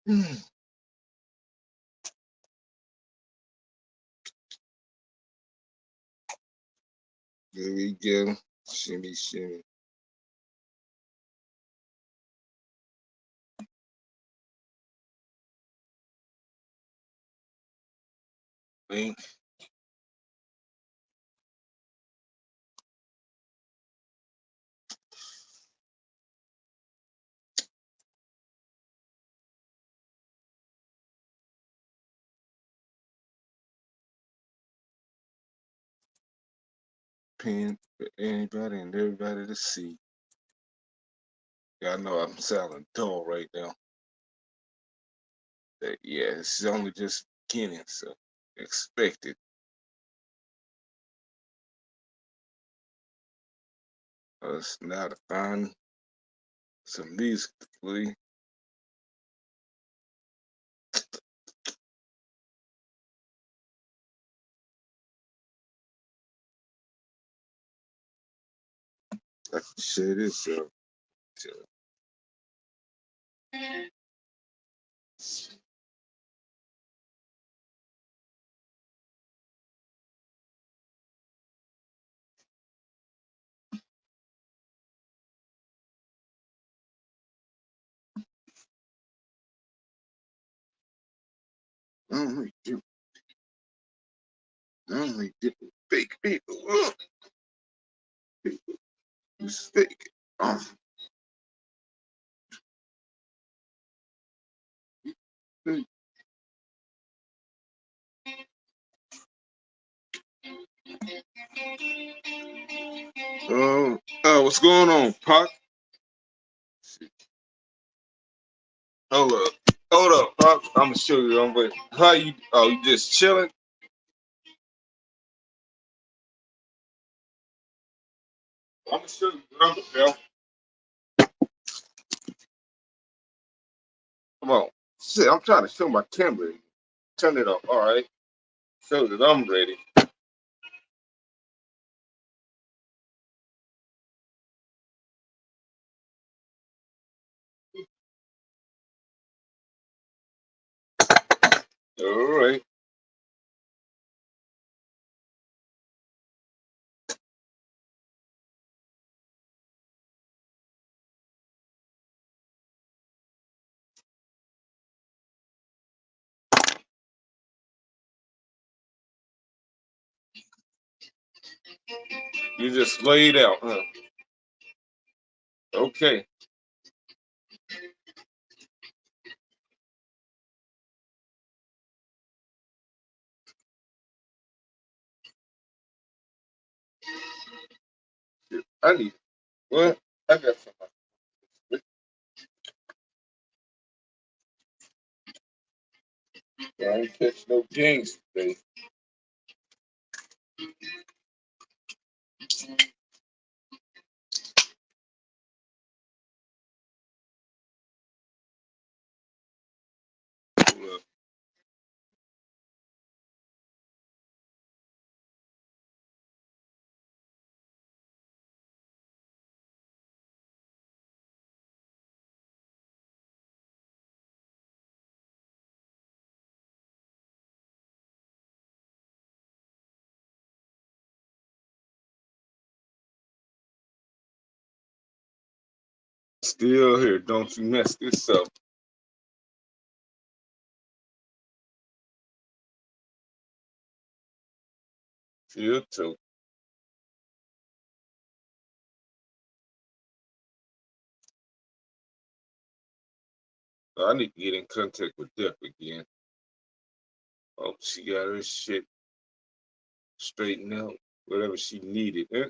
There we go. Shimmy, shimmy. Link. Pin for anybody and everybody to see. Y'all know I'm sounding dull right now. But yeah, it's only just beginning, so expect it. Us now to find some music to play. I can share this up. Only different fake people. People who's fake. What's going on, Pac? Hold up, Pac. I'm gonna show you. How you? Oh, you just chilling? I'm gonna show you what I'm gonna do. Come on. Shit, I'm trying to show my camera. Turn it off. All right. Show that I'm ready. All right. You just laid out, huh? Okay. I need what? I got something. I ain't catch no games today. Still here. Don't you mess this up. You too. I need to get in contact with Def again. Oh, she got her shit straightened out. Whatever she needed. Eh?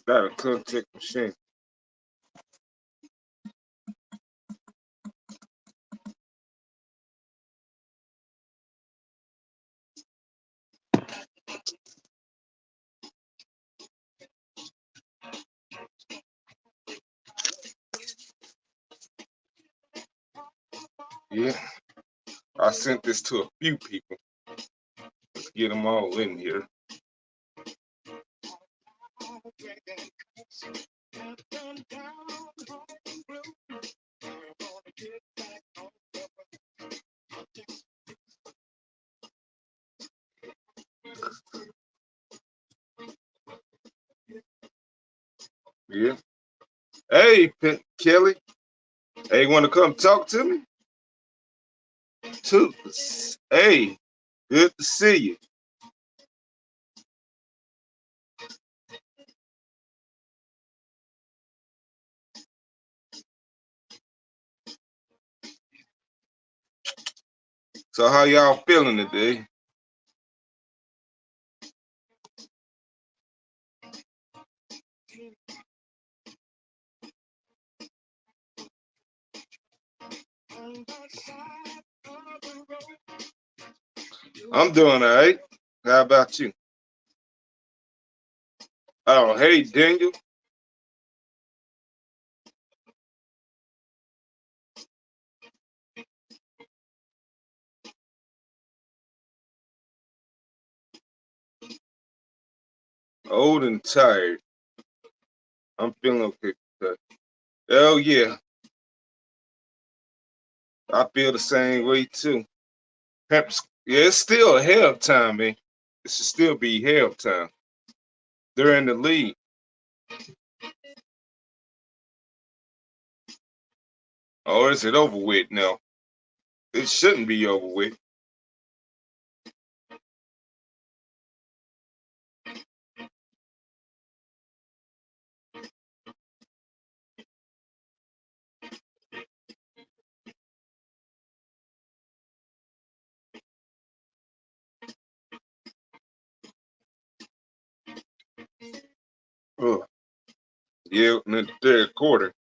Got a contact machine. Yeah, I sent this to a few people. Let's get them all in here. Yeah. Hey, Kelly. Hey, want to come talk to me? Toots. Hey, good to see you. So how y'all feeling today? I'm doing all right. How about you? Oh, hey, Daniel. Old and tired. I'm feeling okay today. Oh, yeah. I feel the same way, too. Yeah, it's still halftime, man. It should still be halftime. They're in the lead. Or is it over with now? It shouldn't be over with. Oh, yeah, in the third quarter.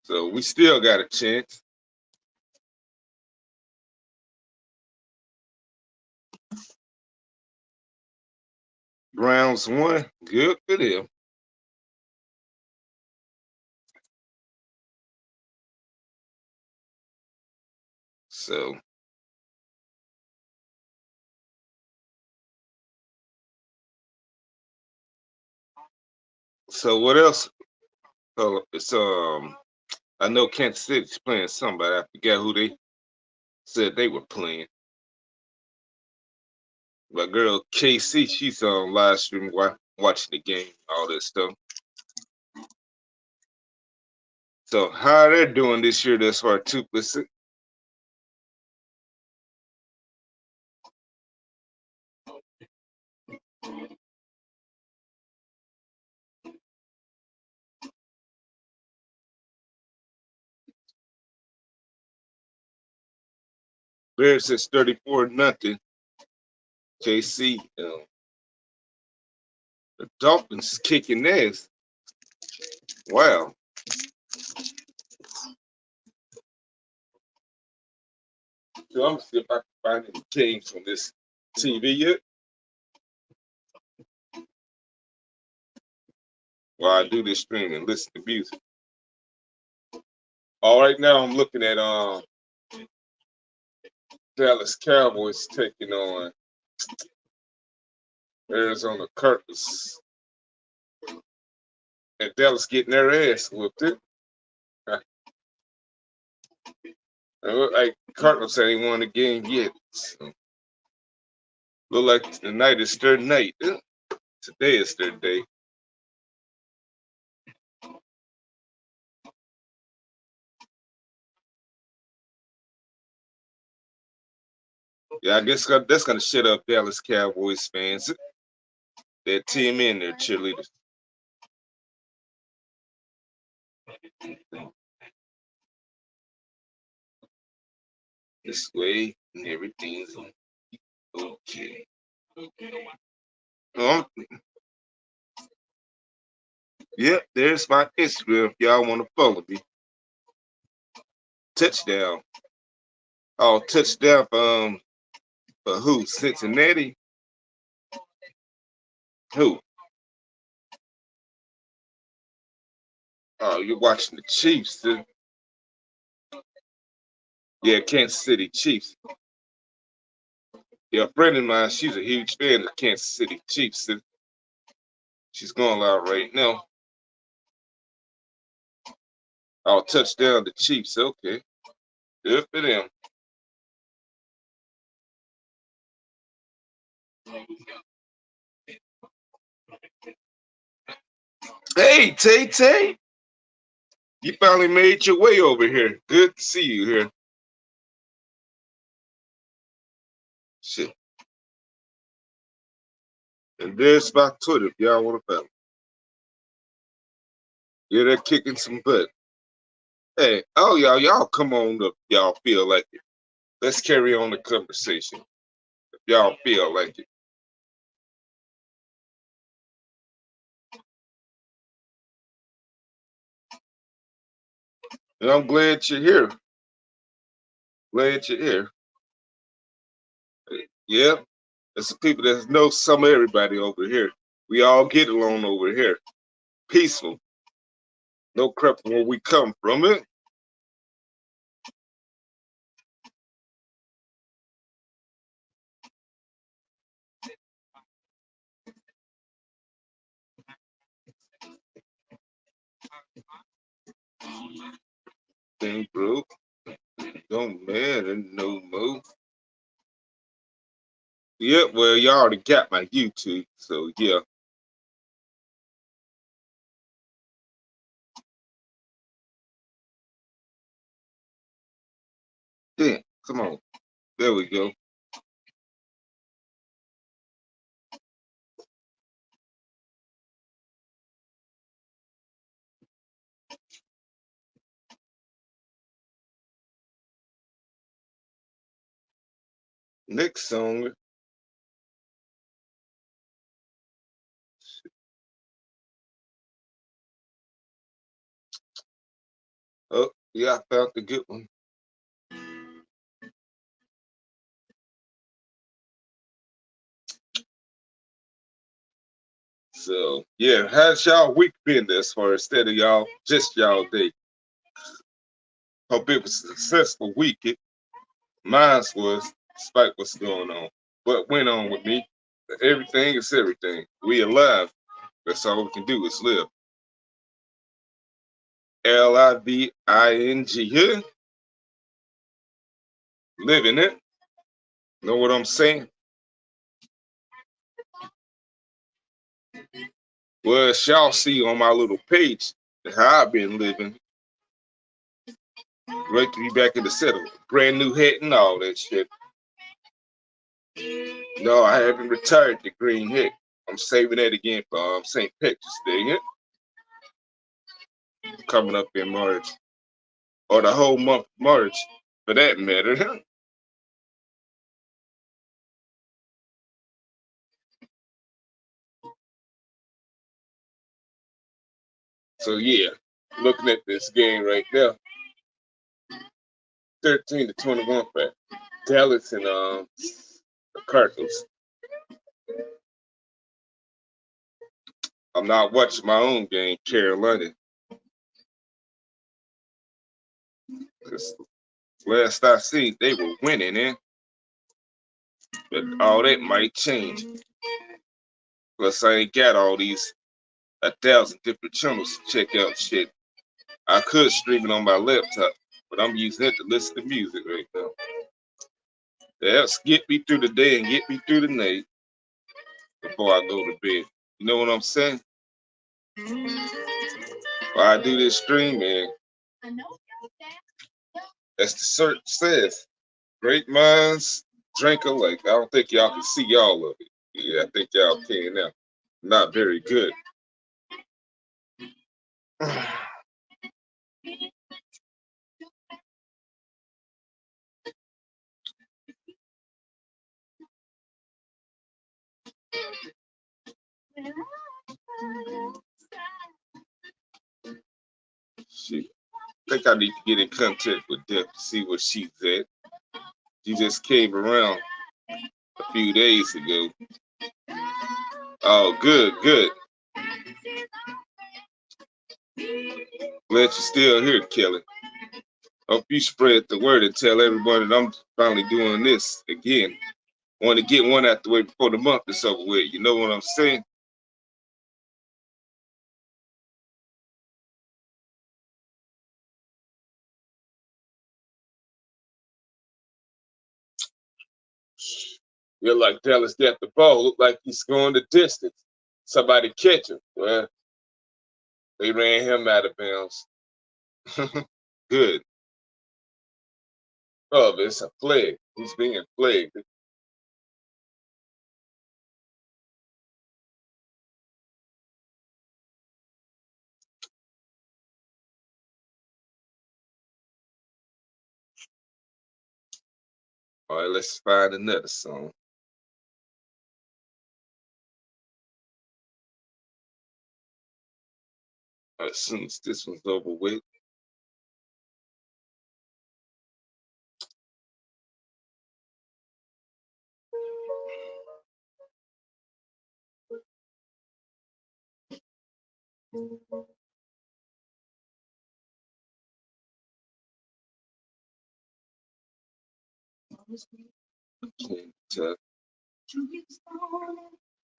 So we still got a chance. Browns won. Good for them. So, so what else? It's I know Kansas City's playing somebody. I forget who they said they were playing. My girl KC, she's on live stream watching the game, all that stuff. So how they're doing this year thus far, 2%. Bears says 34-0. KC, the Dolphins kicking ass. Wow. So I'm gonna see if I can find any games on this TV yet. While I do this stream and listen to music. All right, now I'm looking at Dallas Cowboys taking on Arizona Cardinals, and Dallas getting their ass whooped. It. Look like Cardinals ain't won the game yet. So, look like the night is their night. Today is their day. Yeah, I guess that's gonna shut up Dallas Cowboys fans. That team in there cheerleaders. This way and everything's okay. Yep, there's my Instagram. If y'all want to follow me. Touchdown. Oh, touchdown for who? Cincinnati? Who? Oh, you're watching the Chiefs. Yeah, Kansas City Chiefs. Yeah, a friend of mine, she's a huge fan of Kansas City Chiefs. She's going out right now. Oh, touchdown the Chiefs. Okay. Good for them. Hey, Tay Tay. You finally made your way over here. Good to see you here. Shit. And there's my Twitter if y'all want to follow. Yeah, they're kicking some butt. Hey, oh y'all come on up. Y'all feel like it. Let's carry on the conversation. If y'all feel like it. And I'm glad you're here. Glad you're here. Yeah, there's some people that know some of everybody over here. We all get along over here. Peaceful. No crap from where we come from it. Thing broke. Don't matter no more. Yeah, well, y'all already got my YouTube, so yeah. Damn, come on. There we go. Next song. Oh, yeah, I found the good one. So yeah, how's y'all week been as far instead of y'all just y'all day? Hope it was a successful week. Mine was, despite what's going on. What went on with me? Everything is everything. We alive. That's all we can do is live. Living. Yeah, living it. Know what I'm saying? Well, as y'all see on my little page, how I've been living. Great to be back in the settle. Brand new hat and all that shit. No, I haven't retired the green hat. I'm saving that again for St. Patrick's Day. Yeah? Coming up in March. Or the whole month of March, for that matter. So yeah, looking at this game right now, 13-21 for Dallas and the Cardinals. I'm not watching my own game, Carolina, because last I seen they were winning, but all that might change. Plus, I ain't got all these 1,000 different channels to check out shit. I could stream it on my laptop, but I'm using it to listen to music right now. That's get me through the day and get me through the night before I go to bed. You know what I'm saying? While I do this stream, man, as the search says, great minds drink alike. I don't think y'all can see all of it. Yeah, I think y'all can now. Not very good. Shit. I think I need to get in contact with Deb to see where she's at. She just came around a few days ago. Oh, good, good. Glad you're still here, Kelly. Hope you spread the word and tell everyone that I'm finally doing this again. Want to get one out the way before the month is over with. You know what I'm saying? You're like Dallas got the ball. Look like he's going the distance. Somebody catch him. Well, they ran him out of bounds. Good. Oh, but it's a flag. He's being flagged. All right, let's find another song. As soon as this one's over with.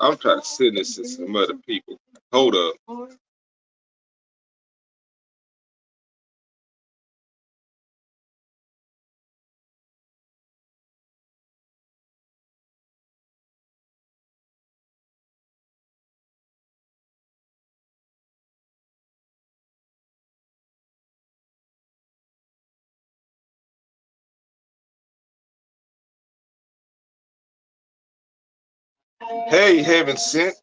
I'm trying to send this to some other people. Hold up. Hey, Heaven Sent.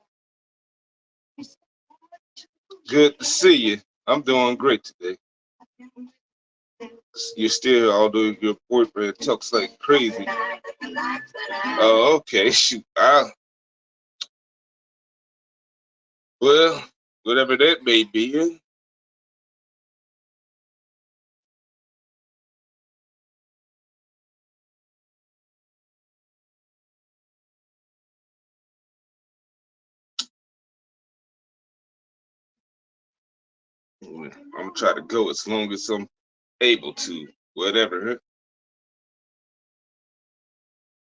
Good to see you. I'm doing great today. You're still, although your boyfriend talks like crazy. Oh, okay. Shoot. Well, whatever that may be. I'm trying to go as long as I'm able to. Whatever.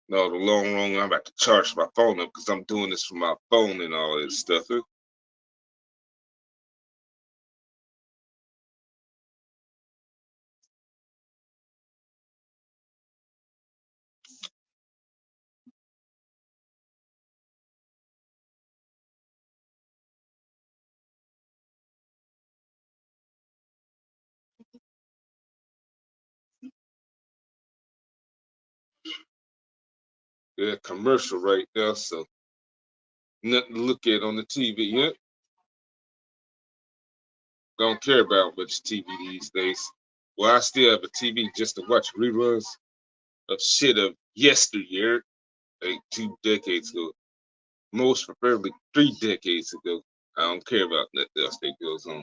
No, the long run, I'm about to charge my phone up because I'm doing this from my phone and all that stuff. Yeah, commercial right there, so nothing to look at on the TV. Yeah, don't care about much TV these days. Well, I still have a TV just to watch reruns of shit of yesteryear, like 2 decades ago. Most preferably 3 decades ago. I don't care about nothing else that goes on.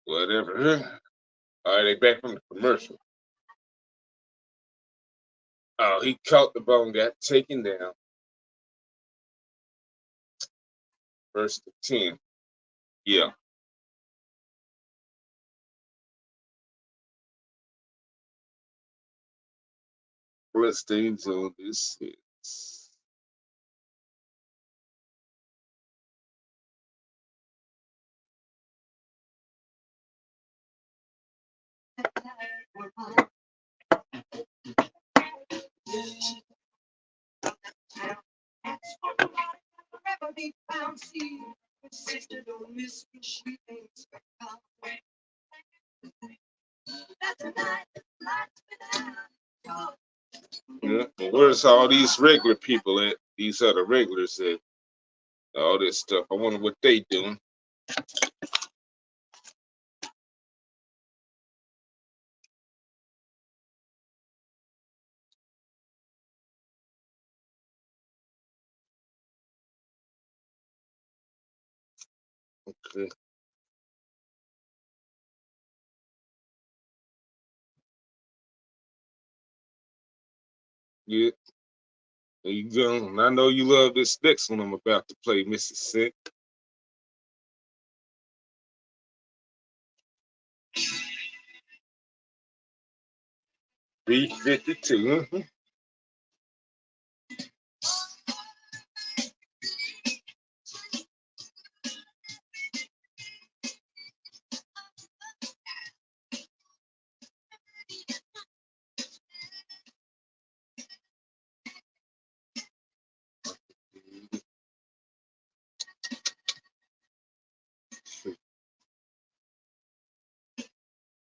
Whatever. All right, they back from the commercial. Oh, he caught the ball and got taken down. First to 10. Yeah. Bloodstains on this. Yeah. But where's all these regular people at? These other regulars at all this stuff. I wonder what they doing. Okay. Yeah, there you go. And I know you love this next one I'm about to play, Mrs. Sick. B-52.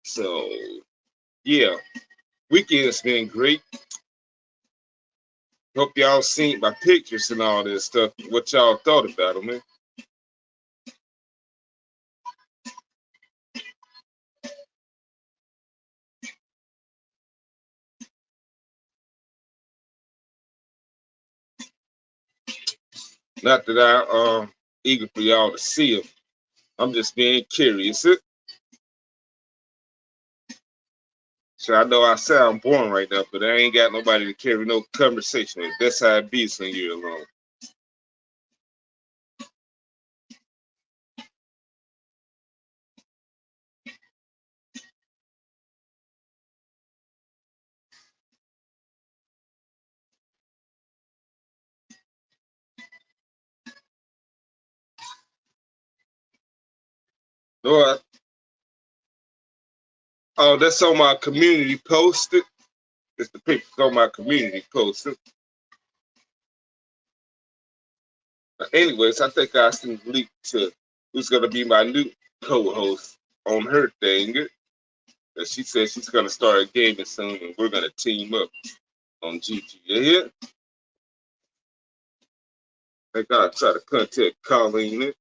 So, yeah, weekend's been great. Hope y'all seen my pictures and all this stuff. What y'all thought about them, man? Not that I eager for y'all to see them. I'm just being curious. So I know I sound boring right now, but I ain't got nobody to carry no conversation with. That's how it be when you're alone. No, oh, that's on my community post. It's the pictures on my community post. Anyways, I think I seen leak to who's gonna be my new co-host on her thing. And she said she's gonna start gaming soon, and we're gonna team up on GTA. I gotta try to contact Colleen.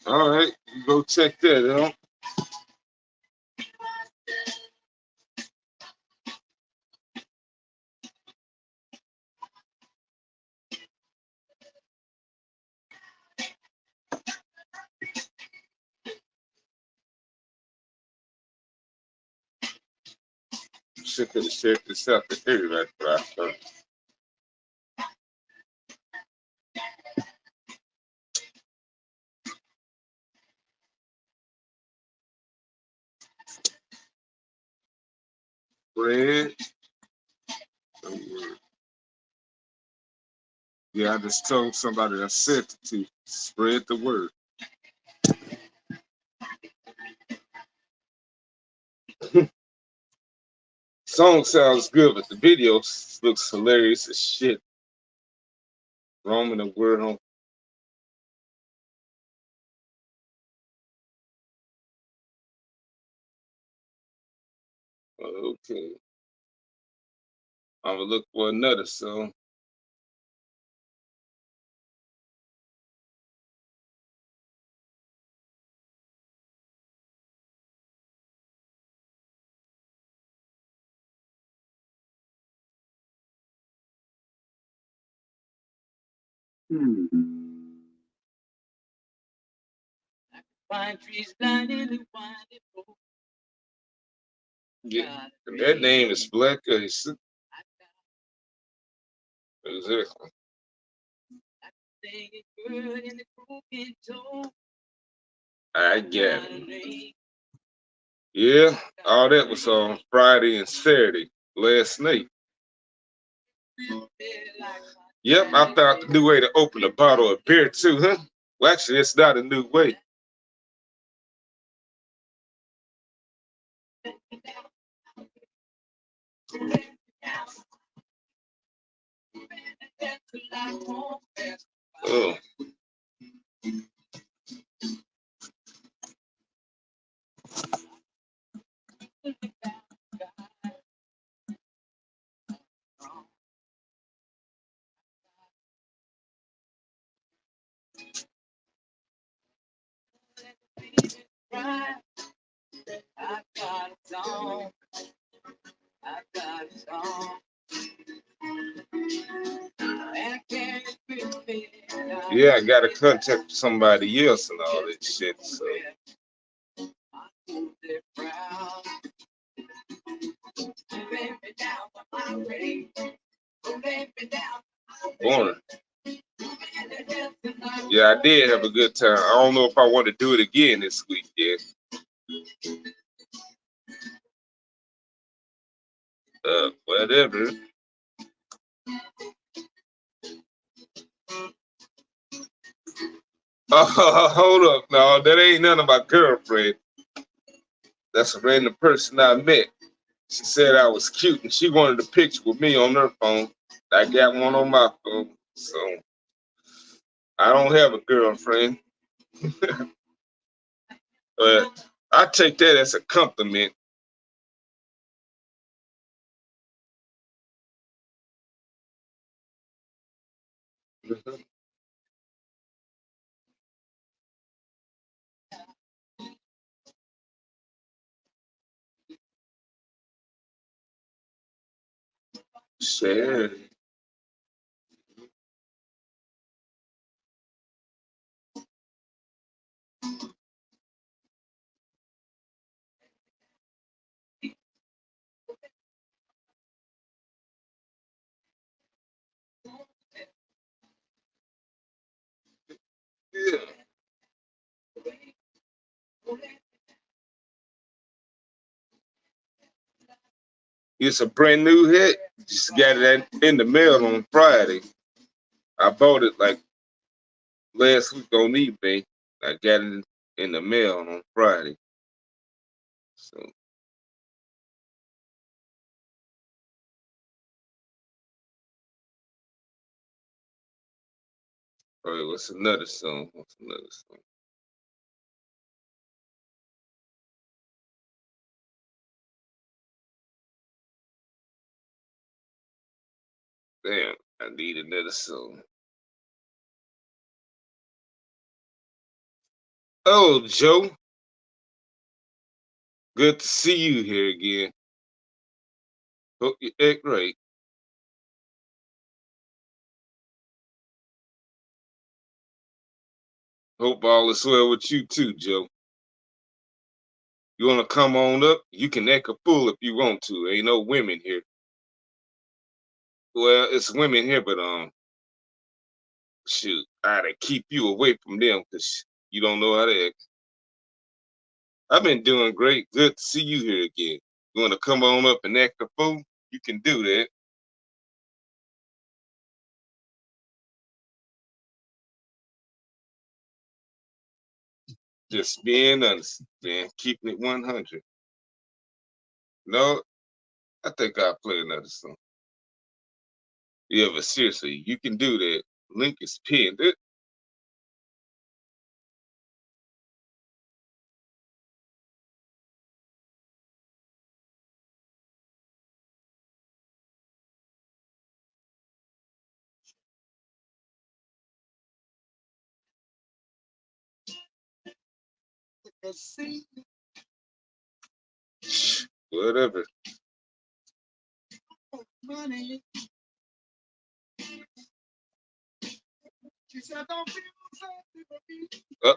All right, you go check that out. Should could have shared this out to everybody, but I thought, Fred. Yeah, I just told somebody I said it to spread the word. Song sounds good, but the video looks hilarious as shit. Roaming the world. Okay, I'm gonna look for another song. Yeah, and that name is Black Ice. Exactly. I get it. Yeah, all that was on Friday and Saturday last night. Yep, I found a new way to open a bottle of beer too, huh? Well, actually, it's not a new way. Oh. Yeah, I gotta contact somebody else and all that shit. So boring. Yeah, I did have a good time. I don't know if I want to do it again this week yet. Whatever. Oh, hold up. No, that ain't none of my girlfriend. That's a random person I met. She said I was cute and she wanted a picture with me on her phone. I got one on my phone. So I don't have a girlfriend. But I take that as a compliment. Shit. Yeah. It's a brand new hit. Just got it in the mail on Friday. I bought it like last week on eBay. I got it in the mail on Friday. So, all right, what's another song? What's another song? Damn, I need another song. Oh, Joe, good to see you here again. Hope you ate right. Hope all is well with you too, Joe. You wanna come on up? You can act a fool if you want to. Ain't no women here. Well, it's women here, but shoot, I'd keep you away from them because you don't know how to act. I've been doing great. Good to see you here again. You wanna come on up and act a fool? You can do that. Just being honest, man. Keeping it 100. No, I think I'll play another song. Yeah, but seriously, you can do that. Link is pinned. Whatever.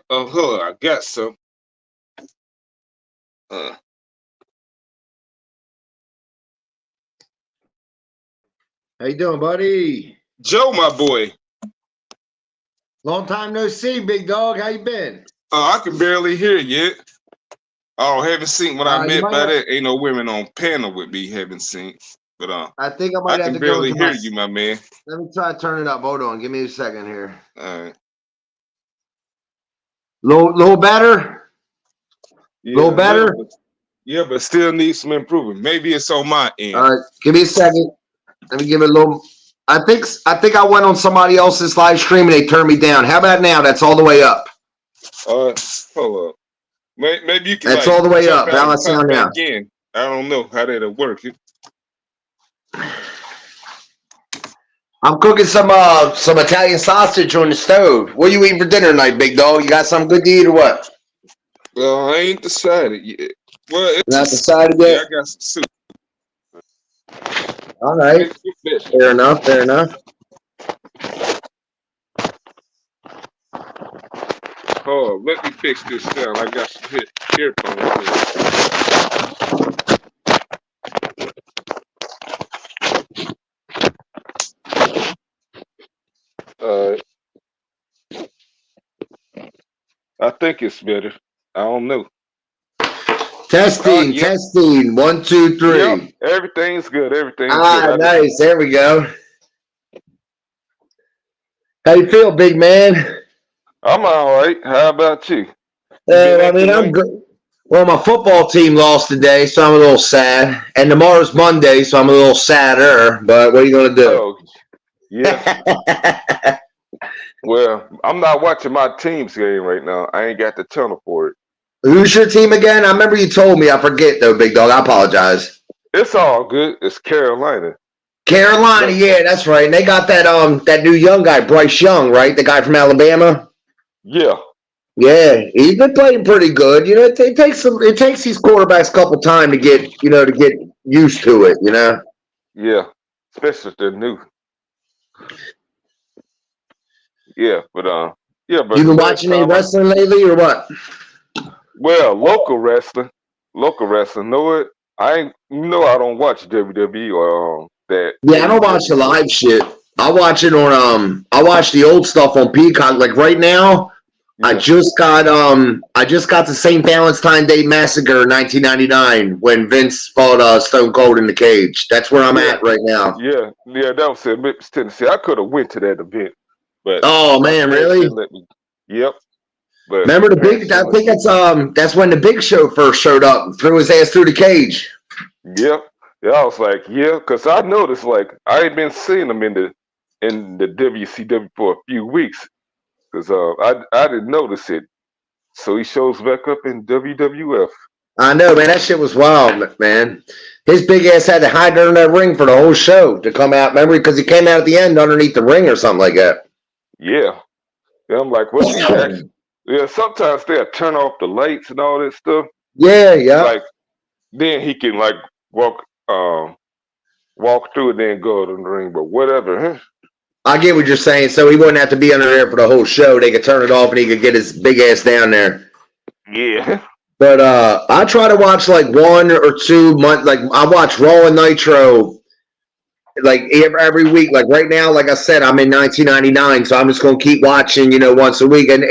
Oh, I got some. Uh, How you doing, buddy? Joe, my boy. Long time no see, big dog. How you been? I can barely hear you. Oh, haven't seen what I You meant might by have. that. Ain't no women on panel with me. Haven't seen. But I think I I might have can to go barely into my. hear you, my man. Let me try to turn it up. Hold on. Give me a second here. All right. Little better. Yeah, Little a little better. bit. Yeah, but still needs some improvement. Maybe it's on my All end. right. Give me a second. Let me give it a little. I went on somebody else's live stream and they turned me down. How about now? That's all the way up. Hold up. Maybe you can That's like all the way jump up. out How I and pop sound back now? in. I don't know how that'll work. I'm cooking some Italian sausage on the stove. What are you eating for dinner tonight, big dog? You got something good to eat or what? Well, I ain't decided yet. Well, it's Not a decided yeah, yet. I got some soup. All right. Mixed with fish. Fair enough. Fair enough. Oh, let me fix this sound. I got some earphones in. Uh, I think it's better. I don't know. Testing. Yep. Testing. 1, 2, Yep. 3. Everything's good. Everything's good. Nice. There we go. How you feel, big man? I'm all right. How about you? You been I mean, acting I'm nice? good. Well, my football team lost today, so I'm a little sad. And tomorrow's Monday, so I'm a little sadder. But what are you going to do? Oh, yeah. Well, I'm not watching my team's game right now. I ain't got the channel for it. Who's your team again? I remember you told me. I forget, though, big dog. I apologize. It's all good. It's Carolina. Carolina, But, yeah, that's right. And they got that new young guy, Bryce Young, right? The guy from Alabama. yeah. Yeah, he's been playing pretty good. You know, it takes these quarterbacks a couple time to get used to it. You know. Yeah. Especially if they're new. Yeah, but You been last watching any time wrestling lately, or what? local wrestling. Local wrestling. Know it? I don't watch WWE or that Yeah, I don't watch the AEW stuff. live shit. I watch it on I watch the old stuff on Peacock. Like right now, I Yeah. just got the St. Valentine's Day Massacre in 1999 when Vince fought Stone Cold in the cage. That's where I'm Yeah. at right now. Yeah, that was in Memphis, Tennessee. I could have went to that event, but Oh my man, parents really? didn't let me. Yep, but Remember the parents big? I didn't let think me. that's when the Big Show first showed up, and threw his ass through the cage. Yep. Yeah, I was like, yeah, because I noticed like I ain't been seeing him in the WCW for a few weeks because I didn't notice it. So he shows back up in WWF. I know, man. That shit was wild, man. His big ass had to hide under that ring for the whole show to come out. Remember, because he came out at the end underneath the ring or something like that. Yeah. And I'm like, what's he actually? Yeah, sometimes they'll turn off the lights and all that stuff. Yeah, yeah. Like then he can like walk walk through and then go to the ring, but whatever. Huh? I get what you're saying. So he wouldn't have to be under there for the whole show. They could turn it off and he could get his big ass down there. Yeah. But I try to watch like 1 or 2 months. Like I watch Raw and Nitro like every week. Like right now, like I said, I'm in 1999, so I'm just gonna keep watching, once a week, and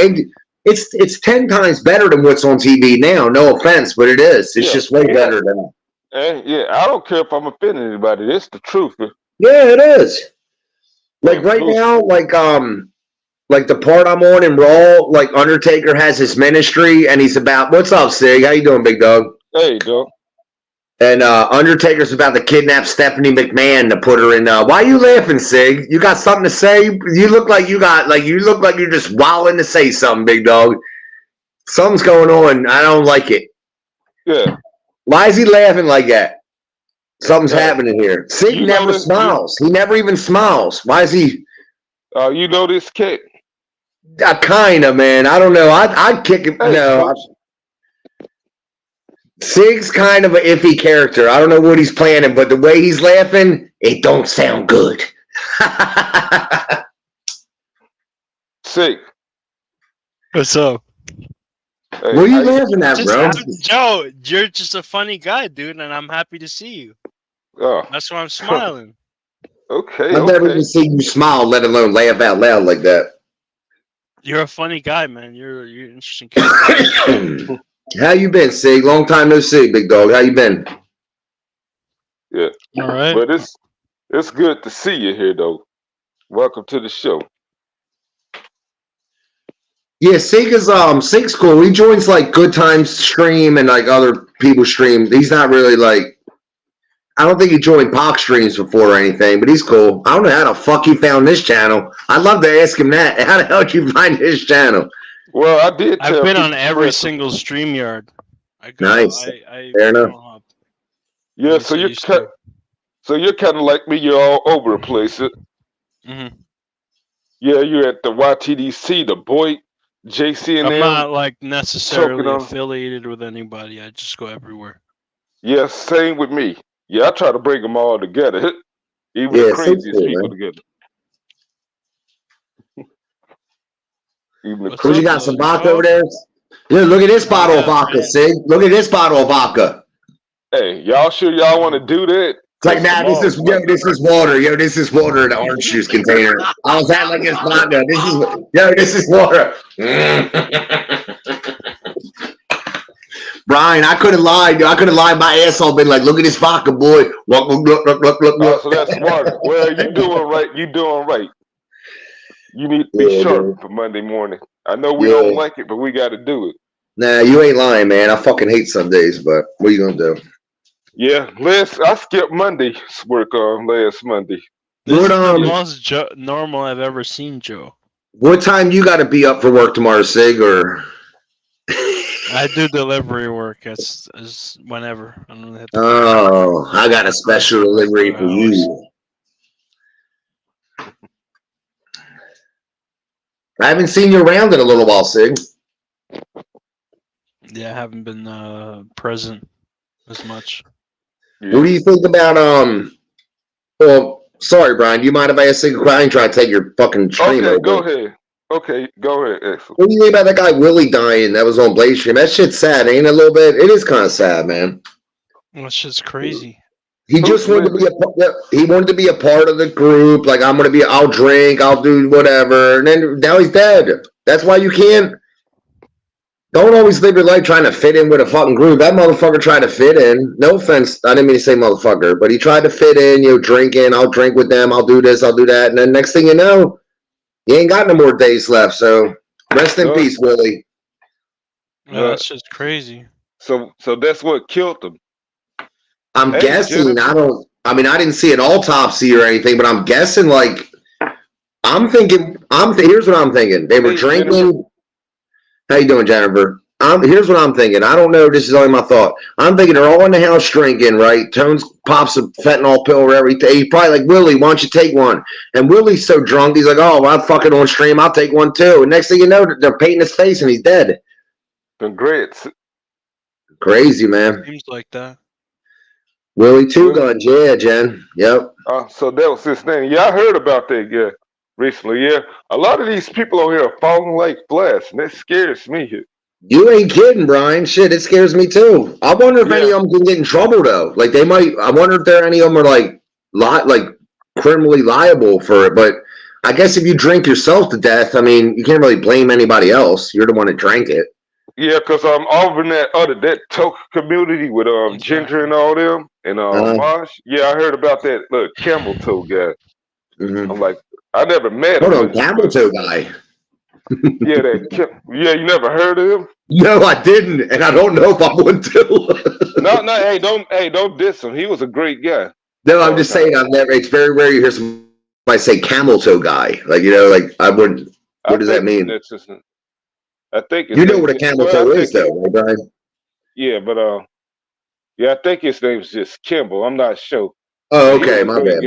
it's 10 times better than what's on TV now. No offense, but it is. It's Yeah. just way better than. And yeah, I don't care if I'm offending anybody. It's the truth. Yeah, it is. Like Well, right Luke, now, like the part I'm on in Raw, like Undertaker has his ministry, and he's about what's up, Sig? How you doing, big dog? hey, dog. And Undertaker's about to kidnap Stephanie McMahon to put her in. Why are you laughing, Sig? You got something to say? You look like you look like you're just wilding to say something, big dog. Something's going on. I don't like it. Yeah. Why is he laughing like that? Something's Hey, happening here. Sig you know never this. smiles. He never even smiles. Why is he? You know this cat. Kind of, man. I don't know. I'd kick him. Hey, No, coach. Sig's kind of an iffy character. I don't know what he's planning, but the way he's laughing, it don't sound good. Sick. What's up? Hey, What are you how you? laughing at, bro? Joe, you're just a funny guy, dude, and I'm happy to see you. Oh, That's why I'm smiling. okay, I've never okay. even seen you smile, let alone laugh out loud like that. You're a funny guy, man. You're an interesting character. How you been, Sig? Long time no see, big dog. How you been? Yeah, All right. but it's good to see you here, though. Welcome to the show. Yeah, Sig's cool. He joins like Good Times stream and like other people stream. He's not really like I don't think he joined Pox streams before or anything, but he's cool. I don't know how the fuck he found this channel. I'd love to ask him that. How the hell did you find his channel? Well, I did I've tell been people on every first. single StreamYard. I go. Nice. I Fair enough. hop. Yeah, At least so I you're used to. so you're kind of like me. You're all over the place. Mhm. Yeah, you're at the YTDC, the boy, JC and I'm them not like choking necessarily on. affiliated with anybody. I just go everywhere. Yeah, same with me. Yeah, I try to bring them all together, even the Yeah, so craziest cool, people man. together. Even the What's Cruz, you up, got craziest some Billy people. vodka over Bob? there? Yeah, look at this bottle of Yeah, vodka, man. Sig. Look at this bottle of vodka. Hey, y'all sure y'all want to do that? It's like, Cause nah, this tomorrow's is Monday. this is water. Yo, this is water in an orange juice container. I was at like this vodka. This is water. Brian, I could have lied. I could have lied my ass off. Been like, look at this vodka, boy. Oh, so that's water. Well, you doing right. You doing right. You need to be Yeah, sharp dude. for Monday morning. I know we Yeah. don't like it, but we got to do it. Nah, you ain't lying, man. I fucking hate Sundays, but what are you gonna do? Yeah, I skipped Monday's work last Monday. This What is the most normal I've ever seen Joe. what time you got to be up for work tomorrow, Sig? Or I do delivery work. It's whenever. I don't have to. oh, I got a special delivery for hours. you. I haven't seen you around in a little while, Sig. Yeah, I haven't been present as much. Yeah. What do you think about Well, sorry, Brian. Do you mind if I ask Sig a question? I ain't trying to take your fucking stream Okay, over. go ahead. Okay, go ahead, Axel. What do you think about that guy Willie dying? That was on Blaze Stream. That shit's sad, ain't it? A little bit. It is kind of sad, man. That shit's crazy. He just wanted to be he wanted to be a part of the group. Like, I'm gonna be. I'll drink. I'll do whatever. And then now he's dead. That's why you can't. Don't always live your life trying to fit in with a fucking group. That motherfucker tried to fit in. No offense, I didn't mean to say motherfucker, but he tried to fit in. You know, drinking. I'll drink with them. I'll do this. I'll do that. And then next thing you know, you ain't got no more days left. So rest in peace, Willie. Yeah, that's just crazy. So that's what killed him. I'm Hey, guessing. Jennifer. I mean, I didn't see an autopsy or anything, but I'm guessing. Like, I'm thinking. Here's what I'm thinking. They were Hey, drinking. Jennifer. How you doing, Jennifer? Here's what I'm thinking. I don't know. This is only my thought. I'm thinking they're all in the house drinking, right? Tones pops a fentanyl pill or everything. He's probably like, Willie, why don't you take one? And Willie's so drunk, he's like, oh, well, I'm fucking on stream. I'll take one too. And next thing you know, they're painting his face and he's dead. Congrats. Crazy, man. Seems like that. Willie Two Guns. Yeah, Jen. Yep. So that was his name. Yeah, I heard about that. Yeah, recently. Yeah, a lot of these people on here are falling like flies, and that scares me. You ain't kidding, Brian. Shit, it scares me too. I wonder if any of them can get in trouble though. Like they might. I wonder if there any of them are like criminally liable for it. But I guess if you drink yourself to death, I mean, you can't really blame anybody else. You're the one that drank it. Yeah, because over in that Toke community with Ginger and all them and Mosh. Yeah, I heard about that camel toe guy. Mm-hmm. I'm like, I never met him. Hold on, camel toe guy. Yeah, you never heard of him? No, I didn't, and I don't know if I want to. No, hey, don't diss him. He was a great guy. No, I'm just saying I've never. It's very rare you hear somebody say camel toe guy. Like like I wouldn't. What does that mean? I think you know what a camel toe is, though, right, Brian? Yeah, but I think his name's just Kimball. I'm not sure. Oh, okay, my bad.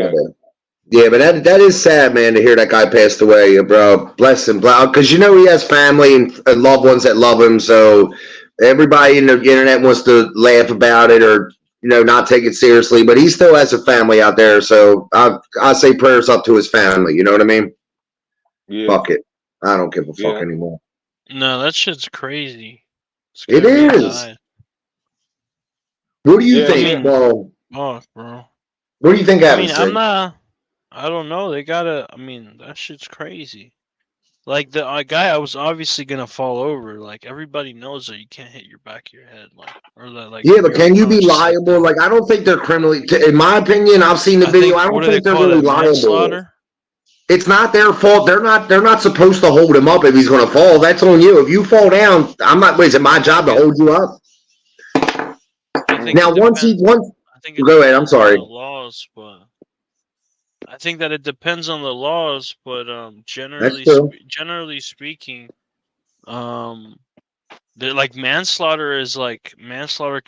Yeah, but that is sad, man, to hear that guy passed away, bro. Bless him, because he has family and loved ones that love him. So everybody in the internet wants to laugh about it or not take it seriously, but he still has a family out there. So I say prayers up to his family. You know what I mean? Yeah. Fuck it. I don't give a fuck anymore. No, that shit's crazy. It is. What do you think? Well, bro. What do you think happened? I don't know. They gotta. I mean, that shit's crazy. Like the guy, I was obviously gonna fall over. Like everybody knows that you can't hit your back of your head, Yeah, but can you be liable? Like I don't think they're criminally. In my opinion, I've seen the video. I don't think they're really liable. It's not their fault. They're not supposed to hold him up if he's gonna fall. That's on you. If you fall down, I'm not. Wait, is it my job to hold you up? Now, once I think it Go ahead. I'm depends on sorry. the laws, but I think that it depends on the laws. But That's true. generally speaking, like manslaughter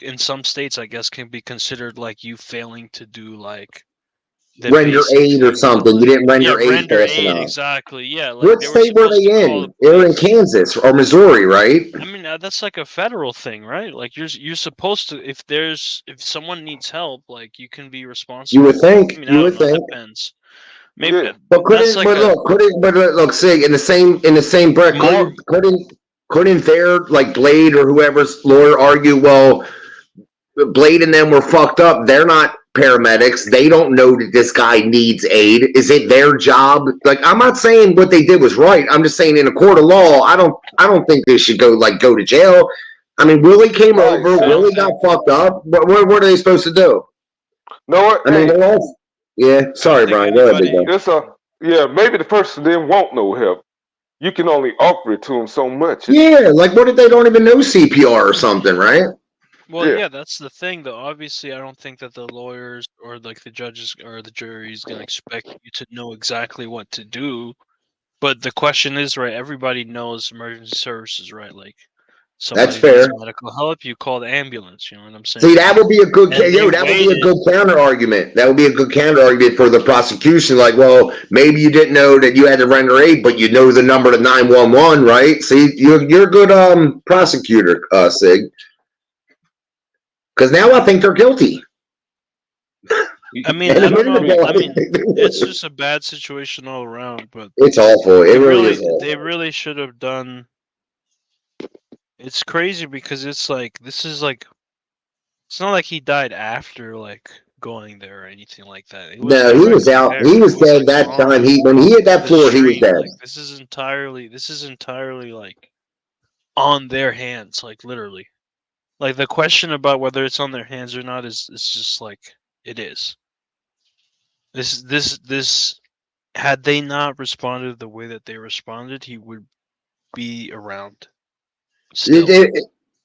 in some states, I guess, can be considered like you failing to do like the Render basic aid or things, something. You like didn't render aid render fast aid, enough. exactly. Yeah, like What they were state were supposed they to call the in? They were in police. Kansas or Missouri, right? I mean, that's like a federal thing, right? Like you're supposed to, if someone needs help, like you can be You would responsible. think. I mean, I You don't would know. It think. depends. Maybe Yeah. But that's like a look, see, in the same breath, more. couldn't their like Blade or whoever's lawyer argue? Well, Blade and them were fucked up. They're not paramedics. They don't know that this guy needs aid. Is it their job? Like, I'm not saying what they did was right. I'm just saying in a court of law, I don't think they should go to jail. I mean, Willie came Right. over. I Same don't. Willie got thing. fucked up. What are they supposed to do? Know what? I mean, Hey, they're all. Yeah, I don't sorry, think Brian. Go ahead, big anybody. guy. it's a yeah. Maybe the person didn't want no help. You can only offer it to them so much. Yeah, like what if they don't even know CPR or something, right? Well, Yeah. yeah, that's the thing, though. Obviously, I don't think that the lawyers or like the judges or the jury is gonna expect you to know exactly what to do. But the question is, right? Everybody knows emergency services, right? Like That's somebody needs fair. medical help, you call the ambulance. You know what I'm See, saying? that would be a good, And they that would be a waited. good counter argument. That would be a good counter argument for the prosecution. Like, well, maybe you didn't know that you had to render aid, but you know the number to 911, right? See, you're a good prosecutor, Sig. Because now I think they're guilty. I mean, And I a don't minute know. ago, I I didn't mean, think they it's would. just a bad situation all around. But It's awful. It really is they awful. really should have done. It's crazy because it's like this is like it's not like he died after like going there or anything like that. He was No, he was directly out. there. He He was was dead like that time. on When he hit that the floor, he was stream. dead. Like this is entirely like on their hands, like literally. Like the question about whether it's on their hands or not is just like it is. This had they not responded the way that they responded, he would be around still.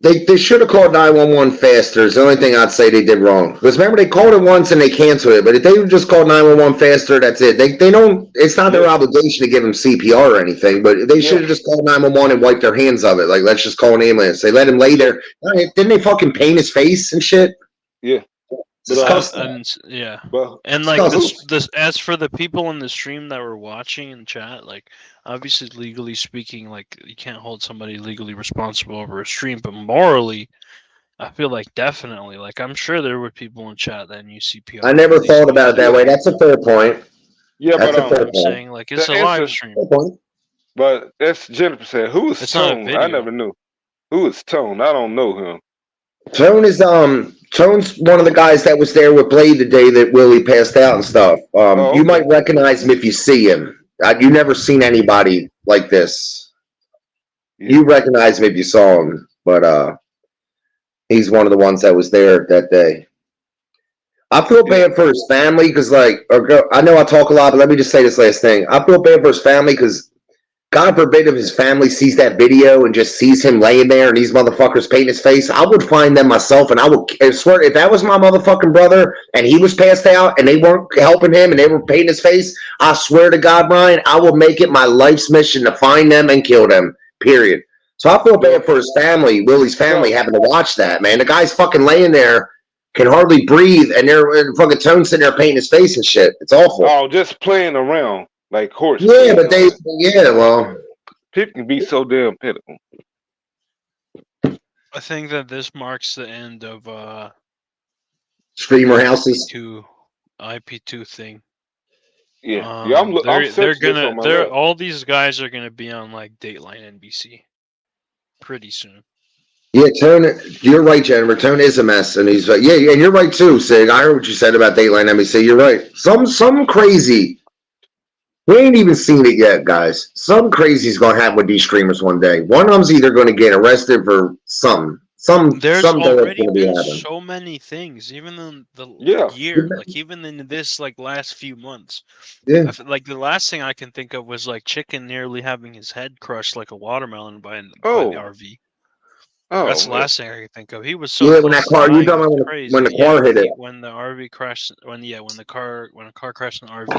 They should have called 911 faster. Is the only thing I'd say they did wrong. Because remember, they called it once and they canceled it. But if they would just call 911 faster, that's it. They don't. It's not their Yeah. obligation to give them CPR or anything. But they should Yeah. have just called 911 and wiped their hands of it. Like, let's just call an ambulance. They let him lay Yeah. there. Didn't they fucking paint his face and shit? Yeah. It's But disgusting. Yeah. but And like Disgusting. this as for the people in the stream that were watching in chat, like obviously legally speaking, like you can't hold somebody legally responsible over a stream, but morally, I feel like definitely, like I'm sure there were people in chat that knew CPR I or never at least thought knew about it how to that way. do it. That's a fair point. yeah. That's But a You know fair what I'm point. saying? Like it's the a live answer. stream. Fair point. But as Jennifer said, who is It's not a Tone? I video. never knew. Who is Tone? I don't know him. Tone's one of the guys that was there with Blade the day that Willie passed out and stuff. Oh, You okay. might recognize him if you see him. You never seen anybody like this. Yeah. You recognize him if you saw him, but he's one of the ones that was there that day. I feel Yeah. bad for his family because, I know I talk a lot, but let me just say this last thing. I feel bad for his family because God forbid if his family sees that video and just sees him laying there and these motherfuckers painting his face, I would find them myself and I swear if that was my motherfucking brother and he was passed out and they weren't helping him and they were painting his face, I swear to God, Brian, I will make it my life's mission to find them and kill them. Period. So I feel bad Well, for his family, Willie's family, no. having to watch that, man. The guy's fucking laying there, can hardly breathe, and they're fucking Tone sitting there painting his face and shit. It's awful. Oh, just playing around like horse Yeah, playing but around. well, People can be so damn pitiful. I think that this marks the end of streamer the houses. IP2 thing. Yeah. Yeah. I'm They're searching this gonna on my lap. all these guys are gonna be on like Dateline NBC pretty soon. Yeah, Tone, you're right, Jennifer. Tone is a mess, and he's yeah, and you're right too, Sig. I heard what you said about Dateline NBC. You're right. Some crazy. We ain't even seen it yet, guys. Some crazy's gonna happen with these streamers one day. One of them's either gonna get arrested for something. There's Something that's already gonna be been happening. so many things, even in the Yeah. year, like even in this like last few months. Yeah. Like the last thing I can think of was like Chicken nearly having his head crushed like a watermelon by the Oh. RV. That's Oh the man. last thing I can think of. He was so Yeah, when that close to car, you dying, talking it was about crazy. when the Yeah, car hit it. when the RV crashed, when the car crashed in the RV.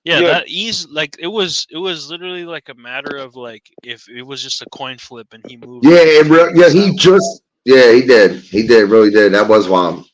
Yeah, Yeah. that like it was literally like a matter of like if it was just a coin flip and he moved. Yeah, Like 15 yeah, minutes that way. he did, really did. That was wild.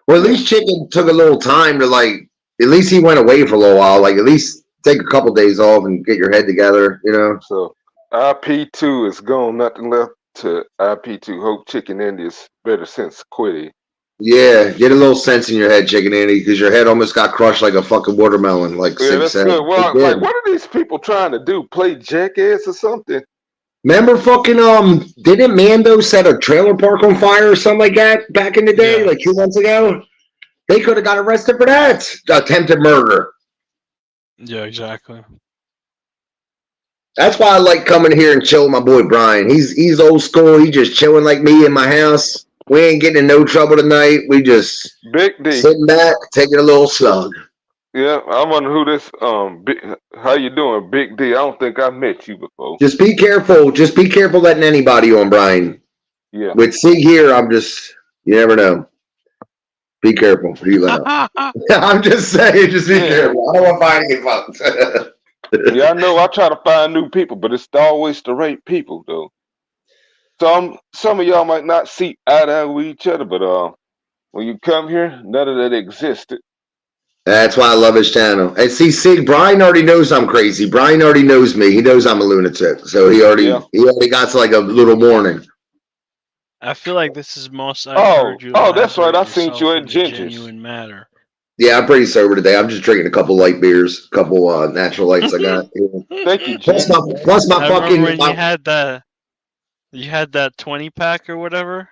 Well, at Yeah. least Chicken took a little time to like. At least he went away for a little while. Like at least take a couple days off and get your head together. You know. So IP2 is gone. Nothing left to IP2. Hope Chicken India's better since quitting. Yeah, get a little sense in your head, Chicken Andy, because your head almost got crushed like a fucking watermelon, like Yeah, Sig that's said. good. It Well, like, did. what are these people trying to do? Play jackass or something? Remember fucking didn't Mando set a trailer park on fire or something like that back in the day, Yeah, like 2 months ago? They could have got arrested for that. Attempted murder. yeah, exactly. That's why I like coming here and chill with my boy Brian. He's old school. He just chilling like me in my house. We ain't getting in no trouble tonight. We just Big D. sitting back, taking a little slug. Yeah, I wonder who this how you doing, Big D? I don't think I met you before. Just be careful. Just be careful letting anybody on, Brian. Yeah. With Sig here, I'm just, you never know. Be careful. Who you let out. I'm just saying, just be Yeah. careful. I don't want to find any fucked. Yeah, I know I try to find new people, but it's always the right people though. Some of y'all might not see eye to eye with each other, but when you come here, none of that existed. That's why I love his channel. And see, Sig, Brian already knows I'm crazy. Brian already knows me. He knows I'm a lunatic. So he Yeah. already got like a little warning. I feel like this is most I've heard you That's right. elaborate I seen you yourself at in a Ginger's. genuine matter. Yeah, I'm pretty sober today. I'm just drinking a couple light beers, a couple natural lights I got. Thank you, Plus Ginger. my I remember fucking when you had that 20 pack or whatever.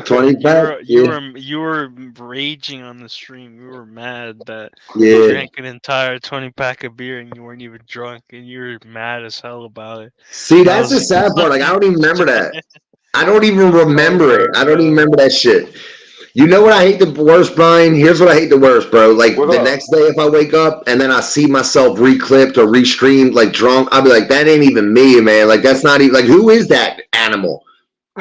20 You pack. were Yeah. you were raging on the stream. You were mad that you Yeah. drank an entire 20 pack of beer and you weren't even drunk and you were mad as hell about it. See, I that's the was sad part. Like I don't even remember that. like, I don't even oh remember my it. I don't even god. remember that shit. You know what I hate the worst, Brian? Here's what I hate the worst, bro. Like What the up? next day, if I wake up and then I see myself reclipped or restreamed, like drunk, I'll be like, that ain't even me, man. Like that's not even like who is that animal?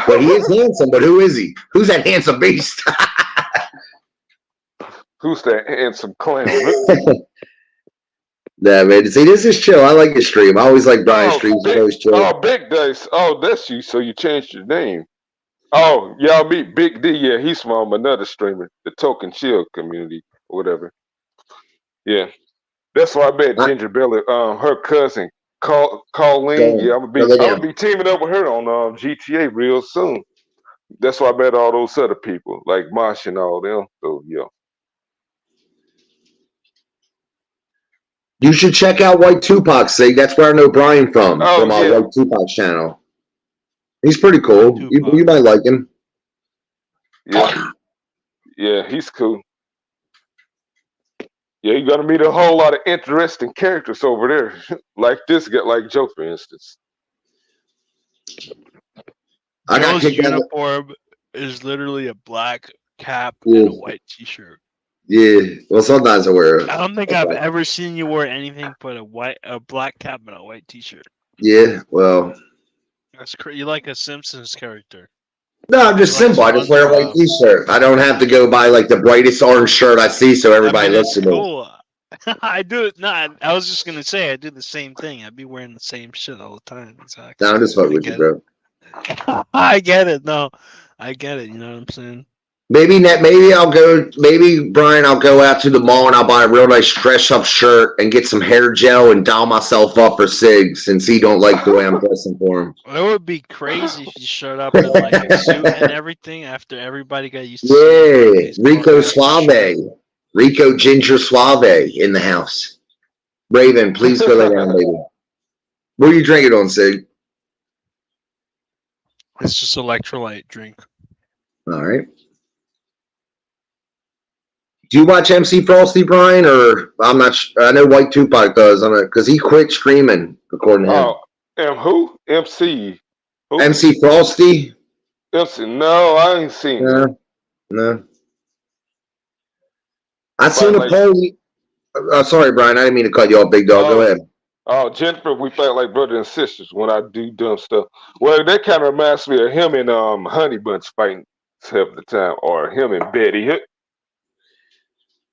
But he is handsome. But who is he? Who's that handsome beast? Who's that handsome clown? Nah, man. See, this is chill. I like his stream. I always like Brian's streams. He's always chill. Big Dice. Oh, that's you. So you changed your name. Oh, y'all meet Big D. Yeah, he's from another streamer, the Token Chill community or whatever. Yeah, that's why I met I, Ginger Belly. Her cousin, Colleen. Yeah, go, go lay I'm gonna down. be teaming up with her on GTA real soon. That's why I met all those other people like Mosh and all them. So yeah. You should check out White Tupac, Sig. That's where I know Brian from Oh our yeah, White Tupac's channel. He's pretty cool. Tupac. You might like him. yeah, yeah. He's cool. Yeah, you're gonna meet a whole lot of interesting characters over there, like this guy, like Joe, for instance. I got Joe's kicked out. uniform is literally a black cap Yeah, and a white t-shirt. yeah. Well, sometimes I wear it. I don't think I've ever seen you wear anything but a black cap and a white t-shirt. Yeah, well, That's crazy. You like a Simpsons character. no, I'm just You like simple. I just wear a white SpongeBob. T-shirt. I don't have to go buy like the brightest orange shirt I see, so I everybody mean, looks it's at me. cool. I do it. No, I was just gonna say I do the same thing. I'd be wearing the same shit all the time. Exactly. No, I'm just fucking I with you, get bro. it. I get it. No, I get it. You know what I'm saying? Maybe Brian, I'll go out to the mall and I'll buy a real nice dress-up shirt and get some hair gel and doll myself up for Sig since he don't like the way I'm dressing for him. It would be crazy if you showed up in like a suit and everything after everybody got used to seeing Yeah, these Rico photos and shit. Suave, Rico Ginger Suave in the house. Raven, please go lay down, baby. What are you drinking on, Sig? It's just electrolyte drink. All right. Do you watch MC Frosty, Brian? Or I'm not. I know White Tupac does. I'm because he quit streaming, according to him. Oh, who? MC. Who? MC Frosty? MC. No, I ain't seen that. No. I seen a Like, poll. Sorry, Brian. I didn't mean to cut you off, big dog. Go ahead. Oh, Jennifer, we fight like brother and sisters when I do dumb stuff. Well, that kind of reminds me of him and Honey Bunch fighting half the time, or him and Betty.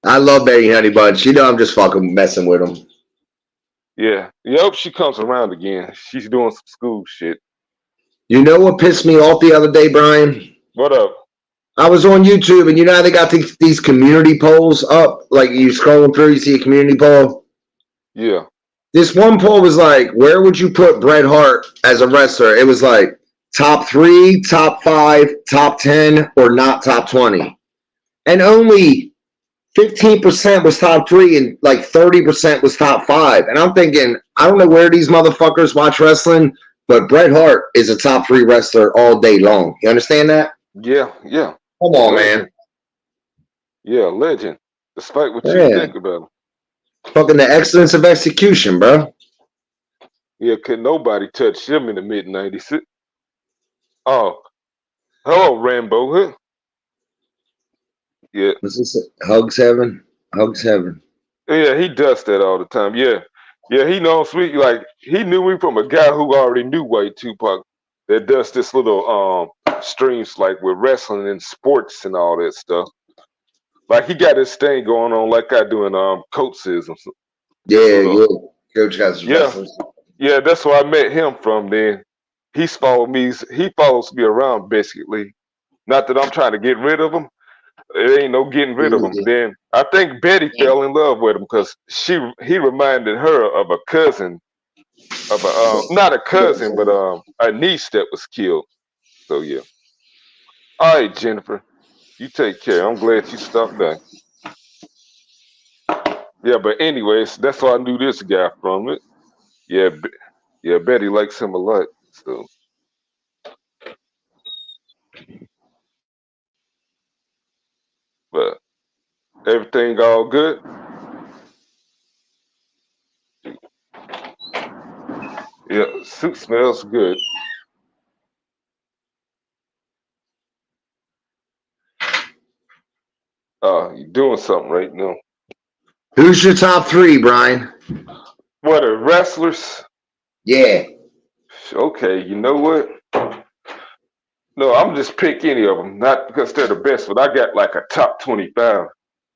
I love Betty Honey Bunch. You know I'm just fucking messing with them. Yeah, yep. She comes around again. She's doing some school shit. You know what pissed me off the other day, Brian? What up? I was on YouTube, and you know how they got these community polls up? Like you scrolling through, you see a community poll. Yeah. This one poll was like, where would you put Bret Hart as a wrestler? It was like top 3, top 5, top 10, or not top 20. And only 15% was top 3 and like 30% was top 5. And I'm thinking, I don't know where these motherfuckers watch wrestling, but Bret Hart is a top 3 wrestler all day long. You understand that? Yeah, yeah. Come on, Legend. man. Yeah, legend. Despite what you Yeah. think about him. Fucking the excellence of execution, bro. Yeah, could nobody touch him in the mid 90s. Oh, hello, Rambo. Huh? Yeah. What's this? Hugs Heaven? Hugs Heaven. Yeah, he does that all the time. Yeah. Yeah, he knows me like he knew me from a guy who already knew White Tupac that does this little streams like with wrestling and sports and all that stuff. Like he got his thing going on like I do in coaches and Yeah, little, yeah. Coach got some yeah. wrestlers. Yeah, that's where I met him from then. He follows me around basically. Not that I'm trying to get rid of him. It ain't no getting rid of him. Then I think Betty fell in love with him because he reminded her of a cousin of a not a cousin but a niece that was killed. So yeah. All right, Jennifer, you take care. I'm glad you stopped by. Yeah, but anyways, that's why I knew this guy from it. Yeah, yeah, Betty likes him a lot. So, but everything all good. Yeah, soup smells good. You doing something right now? Who's your top 3, Brian? What are wrestlers? Yeah. Okay, you know what? No, I'm just pick any of them, not because they're the best, but I got like a top 25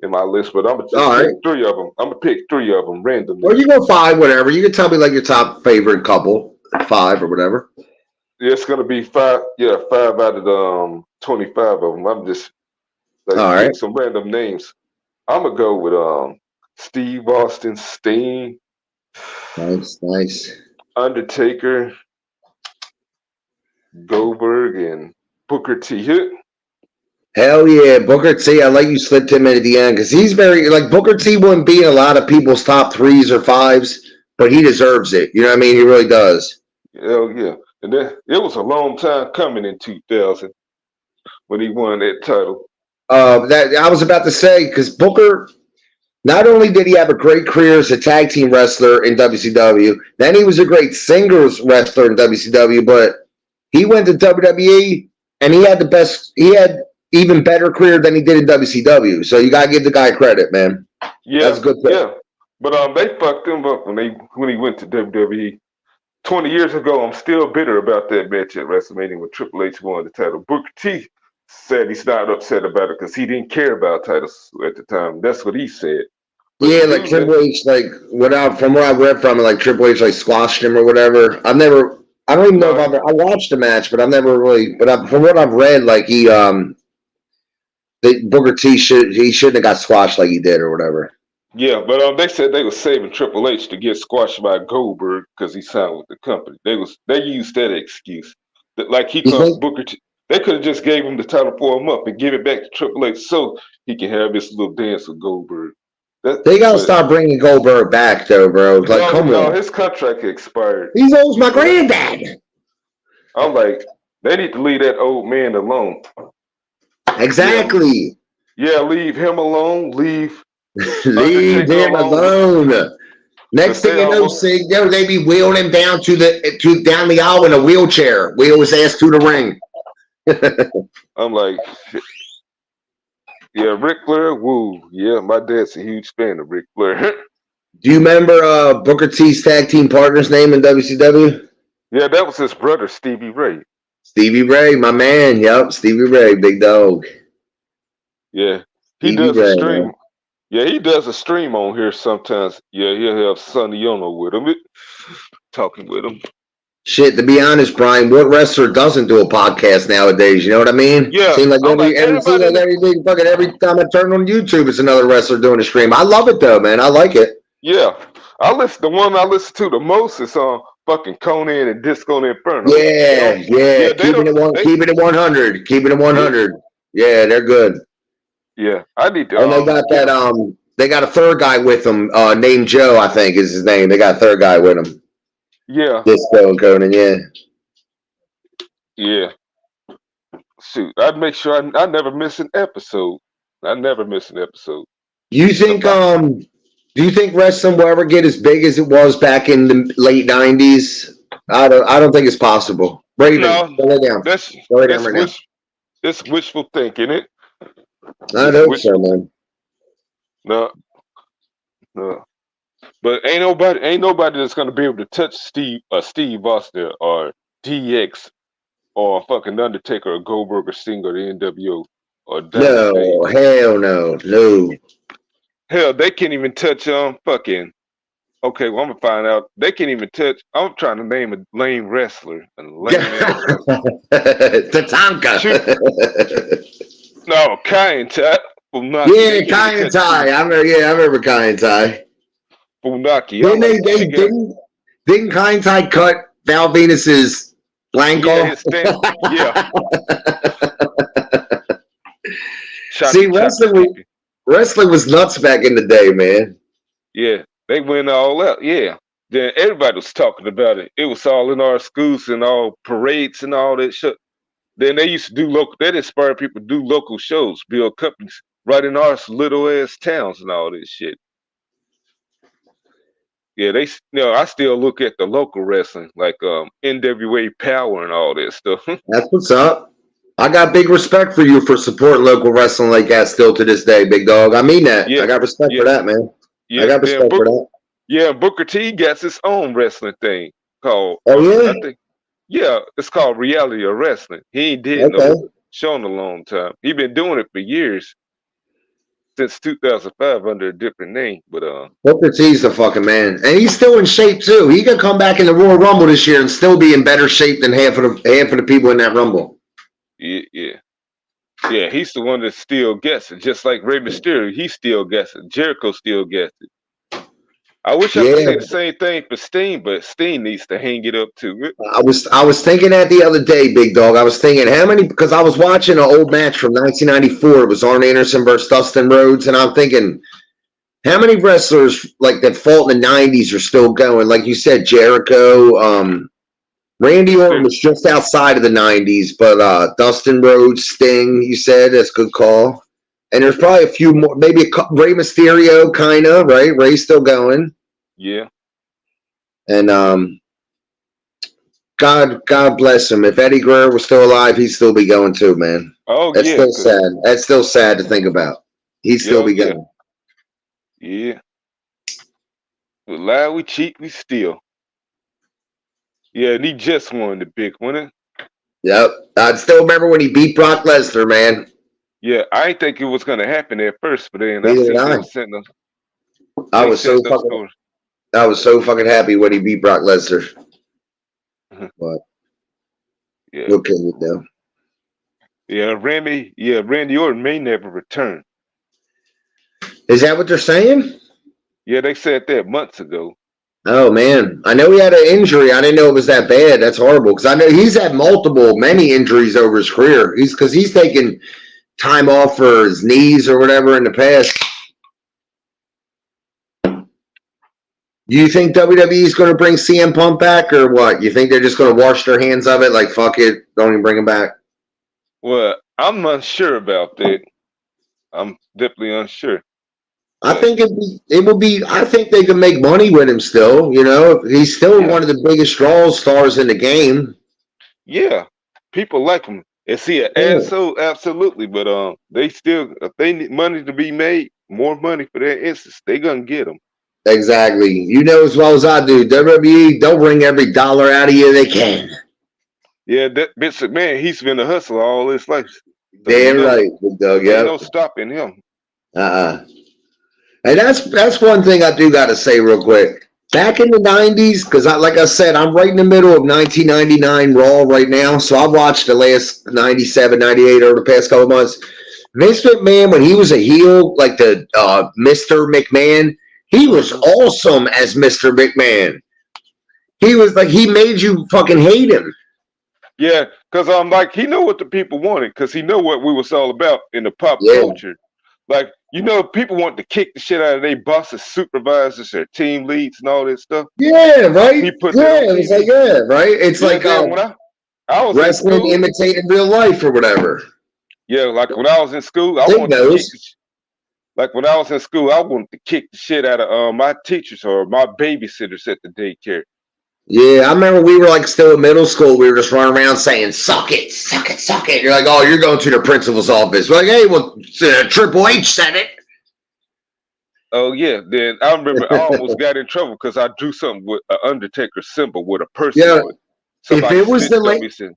in my list. But I'm gonna just All pick right. 3 of them. I'm gonna pick 3 of them randomly. Or you go 5, whatever. You can tell me like your top favorite couple, 5 or whatever. Yeah, it's gonna be 5. Yeah, 5 out of the 25 of them. I'm just like All right. pick some random names. I'm gonna go with Steve Austin, Sting, Nice, nice. Undertaker, Goldberg, and Booker T. Hit. Hell yeah, Booker T. I like you slipped him in at the end because he's very like Booker T. wouldn't be in a lot of people's top 3s or 5s, but he deserves it. You know what I mean? He really does. Hell yeah. And then it was a long time coming in 2000 when he won that title. That I was about to say because Booker. Not only did he have a great career as a tag team wrestler in WCW, then he was a great singles wrestler in WCW, but he went to WWE and he had the best, he had even better career than he did in WCW. So you got to give the guy credit, man. Yeah, That's a good pick. yeah. But they fucked him up when he went to WWE. 20 years ago, I'm still bitter about that match at WrestleMania when Triple H won the title. Booker T said he's not upset about it because he didn't care about titles at the time. That's what he said. But Yeah, like Triple H, like from what I read from it, like Triple H like squashed him or whatever. I don't even know if I watched the match, but I've never really, from what I've read, like Booker T shouldn't have got squashed like he did or whatever. Yeah, but they said they were saving Triple H to get squashed by Goldberg because he signed with the company. They used that excuse. Like he comes Booker T. They could have just gave him the title for a month and give it back to Triple H so he can have this little dance with Goldberg. They gotta start bringing Goldberg back though, bro. Like, come on. His contract expired. He's old as my granddad. I'm like, they need to leave that old man alone. Exactly. Yeah, leave him alone. Leave him alone. Next thing you know, Sig, they be wheeling him down down the aisle in a wheelchair. Wheel his ass to the ring. I'm like, yeah, Ric Flair, woo. Yeah, my dad's a huge fan of Ric Flair. Do you remember Booker T's tag team partner's name in WCW? Yeah, that was his brother, Stevie Ray. Stevie Ray, my man. Yep, Stevie Ray, big dog. Yeah, he Stevie does a Ray, man. stream. Yeah, he does a stream on here sometimes. Yeah, he'll have Sonny Ono with him, talking with him. Shit, to be honest, Brian, what wrestler doesn't do a podcast nowadays? You know what I mean? Yeah, Seem like I'm like everybody in the every time I turn on YouTube, it's another wrestler doing a stream. I love it though, man. I like it. yeah. The one I listen to the most is fucking Conan and Disco Inferno. Yeah, yeah. Yeah, they don't they Keeping it 100. Keeping it yeah 100. Yeah, they're good. yeah. I need to And they got get them. they got a third guy with them, named Joe, I think is his name. They got a third guy with him. Yeah, Disco and Conan, yeah. yeah. Shoot, I'd make sure I never miss an episode. I never miss an episode. You think Somebody, do you think wrestling will ever get as big as it was back in the late '90s? I don't think it's possible. Raven, no, go lay down. that's Go lay down that's right now. it's wishful thinking. I It's hope so, wishful. man. No, no. But ain't nobody that's gonna be able to touch Steve Austin or DX or fucking Undertaker or Goldberg or Sting or the NWO or Diamond Dave. No, hell no, no. Hell, they can't even touch fucking. Okay, well I'm gonna find out. They can't even touch. I'm trying to name a lame wrestler, a lame ass wrestler. Tatanka. Shoot, no, Kai and Ty, Funaki. They Yeah, can't even Kai and touch Ty. I remember Kai and Ty. Funaki. I'm Didn't like, shit, got didn't Kai and Ty cut Val Venus's blank yeah, off? his stand, yeah, See, choppy choppy sticky. wrestling was nuts back in the day, man. Yeah, they went all out. Yeah. Then everybody was talking about it. It was all in our schools and all parades and all that shit. Then they used to do local. That inspired people to do local shows, build companies right in our little ass towns and all this shit. Yeah, I still look at the local wrestling like NWA Power and all that stuff. That's what's up. I got big respect for you for supporting local wrestling like that still to this day, big dog. I mean that. I Yeah, got respect for yeah, that, man. I yeah. got Then respect for that. Booker T gets his own wrestling thing called Oh I yeah? think yeah, it's called Reality of Wrestling. He ain't did Okay. no show in a long time. He been doing it for years since 2005 under a different name. But Booker T's the fucking man. And he's still in shape too. He could come back in the Royal Rumble this year and still be in better shape than half of the people in that Rumble. yeah, yeah, yeah. He's the one that still gets it, just like Rey Mysterio. He still gets it. Jericho still gets it. I wish I could Yeah. say the same thing for Steen, but Steen needs to hang it up too. I was thinking that the other day, big dog. I was thinking how many because I was watching an old match from 1994. It was Arn Anderson versus Dustin Rhodes, and I'm thinking how many wrestlers like that fought in the '90s are still going? Like you said, Jericho, Randy Orton Mysterio. was just outside of the '90s, but Dustin Rhodes, Sting, you said that's a good call. And there's probably a few more, maybe Rey Mysterio, kind of right. Ray's still going, Yeah. and God bless him. If Eddie Guerrero was still alive, he'd still be going too, man. Oh That's yeah, still cause sad. That's still sad to think about. He'd still oh be yeah, going. yeah. We lie, we cheat, we steal. Yeah, and he just won the big one. Yep. I still remember when he beat Brock Lesnar, man. Yeah, I didn't think it was gonna happen at first, but then I Neither did seen I. them sent us. I They was so sent us fucking scores. I was so fucking happy when he beat Brock Lesnar. But Yeah, okay, you know. Randy Orton may never return. Is that what they're saying? Yeah, they said that months ago. Oh man, I know he had an injury. I didn't know it was that bad. That's horrible because I know he's had many injuries over his career. He's taken time off for his knees or whatever in the past. Do you think WWE is going to bring CM Punk back or what? You think they're just going to wash their hands of it? Like fuck it, don't even bring him back. Well, I'm unsure about that. I'm definitely unsure. I But think it will be. I think they can make money with him still. You know, he's still yeah, one of the biggest stars in the game. yeah, people like him. Is he an Yeah. asshole? Absolutely, but they still if they need money to be made, more money for their instance, they gonna get him. Exactly. You know as well as I do. WWE, they'll wring every dollar out of you they can. Yeah, that Vince McMahon, he's been a hustler all his life. So Damn right, Big Dog. ain't no Yep. stopping him. Uh-uh. And that's one thing I do got to say real quick. Back in the 90s, because like I said, I'm right in the middle of 1999 Raw right now. So I watched the last 97, 98 over the past couple of months. Vince McMahon, when he was a heel, like the Mr. McMahon, he was awesome as Mr. McMahon. He was like, he made you fucking hate him. Yeah, because I'm like, he know what the people wanted, because he know what we was all about in the pop Yeah. culture. Like, people want to kick the shit out of their bosses, supervisors, their team leads, and all that stuff. Yeah, right? He put Yeah, that on it's TV. like, yeah, right? It's Yeah, like then when I was in wrestling school, imitating real life or whatever. yeah, like when I was in school, I Dig wanted to those. kick the like when I was in school, I wanted to kick the shit out of my teachers or my babysitters at the daycare. Yeah, I remember we were like still in middle school. We were just running around saying, suck it, suck it, suck it. You're like, oh, you're going to the principal's office. We're like, hey, well, Triple H said it. Oh yeah, then I remember I almost got in trouble because I drew something with an Undertaker symbol with a person Yeah, on it. Somebody if it was snitched the on late. me saying,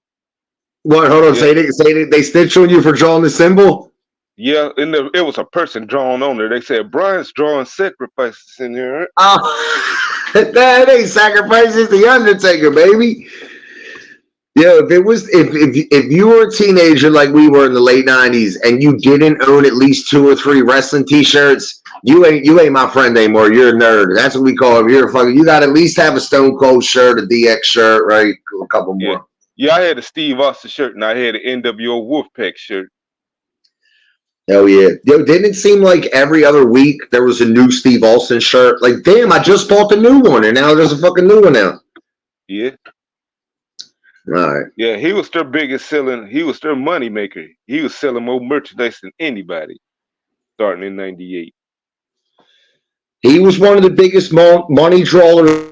What? Hold on. yeah, Say it. They snitched on you for drawing the symbol? yeah, and it was a person drawn on there. They said Brian's drawing sacrifices in there. Oh, that ain't sacrifices the Undertaker, baby. Yeah, if you were a teenager like we were in the late 90s and you didn't own at least 2 or 3 wrestling t-shirts, you ain't my friend anymore. You're a nerd. That's what we call him. You're a fucking. You got to at least have a Stone Cold shirt, a DX shirt, right? A couple Yeah, more. yeah, I had a Steve Austin shirt and I had an NWO Wolfpack shirt. Hell yeah. Yo, didn't it seem like every other week there was a new Steve Austin shirt? Like, damn, I just bought the new one and now there's a fucking new one out. Yeah. All right. Yeah, he was their biggest selling. He was their money maker. He was selling more merchandise than anybody, starting in '98. He was one of the biggest money drawers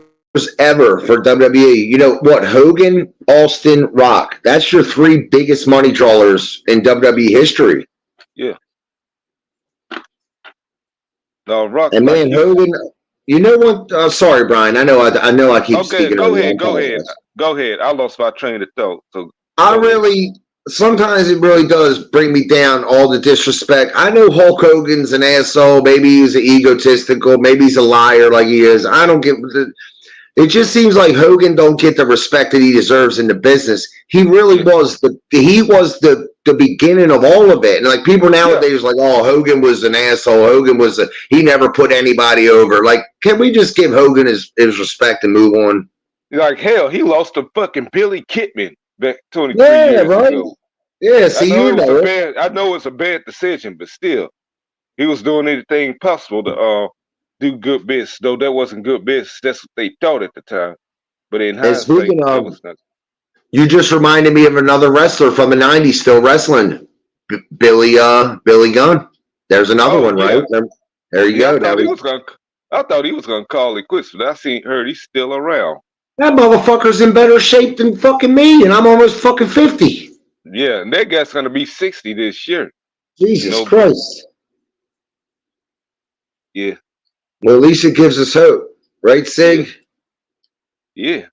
ever for WWE. You know what? Hogan, Austin, Rock. That's your 3 biggest money drawers in WWE history. Yeah. No, Rock. And man, Hogan. You know what? Sorry, Brian. I know I keep Okay, speaking. go over you. ahead. Go ahead. I lost my train of thought. So I really, sometimes it really does bring me down, all the disrespect. I know Hulk Hogan's an asshole. Maybe he's egotistical. Maybe he's a liar like he is. I don't get it. Just seems like Hogan don't get the respect that he deserves in the business. He really was the beginning of all of it. And like people nowadays like, oh, Hogan was an asshole. Hogan was he never put anybody over. Like, can we just give Hogan his respect and move on? Like hell, he lost to fucking Billy Kidman back 23 years ago. Yeah, see, I know it's a bad decision, but still, he was doing anything possible to do good business. Though that wasn't good business, that's what they thought at the time. But in hindsight, that was nothing. You just reminded me of another wrestler from the '90s still wrestling, Billy Gunn. There's another one, yeah. right? There you go. I thought he was gonna call it quits, but heard he's still around. That motherfucker's in better shape than fucking me, and I'm almost fucking 50. Yeah, and that guy's gonna be 60 this year. Jesus Christ. Yeah. Well, at least it gives us hope, right, Sig? Yeah.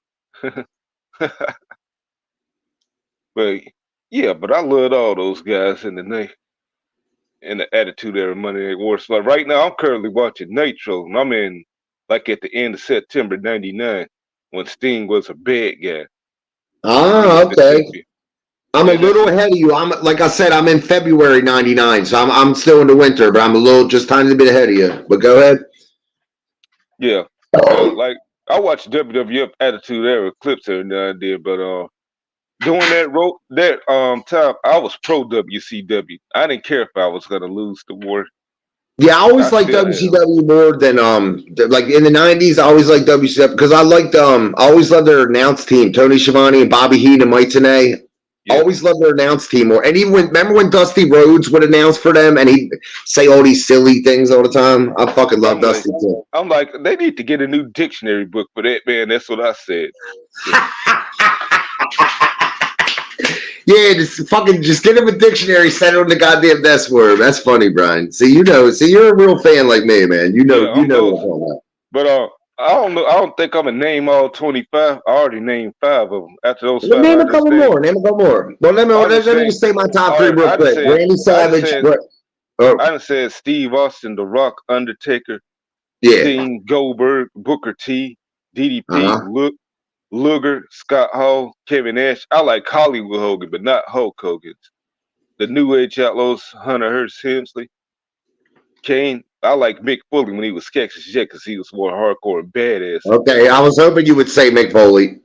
But I loved all those guys in the night and the Attitude Era Monday Night Wars. Like right now, I'm currently watching Nitro, and I'm in like at the end of September '99 when Sting was a bad guy. Ah, okay. I'm a little ahead of you. I'm like I said, I'm in February '99, so I'm still in the winter, but I'm a little just tiny bit ahead of you. But go ahead. Yeah, like I watch WWF Attitude Era clips every now and then, but during that time, I was pro WCW. I didn't care if I was gonna lose the war. Yeah, I always liked WCW more than like in the '90s. I always liked WCW because I liked I always loved their announce team, Tony Schiavone and Bobby Heenan and Mike Tenay. I always loved their announce team more. And even remember when Dusty Rhodes would announce for them and he'd say all these silly things all the time? I fucking love Dusty too. I'm like, they need to get a new dictionary book for that, man. That's what I said. Yeah, just get him a dictionary, send him the goddamn desk word. That's funny, Brian. See, you're a real fan like me, man. You know what I'm talking about. But I don't know. I don't think I'm gonna name all 25. I already named 5 of them. After those Well, 5, name I a just couple named. more. Name a couple more. Well, I let just me named. just say my top All three right. real quick. Randy I just Savage. said. Oh, I done said Steve Austin, The Rock, Undertaker, yeah. Sting, Goldberg, Booker T, DDP, Uh-huh. Luger, Scott Hall, Kevin Nash. I like Hollywood Hogan, but not Hulk Hogan. The New Age Outlaws, Hunter Hearst Helmsley, Kane. I like Mick Foley when he was Cactus Jack because he was more hardcore and badass. Okay, I was hoping you would say Mick Foley.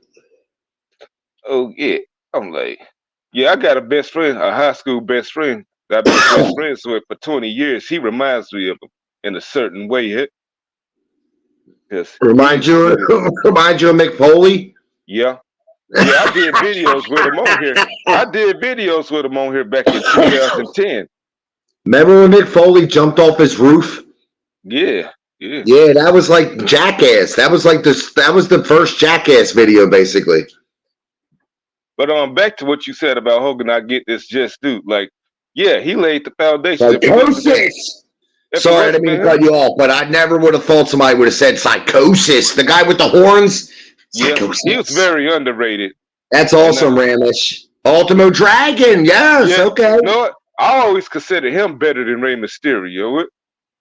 Oh yeah, I'm like, yeah, I got a best friend, a high school best friend that I've been best friends with for 20 years. He reminds me of him in a certain way, because he Remind is you, smooth. remind you of Mick Foley. Yeah, yeah, I did videos with him on here. I did videos with him on here back in 2010. Remember when Mick Foley jumped off his roof? Yeah, yeah. Yeah, that was like Jackass. That was like this. That was the first Jackass video, basically. But back to what you said about Hogan. I get this just dude. Like, yeah, he laid the foundation. Psychosis. If it Sorry, I didn't wasn't mean for to cut him, you off, but I never would have thought somebody would have said psychosis. The guy with the horns. yeah, he was Psychosis. very underrated. That's And awesome, Ramish. Ultimo Dragon. Yes. yeah, Okay. you know what? I always considered him better than Rey Mysterio.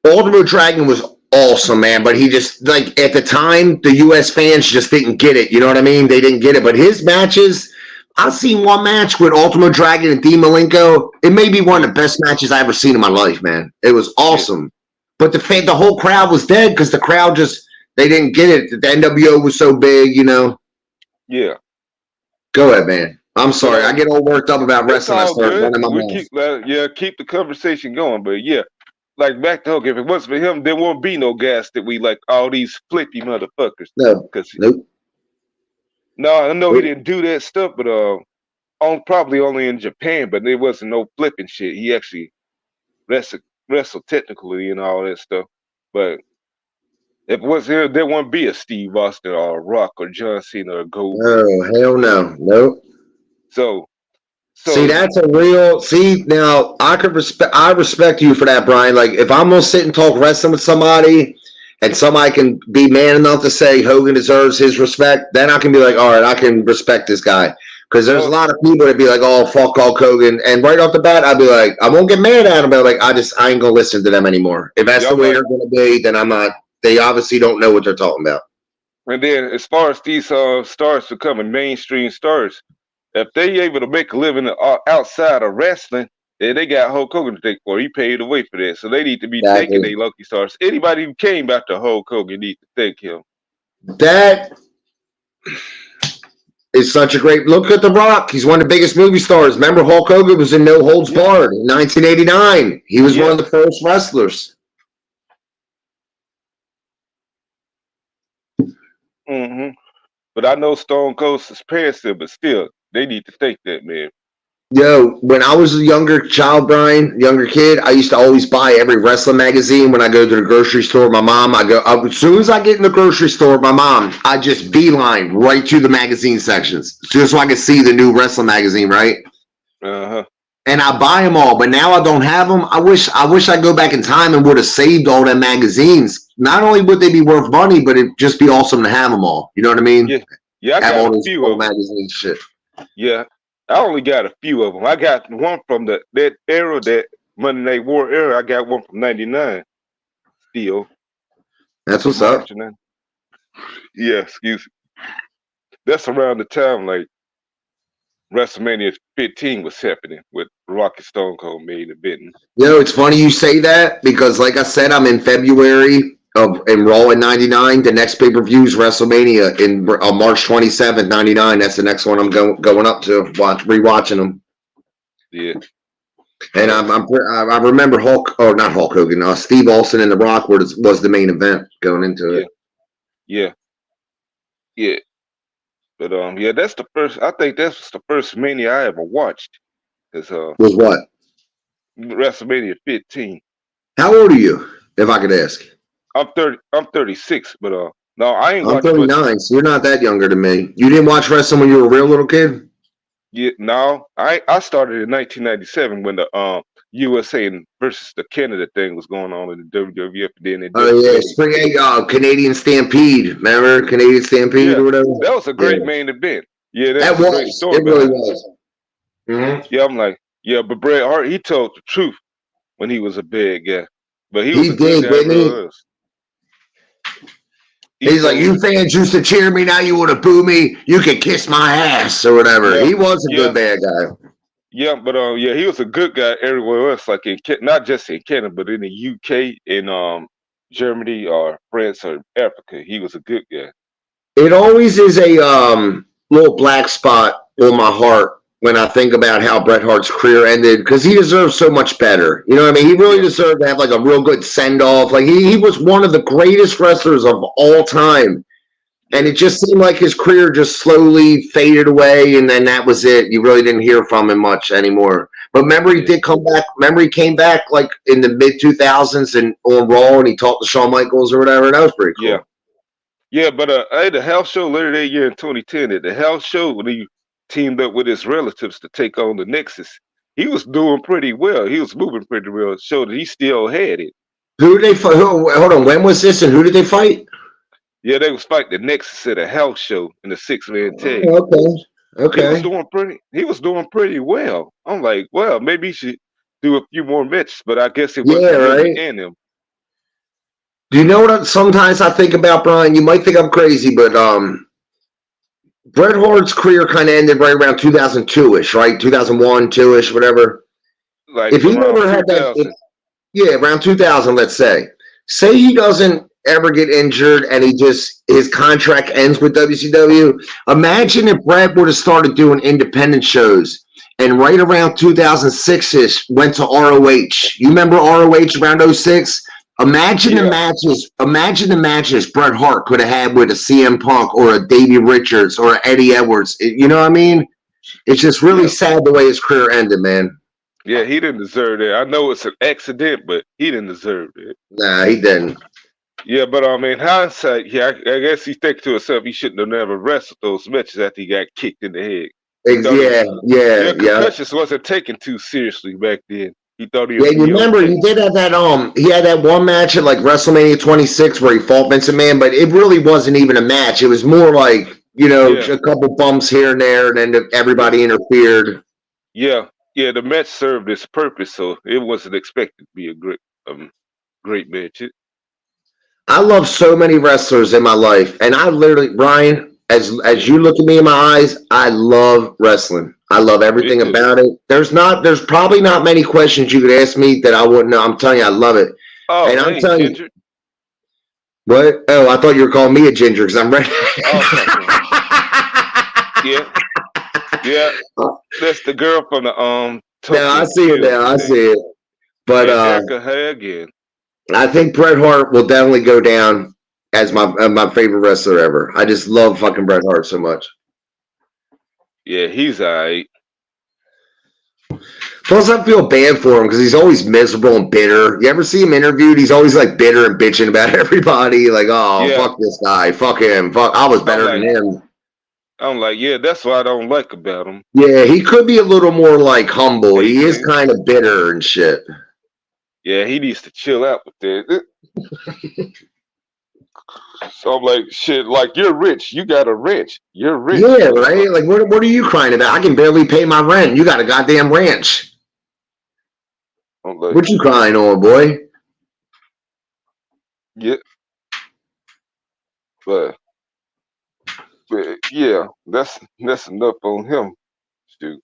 Ultimo Dragon was awesome, man. But he just like at the time, the U.S. fans just didn't get it. You know what I mean? They didn't get it. But his matches, I've seen one match with Ultimo Dragon and Dean Malenko. It may be one Yeah, of the best matches I ever seen in my life, man. It was yeah, awesome. But the whole crowd was dead because the crowd just they didn't get it. The NWO was so big, you know. yeah. Go ahead, man. I'm But sorry. I get all worked up about it's wrestling. I all start good. running my We mouth. keep, yeah, keep the conversation going. But yeah, like back to Hogan. If it wasn't for him, there won't be no gas that we like all these flippy motherfuckers. No, Cause nope, no, I know he nope. didn't do that stuff, but on probably only in Japan. But there wasn't no flipping shit. He actually wrestled, wrestled technically and all that stuff. But if it was here, there wouldn't be a Steve Austin or a Rock or John Cena or Goldberg. Oh, hell no. Nope. So, See, so that's a real. See, now I could respect. I respect you for that, Brian. Like, if I'm gonna sit and talk wrestling with somebody, and somebody can be man enough to say Hogan deserves his respect, then I can be like, all right, I can respect this guy. Because there's a well, lot of people that be like, oh, fuck Hulk Hogan, and right off the bat, I'd be like, I won't get mad at him, but like, I ain't gonna listen to them anymore. If that's yeah, the I'm way like, they're gonna be, then I'm not. They obviously don't know what they're talking about. and then as far as these stars becoming mainstream stars, if they able to make a living outside of wrestling, then they got Hulk Hogan to thank for. He paid the way for that, so they need to be thanking Exactly. their lucky stars. Anybody who came after Hulk Hogan need to thank him. That is such a great look at The Rock. He's one of the biggest movie stars. Remember, Hulk Hogan was in No Holds Yeah, Barred in 1989. He was one yeah. of the first wrestlers. hmm But I know Stone Cold's his parents there, but still, they need to thank that man. Yo, when I was a younger child, Brian, younger kid, I used to always buy every wrestling magazine when I go to the grocery store with my mom. As soon as I get in the grocery store with my mom, I just beeline right to the magazine sections just so I can see the new wrestling magazine, right? Uh huh. And I buy them all, but now I don't have them. I wish I'd go back in time and would have saved all them magazines. Not only would they be worth money, but it'd just be awesome to have them all. You know what I mean? Yeah, yeah. I Have got all a those few old of them. magazine shit. Yeah, I only got a few of them. I got one from that era, that Monday Night War era. I got one from '99. Still That's from what's up. March and then. Yeah, excuse me. That's around the time like WrestleMania 15 was happening with Rocky Stone Cold made a bit. You know, it's funny you say that because, like I said, I'm in February in Raw in '99. The next pay per view is WrestleMania in on March 27th, '99. That's the next one I'm going up to rewatching them. Yeah, And yeah, I remember Hulk, or not Hulk Hogan, Steve Austin and The Rock was the main event going into yeah, it. yeah, yeah. But yeah, that's the first. I think that's the first Mania I ever watched. Is Was what? WrestleMania 15. How old are you, if I could ask? I'm 30. I'm 36. But no, I ain't I'm watched but 39, so you're not that younger than me. You didn't watch wrestling when you were a real little kid? yeah. No, I started in 1997 when the USA versus the Canada thing was going on in the WWF, and then in Oh yeah, WWE. Spring Egg, Canadian Stampede. Remember Canadian Stampede Yeah, or whatever? that was a Yeah, great main event. Yeah, that that was a great was. story It really behind it. was. Hmm. Yeah, I'm like, yeah, but Bret Hart, he told the truth when he was a bad guy, but he was He a good did, guy, didn't he? bro. He He's like, told you him, fans used to cheer me, now you want to boo me. You can kiss my ass or whatever. yeah, He was a yeah, good bad guy. yeah, but yeah, he was a good guy everywhere else, like in not just in Canada, but in the UK, in Germany or France or Africa. He was a good guy. It always is a little black spot on my heart when I think about how Bret Hart's career ended because he deserves so much better. You know what I mean? He really Yeah, deserved to have like a real good send off. Like he was one of the greatest wrestlers of all time. And yeah, it just seemed like his career just slowly faded away, and then that was it. You really didn't hear from him much anymore. But remember, he yeah, did come back. Remember, he came back like in the mid 2000s and on Raw, and he talked to Shawn Michaels or whatever. That was pretty yeah. cool. Yeah, but I had a house show later that year in 2010. At the house show, when he teamed up with his relatives to take on the Nexus, he was doing pretty well. He was moving pretty well. It showed that he still had it. Who did they fight? Hold on, when was this, and who did they fight? Yeah, they was fighting the Nexus at a house show in a 6-man tag. Oh, okay, okay, He was doing pretty well. I'm like, well, maybe he should do a few more matches, but I guess it yeah, wasn't really right. in him. Do you know what? Sometimes I think about Brian. You might think I'm crazy, but Bret Hart's career kind of ended right around 2002 ish, right? 2001, 2 ish, whatever. Like If he around never had that, 2000. yeah, around 2000, let's say. Say he doesn't ever get injured and his contract ends with WCW. Imagine if Brad would have started doing independent shows and right around 2006-ish went to ROH. You remember ROH around '06? Yeah, Imagine the matches Bret Hart could have had with a CM Punk or a Davey Richards or a Eddie Edwards. You know what I mean? It's just really yeah, sad the way his career ended, man. yeah. He didn't deserve that. I know it's an accident, but he didn't deserve it. Nah, he didn't. Yeah, but in hindsight, yeah, I guess he think to himself he shouldn't have never wrestled those matches after he got kicked in the head. He thought he, Yeah, yeah, yeah, yeah. concussions wasn't taken too seriously back then. He thought Yeah, he'd you be remember okay. he did have that he had that one match at like WrestleMania 26 where he fought Vince McMahon, but it really wasn't even a match. It was more like, Yeah, a couple bumps here and there, and then yeah, everybody interfered. yeah, yeah. The match served its purpose, so it wasn't expected to be a great match. I love so many wrestlers in my life, and I literally, Brian, as Yeah, you look at me in my eyes, I love wrestling. I love me everything too. about it. There's probably not many questions you could ask me that I wouldn't know. I'm telling you, I love it. Oh, And I'm hey, telling you, Ginger. what? Oh, I thought you were calling me a ginger because I'm ready. Oh, yeah, yeah. That's the girl from the Now I Tokyo see it Kill now. I thing. see it. But Yeah, Erica Hay again. I think Bret Hart will definitely go down as my favorite wrestler ever. I just love fucking Bret Hart so much. Yeah, he's alright. Plus, I feel bad for him because he's always miserable and bitter. You ever see him interviewed? He's always like bitter and bitching about everybody. Like, oh, Yeah, fuck this guy. Fuck him. Fuck, I was I'm better than like, him. yeah, that's what I don't like about him. Yeah, he could be a little more like humble. He is Patient. kind of bitter and shit. Yeah, he needs to chill out with that. So I'm like, shit, like you're rich. You got a ranch. You're rich, Yeah, right? motherfucker. Like, what are you crying about? I can barely pay my rent. You got a goddamn ranch. I'm like, What you crying on, boy? yeah, but, yeah, that's enough on him. Shoot.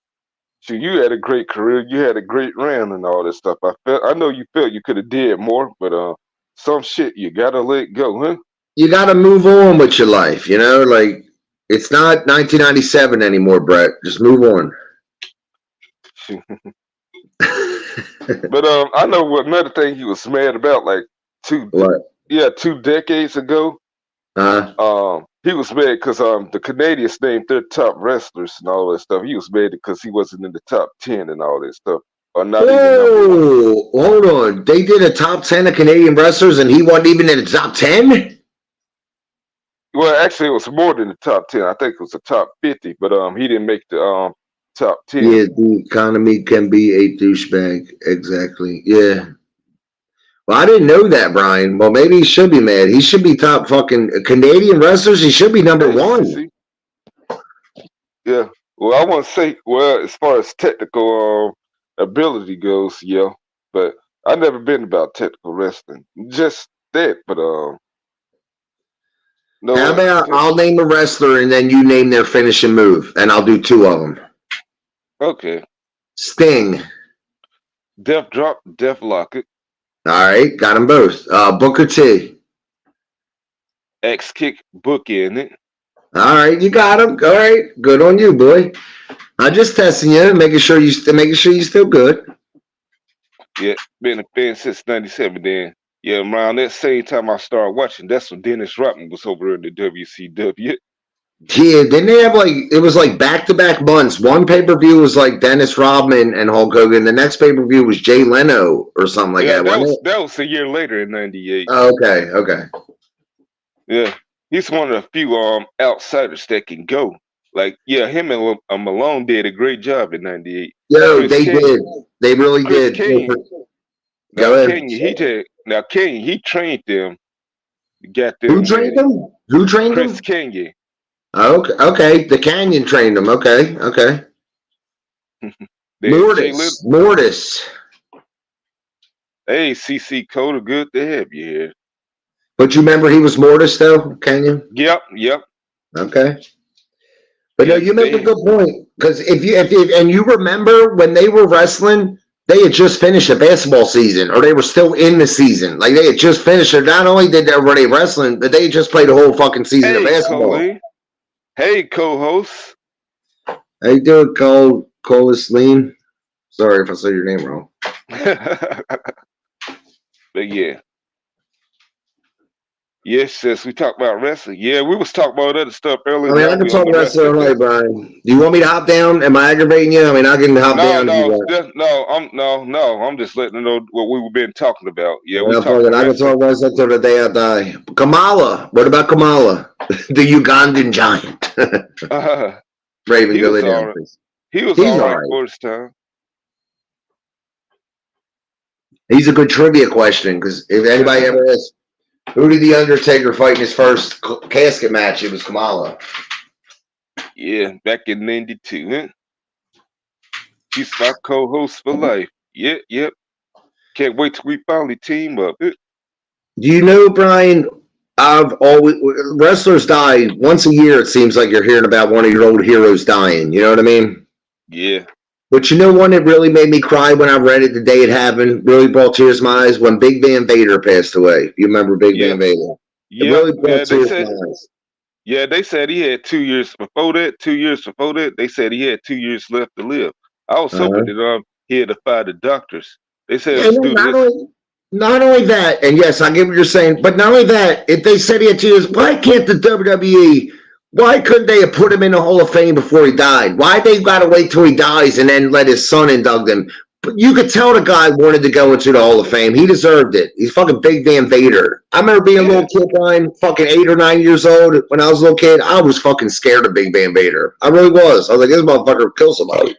Shoot, you had a great career. You had a great run and all this stuff. I know you felt you could have did more, but some shit you gotta let go, huh? You got to move on with your life, Like, it's not 1997 anymore, Brett. Just move on. But I know what another thing he was mad about, like two, What? yeah, 2 decades ago. Uh, He was mad because the Canadians named their top wrestlers and all that stuff. He was mad because he wasn't in the top 10 and all that stuff, or not even #1. oh, hold on. They did a top 10 of Canadian wrestlers and he wasn't even in the top 10? Well, actually, it was more than the top 10. I think it was the top 50, but he didn't make the top 10. Yeah, the economy can be a douchebag. Exactly. Yeah. Well, I didn't know that, Brian. Well, maybe he should be mad. He should be top fucking Canadian wrestlers. He should be number Hey, one. see, yeah. Well, I want to say, well, as far as technical ability goes, yeah. But I never been about technical wrestling. Just that, but know How what? about I'll name a wrestler and then you name their finishing move, and I'll do two of them. Okay. Sting. Death drop, death lock it, All right, got them both. Booker T. X kick, book in it. All right, you got him. All right, good on you, boy. I'm just testing you, making sure you still good. Yeah, been a fan since '97. Then, yeah, around that same time I started watching, that's when Dennis Rodman was over in the WCW. Yeah, didn't they have like it was like back-to-back months? One pay-per-view was like Dennis Rodman and Hulk Hogan. The next pay-per-view was Jay Leno or something like Yeah, that, wasn't it? that was a year later in '98. Oh, okay. Yeah, he's one of the few outsiders that can go. Like, yeah, him and Malone did a great job in '98. Yo, Chris they King, did. They really Chris did. King. Go ahead. King, he trained them, got Who them trained ready. them? Who trained them? Chris King. Okay. The Canyon trained them. Okay. Then Jay Little. Mortis. Hey, CC Coda, good to have you here. But you remember he was Mortis though, Canyon? Yep. Okay. But no, Yes, you make a they. good point because if you remember when they were wrestling, they had just finished a basketball season, or they were still in the season. Like they had just finished it. Not only did were they wrestling, but they had just played a whole fucking season of Hey, basketball. Colleen. Hey, co-host. How you doing, Cole Lean? Sorry if I said your name wrong. But yeah. Yes, since we talked about wrestling. Yeah, we was talking about other stuff earlier. I mean, I can talk wrestling all night, Brian. Do you want me to hop down? Am I aggravating you? I mean, I can hop down if you want. I'm just letting you know what we've been talking about. Yeah, we Well, talked about I can talk wrestling. wrestling till the day I die. Kamala. What about Kamala? The Ugandan giant. Raven, He go was lay down, all right. please. He was He's all all right right. for his time. He's a good trivia question because if anybody ever asks, who did the Undertaker fight in his first casket match? It was Kamala. Yeah, back in '92. Huh? He's my co-host for life. Yep. Can't wait till we finally team up. Do you know, Brian? I've always wrestlers die once a year. It seems like you're hearing about one of your old heroes dying. You know what I mean? Yeah. But you know one that really made me cry when I read it the day it happened, really brought tears to my eyes when Big Van Vader passed away. You remember Big Van Vader? It really brought tears to my eyes. Yeah, they said he had 2 years before that. 2 years before that, they said he had 2 years left to live. I was hoping that he had to fight the doctors. They said it was due to this. Not only that, and yes, I get what you're saying, but not only that, if they said he had 2 years, why can't the WWE? Why couldn't they have put him in the Hall of Fame before he died? Why they got to wait till he dies and then let his son induct him? But you could tell the guy wanted to go into the Hall of Fame. He deserved it. He's fucking Big Van Vader. I remember being a little kid, Brian, fucking 8 or 9 years old. When I was a little kid, I was fucking scared of Big Van Vader. I really was. I was like, this motherfucker will kill somebody.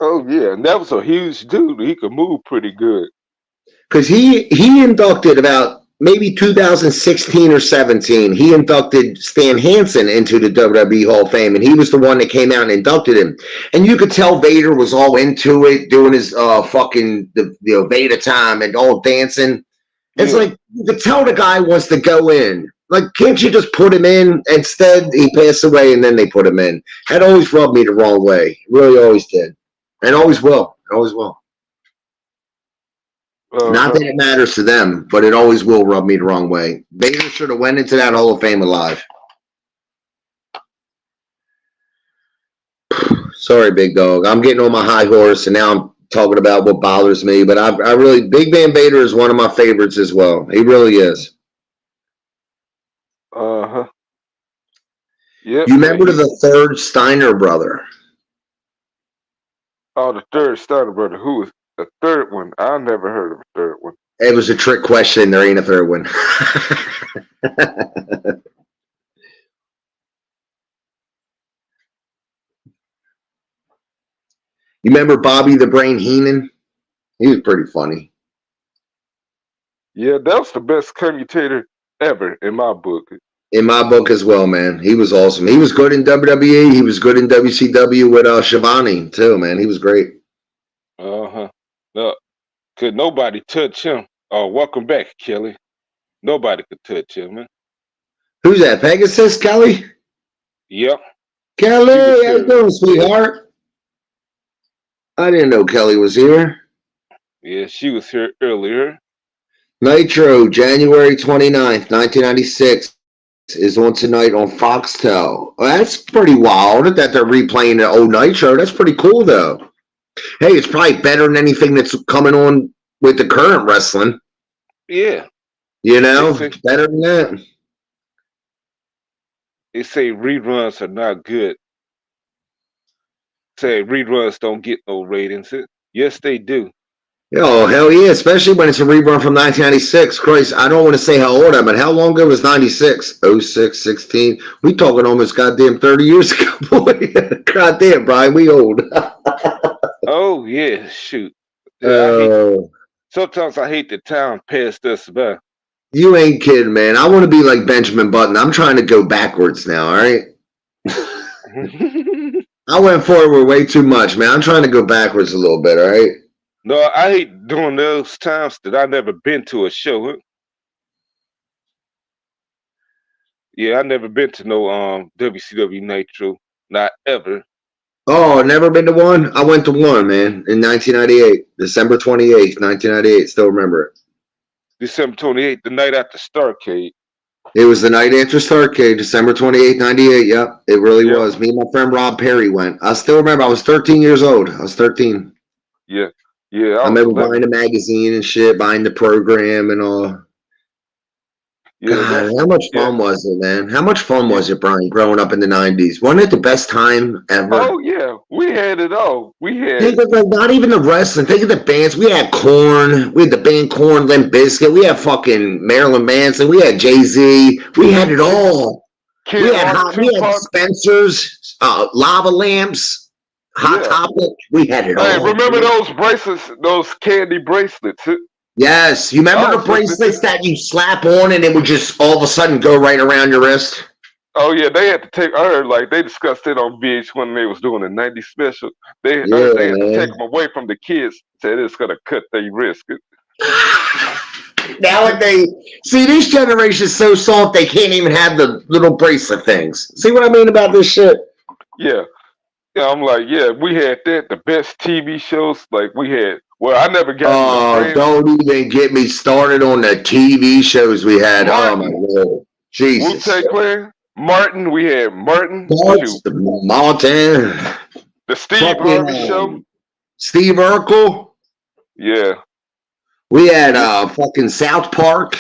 Oh yeah, and that was a huge dude. He could move pretty good. Because he inducted about maybe 2016 or 17. He inducted Stan Hansen into the WWE Hall of Fame, and he was the one that came out and inducted him. And you could tell Vader was all into it, doing his fucking Vader time and all dancing. It's like you could tell the guy wants to go in. Like, can't you just put him in? Instead, he passed away, and then they put him in. That always rubbed me the wrong way. It really always did, and always will. It always will. Not that it matters to them, but it always will rub me the wrong way. Vader should have went into that Hall of Fame alive. Sorry, big dog. I'm getting on my high horse, and now I'm talking about what bothers me. But I really, Big Van Vader is one of my favorites as well. He really is. Yep. You remember the third Steiner brother? Oh, the third Steiner brother. Who was the third one? I never heard of a third one. It was a trick question. There ain't a third one. You remember Bobby the Brain Heenan? He was pretty funny. Yeah, that was the best commutator ever in my book. In my book as well, man. He was awesome. He was good in WWE. He was good in WCW with Shivani too, man. He was great. Uh-huh. No, could nobody touch him. Oh, welcome back, Kelly. Nobody could touch him, man. Who's that? Pegasus, Kelly? Yep. Kelly, She was how you here. doing, sweetheart? I didn't know Kelly was here. Yeah, she was here earlier. Nitro, January 29th, 1996, is on tonight on Foxtel. Well, that's pretty wild that they're replaying the old Nitro. That's pretty cool, though. Hey, it's probably better than anything that's coming on with the current wrestling. Yeah. You know, They say, better than that. they say reruns are not good. Say reruns don't get no ratings. Yes, they do. Oh, hell yeah, especially when it's a rerun from 1996. Christ, I don't want to say how old I am, but how long ago was 96? 06, 16? We talking almost goddamn 30 years ago, boy. Goddamn, Brian, we old. Oh, yeah, shoot. Yeah, sometimes I hate the time passed us by. You ain't kidding, man. I want to be like Benjamin Button. I'm trying to go backwards now, all right? I went forward way too much, man. I'm trying to go backwards a little bit, all right? No, I hate doing those times that I never been to a show. Yeah, I never been to no WCW Nitro, not ever. Oh, never been to one? I went to one, man, in 1998, December 28th, 1998. Still remember it. December 28th, the night after Starcade. It was the night after Starcade, December 28th, 98. Yep, it really Yep. was. Me and my friend Rob Perry went. I still remember I was 13 years old. I was 13. Yeah, yeah. I remember buying the magazine and shit, buying the program and all. Yeah, God, how much fun was it, man? How much fun was it, Brian, growing up in the 90s? Wasn't it the best time ever? Oh, yeah. We had it all. We had Think of not even the wrestling. Think of the bands. We had Korn. We had the band Korn, Limp Bizkit. We had fucking Marilyn Manson. We had Jay-Z. We had it all. Kid We had Rock, we had Tupac. Spencer's, Lava Lamps, Hot Yeah. Topic. We had it Hey, all. remember those bracelets, those candy bracelets? Yes. You remember Oh, the bracelets that you slap on and it would just all of a sudden go right around your wrist? Oh, yeah, they had to take, I heard, like, they discussed it on VH when they was doing a 90 special. They had Yeah, to take man. them away from the kids. Said it's going to cut their risk. Nowadays, see, this generation's so soft they can't even have the little bracelet things. See what I mean about this shit? Yeah. Yeah, I'm like, yeah, we had that. The best TV shows, like, we had, well, I never got Oh, into the don't even get me started on the TV shows we had. Oh my Martin. Lord, Jesus! Wu-Tang Clan. Martin, we had Martin. Martin, The Steve fucking, Harvey Show. Steve Urkel. Yeah. We had fucking South Park.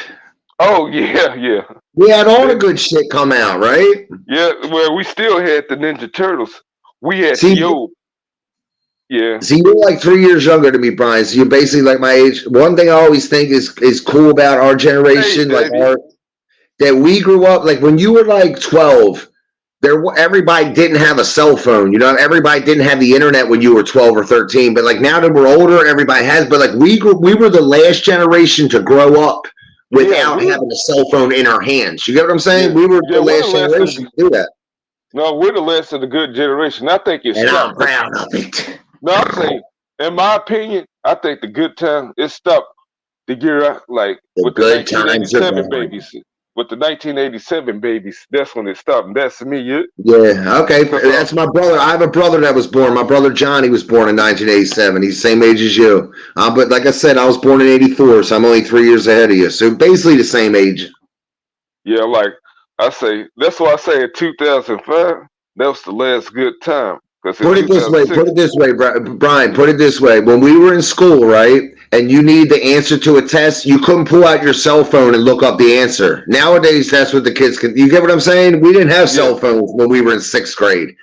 Oh, yeah, yeah. We had all the good shit come out, right? Yeah, well, we still had the Ninja Turtles. We had See, Yo. Yeah. See, you're like 3 years younger than me, Brian. So you're basically like my age. One thing I always think is cool about our generation, Hey, like baby. that we grew up like when you were like 12. Everybody didn't have a cell phone, you know. Everybody didn't have the internet when you were 12 or 13. But like now that we're older, everybody has. But like we were the last generation to grow up without having a cell phone in our hands. You get what I'm saying? Yeah. We were Yeah, the we're last the last generation to do that, No, we're the last of the good generation. I think it's and I'm stopped. proud of it. No, I'm saying, in my opinion, I think the good time it stopped the year like The with the good times are 1987 gone. babies. With the 1987 babies, that's when it stopped. And that's me. Yeah, okay. That's my brother. I have a brother that was born. My brother Johnny was born in 1987. He's the same age as you. But like I said, I was born in 84, so I'm only 3 years ahead of you. So basically the same age. Yeah, like I say, that's why I say in 2005, that was the last good time. Put it this way, Brian, put it this way. When we were in school, right, and you need the answer to a test, you couldn't pull out your cell phone and look up the answer. Nowadays, that's what the kids can. You get what I'm saying? We didn't have cell phones when we were in 6th grade.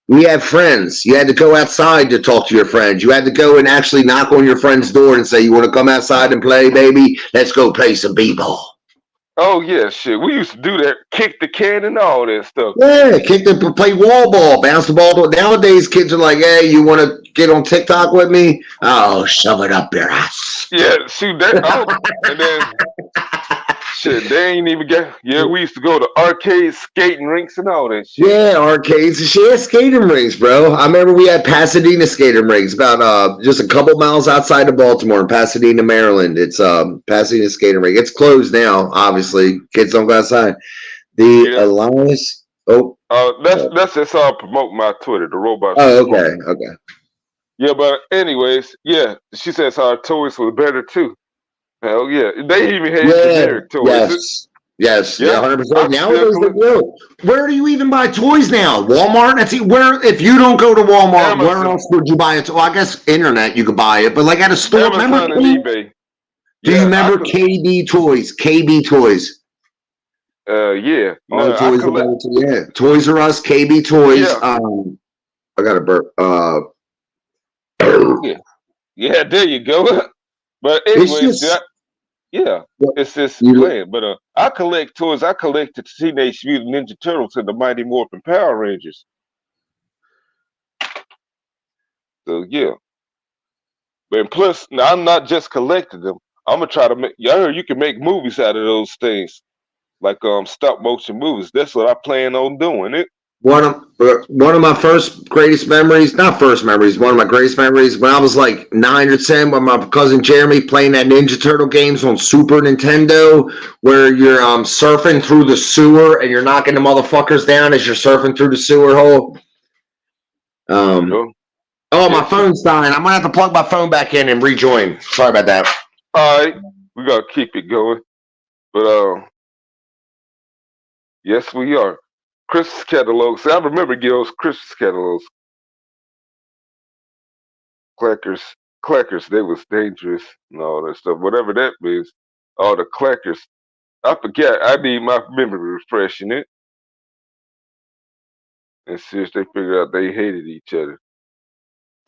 We had friends. You had to go outside to talk to your friends. You had to go and actually knock on your friend's door and say, "You want to come outside and play, baby? Let's go play some b-ball." Oh yeah, shit. We used to do that, kick the can and all that stuff. Yeah, play wall ball, bounce the ball. Nowadays, kids are like, "Hey, you want to get on TikTok with me? Oh, shove it up your ass. Yeah, shoot that. And then shit, they ain't even got. Yeah, we used to go to arcades, skating rinks, and all that shit. Yeah, arcades. She had skating rinks, bro. I remember we had Pasadena skating rinks, about just a couple miles outside of Baltimore, in Pasadena, Maryland. It's Pasadena skating rink. It's closed now, obviously. Kids don't go outside. The Yeah. Alliance. Oh, That's just how I promote my Twitter, the robots. oh, okay, okay. Yeah, but anyways, yeah, she says our toys were better too. Hell yeah, they even had Yeah, generic toys. yes, Yeah, 100%. I Nowadays, still yo, where do you even buy toys now? Walmart? That's it. Where, if you don't go to Walmart, where Amazon. else would you buy it? Well, I guess internet you could buy it, but like at a store. Amazon and eBay. Do you remember KB Toys? KB Toys. Yeah. All No, the I toys collect. yeah. Toys R Us, KB Toys. Yeah. I got a burp. Yeah, there you go. But It's anyways, just yeah, it's just you, bland. But I collect toys. I collect the Teenage Mutant Ninja Turtles and the Mighty Morphin Power Rangers. So yeah. And plus, now I'm not just collecting them. I'm gonna try to make. I heard you can make movies out of those things, like stop motion movies. That's what I plan on doing. It. one of my first greatest memories, not first memories, one of my greatest memories when I was like 9 or 10 with my cousin Jeremy playing that Ninja Turtle games on Super Nintendo, where you're surfing through the sewer and you're knocking the motherfuckers down as you're surfing through the sewer hole. Oh, my phone's dying. I'm gonna have to plug my phone back in and rejoin. Sorry about that. All right, we gotta keep it going. But yes, we are. Christmas catalogs. I remember those Christmas catalogs. Clackers, they was dangerous and all that stuff. Whatever that means. All the clackers. I forget. I need my memory refreshing it. And since they figured out they hated each other.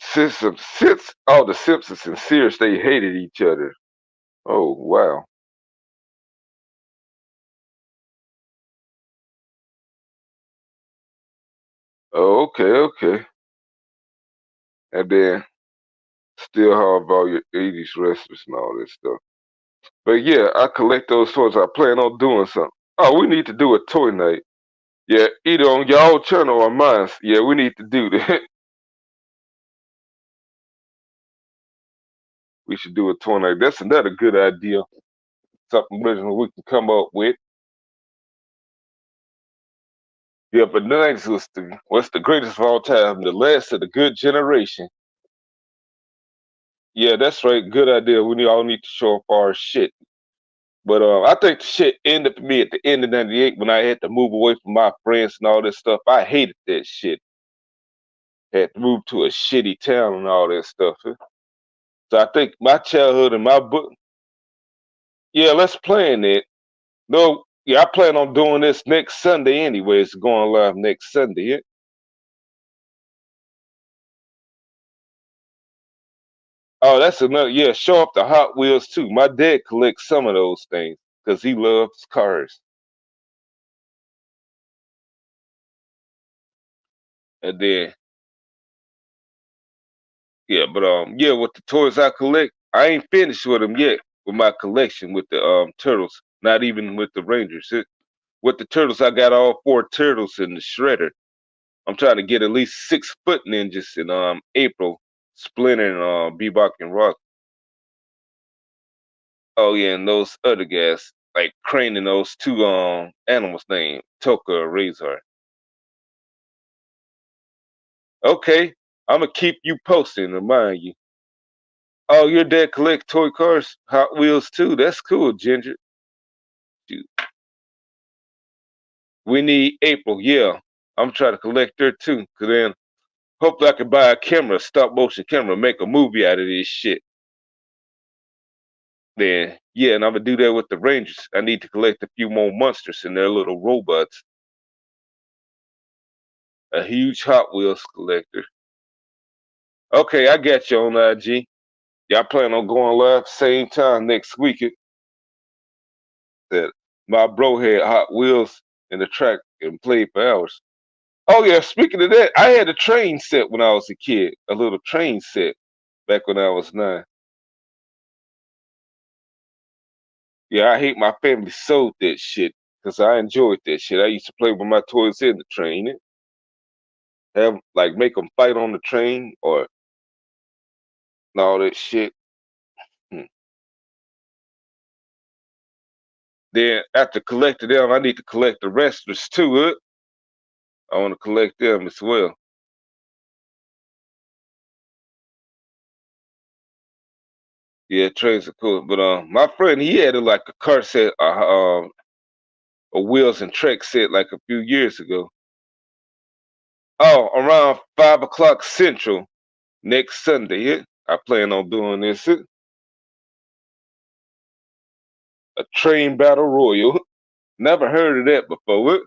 Since all the Simpsons and Sears, they hated each other. Oh wow. Oh, okay. And then still have all your 80s wrestlers and all that stuff. But yeah, I collect those toys. I plan on doing something. Oh, we need to do a toy night. Yeah, either on y'all channel or mine. Yeah, we need to do that. We should do a toy night. That's another good idea. Something original we can come up with. Yeah, but the next was what's the greatest of all time? The last of the good generation. Yeah, that's right. Good idea. We all need to show off our shit. But I think the shit ended for me at the end of '98 when I had to move away from my friends and all this stuff. I hated that shit. Had to move to a shitty town and all that stuff. So I think my childhood and my book. Yeah, let's plan it. No, yeah, I plan on doing this next Sunday anyway. It's going live next Sunday. Yeah? Oh, that's another. Yeah, show off the Hot Wheels too. My dad collects some of those things because he loves cars. And then, yeah, but yeah, with the toys I collect, I ain't finished with them yet with my collection with the turtles. Not even with the Rangers. With the turtles, I got all 4 turtles in the shredder. I'm trying to get at least 6-foot ninjas in April. Splinter and Bebop and Rock. Oh yeah, and those other guys like Crane and those 2 animals named Toka or Razor. Okay, I'm gonna keep you posted and remind you. Oh, your dad collect toy cars, Hot Wheels too. That's cool, Ginger. Shoot. We need April. Yeah, I'm trying to collect her too. Cause then hopefully I can buy a camera, stop motion camera, make a movie out of this shit. Then yeah, and I'm gonna do that with the Rangers. I need to collect a few more monsters and their little robots. A huge Hot Wheels collector. Okay, I got you on IG. Y'all plan on going live same time next week. That my bro had Hot Wheels in the track and played for hours. Oh yeah, speaking of that, I had a train set when I was a kid, a little train set back when I was 9. Yeah, I hate my family sold that shit because I enjoyed that shit. I used to play with my toys in the train, have like make them fight on the train or and all that shit. Hmm. Then after collecting them, I need to collect the wrestlers too. I want to collect them as well. Yeah, trains are cool. But my friend he had like a car set, a wheels and track set like a few years ago. Oh, around 5 o'clock Central next Sunday. Yeah, I plan on doing this. A train battle royal. Never heard of that before.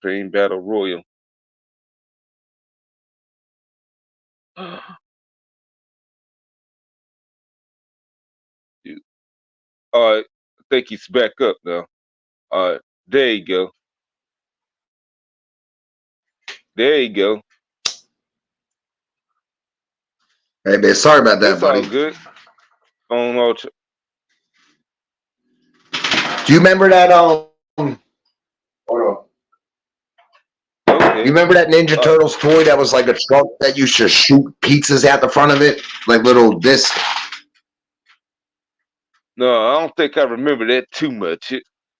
Train battle royal. You- All right, I think he's back up now. All right, there you go. There you go. Hey man, sorry about that, It's all buddy. good. On all Do you remember that? Hold on. Go You ahead. remember that Ninja Turtles toy that was like a truck that used to shoot pizzas out the front of it, like little discs? No, I don't think I remember that too much.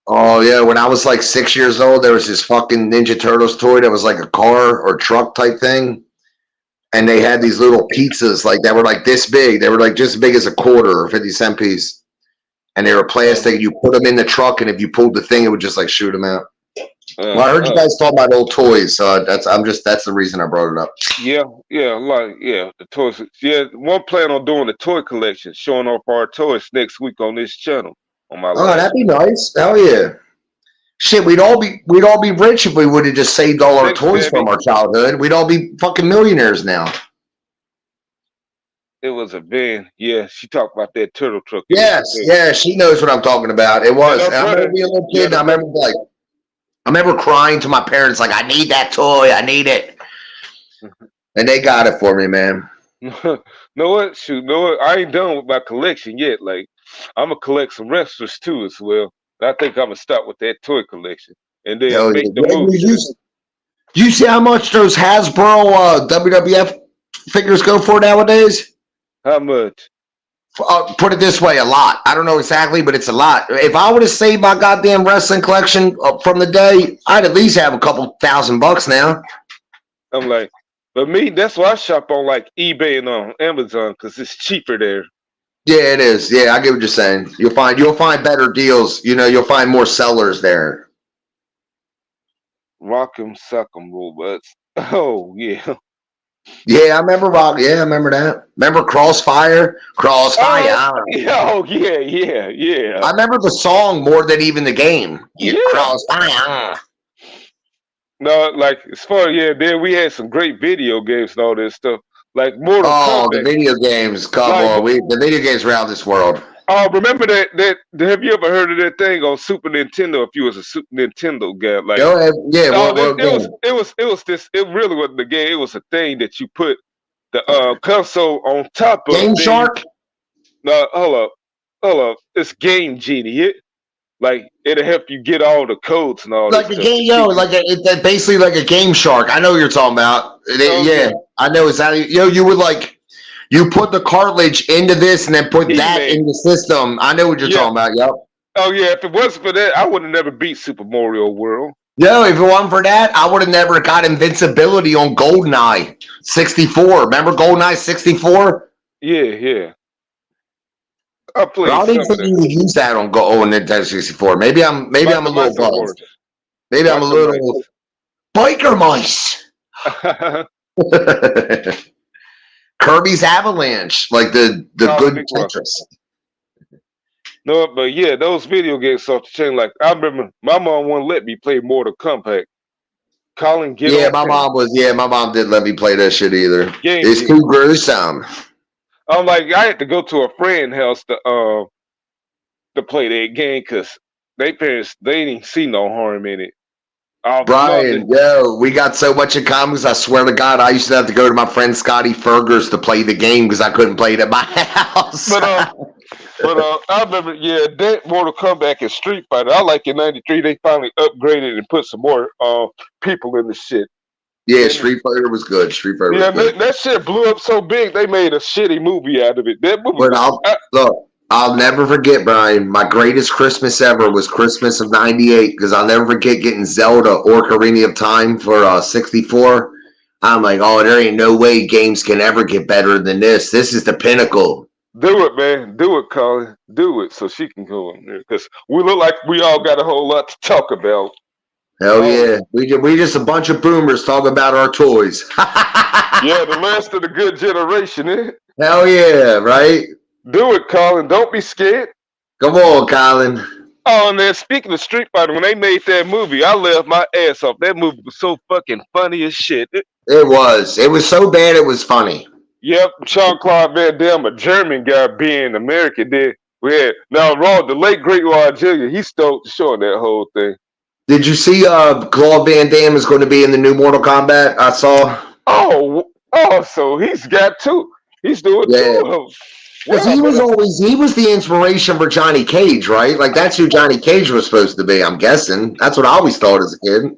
Oh yeah, when I was like 6 years old, there was this fucking Ninja Turtles toy that was like a car or truck type thing, and they had these little pizzas like that were like this big. They were like just as big as a quarter or 50 cent piece, and they were plastic. You put them in the truck, and if you pulled the thing, it would just like shoot them out. Well, I heard you guys talk about old toys, so that's the reason I brought it up. Yeah, the toys. Yeah, one plan on doing the toy collection, showing off our toys next week on this channel on my Oh, live. that'd be nice. Hell yeah. Shit, we'd all be rich if we would have just saved all our Thanks, toys baby. from our childhood. We'd all be fucking millionaires now. It was a van. Yeah, she talked about that turtle truck. Yes, yeah, she knows what I'm talking about. It And was. her And I remember brother, being a little yeah, kid, and I remember crying to my parents like, "I need that toy. I need it," and they got it for me, man. know what? Shoot, know what? I ain't done with my collection yet. Like, I'm gonna collect some wrestlers too as well. I think I'm gonna start with that toy collection and then Hell make yeah. the movie. You see how much those Hasbro WWF figures go for nowadays? How much? Put it this way, a lot. I don't know exactly, but it's a lot. If I would have saved my goddamn wrestling collection from the day, I'd at least have a couple $1,000 now. I'm like, but me, that's why I shop on like eBay and on Amazon because it's cheaper there. Yeah, it is. Yeah, I get what you're saying. You'll find better deals. You'll find more sellers there. Rock'em Sock'em robots. Oh yeah. Yeah, I remember Rock. Yeah, I remember that. Remember Crossfire? Crossfire. Oh yeah. I remember the song more than even the game. Yeah. Crossfire. No, like as far then we had some great video games and all this stuff. Like Mortal Oh, the Kombat. video games. Come on. The video games were out of this world. Oh, remember that have you ever heard of that thing on Super Nintendo if you was a Super Nintendo guy? Like Go ahead. Yeah, it really wasn't the game, it was a thing that you put the console on top of. Game Shark? No, hold up. It's Game Genie. Like it'll help you get all the codes and all like that a stuff. game, it's basically like a Game Shark. I know what you're talking about. Yeah, I know exactly. You would you put the cartridge into this and then put that in the system. I know what you're talking about. Yep. Oh yeah, if it wasn't for that, I would have never beat Super Mario World. No, if it wasn't for that, I would have never got invincibility on GoldenEye 64. Remember GoldenEye 64? Yeah. I played. I don't even think you would use that on Nintendo 64. Maybe I'm a little buzzed. Maybe I'm a little biker mice. Kirby's Avalanche, like the good Tetris. No, but yeah, those video games off the chain. Like I remember, my mom wouldn't let me play Mortal Kombat. Colin, my mom didn't let me play that shit either. It's too gruesome. I'm like, I had to go to a friend's house to play that game because they parents they didn't see no harm in it. I loved it. Brian, yo, we got so much in common. 'Cause I swear to God, I used to have to go to my friend Scotty Fergers to play the game because I couldn't play it at my house. But I remember, yeah, that Mortal Kombat and Street Fighter. I like in '93 they finally upgraded and put some more people in the shit. Yeah, And Street Fighter was good. Street Fighter yeah, was good. that shit blew up so big they made a shitty movie out of it. That movie But was I'll never forget, Brian. My greatest Christmas ever was Christmas of '98 because I'll never forget getting Zelda Ocarina of Time for 64. I'm like, oh, there ain't no way games can ever get better than this. This is the pinnacle. do it, man. Do it, Colin. Do it so she can go in there because we look like we all got a whole lot to talk about. Hell Oh, yeah, we just a bunch of boomers talking about our toys. yeah, the last of the good generation, eh? Hell yeah, right? Do it, Colin. Don't be scared. Come on, Colin. Oh, and then speaking of Street Fighter, when they made that movie, I laughed my ass off. That movie was so fucking funny as shit. It was. It was so bad it was funny. Yep, Jean-Claude Van Damme, a German guy being American. Then we had now the late great Rod Jr. He stole the show on that whole thing. Did you see Claude Van Damme is going to be in the new Mortal Kombat? I saw. Oh, so he's got two. He's doing Yeah. two of them. Because he was the inspiration for Johnny Cage, right? Like that's who Johnny Cage was supposed to be. I'm guessing that's what I always thought as a kid.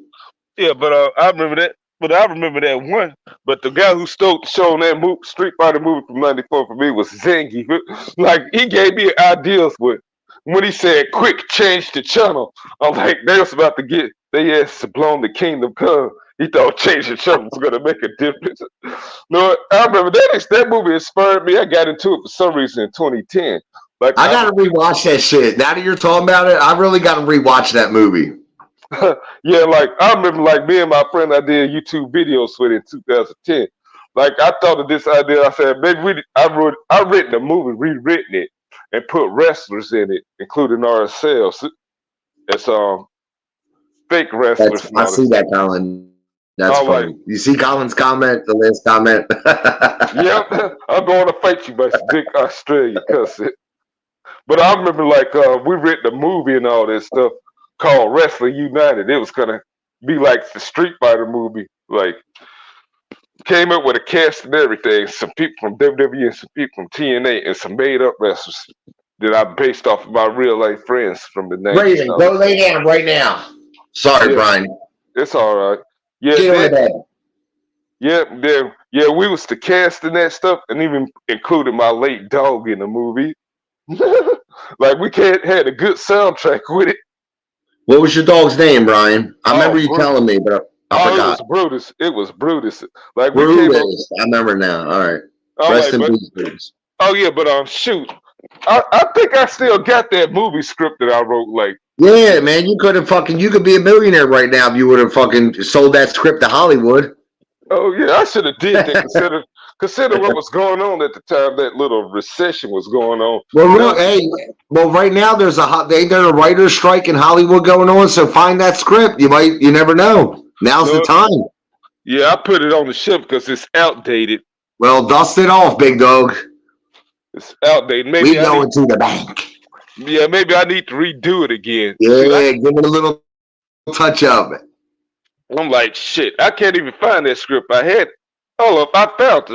Yeah, but I remember that. But I remember that one. But the guy who stole the show on that Street Fighter movie from '94 for me was Zangief. Like he gave me ideas with when he said, "Quick, change the channel." I'm like, they was about to get they ass to blown the kingdom come. He thought changing the channel was gonna make a difference. No, I remember that movie inspired me. I got into it for some reason in 2010. Like I gotta rewatch that shit. Now that you're talking about it, I really gotta rewatch that movie. yeah, like I remember, like me and my friend, I did YouTube videos with it in 2010. Like I thought of this idea. I said maybe I written a movie, rewritten it, and put wrestlers in it, including ourselves. It's fake wrestlers. I see that, Colin. That's funny. Right. You see Colin's comment, the last comment. Yep, I'm going to fight you, by big Australia cuss it. But I remember, like we written a movie and all that stuff called Wrestling United. It was gonna be like the Street Fighter movie. Like came up with a cast and everything. Some people from WWE and some people from TNA and some made up wrestlers that I based off of my real life friends from the 90s. Raven, go lay down right now. Sorry, Brian. It's all right. Yeah, we was the cast and that stuff, and even included my late dog in the movie. Like we had a good soundtrack with it. What was your dog's name, Brian? I remember you telling me, but I forgot. It was Brutus. Like Brutus. I remember now. All right. Rest in peace, Brutus. Oh yeah, but shoot, I think I still got that movie script that I wrote. Like, yeah, man, you could be a millionaire right now if you would have fucking sold that script to Hollywood. Oh yeah, I should have did that. Consider what was going on at the time. That little recession was going on. Well, right now there's a writer's strike in Hollywood going on. So find that script. You never know. Now's the time. Yeah, I put it on the ship because it's outdated. Well, dust it off, big dog. It's outdated. Maybe we going to the bank. Yeah, maybe I need to redo it again. Yeah, give it a little touch up. I'm like, shit, I can't even find that script I had. Hold up, I found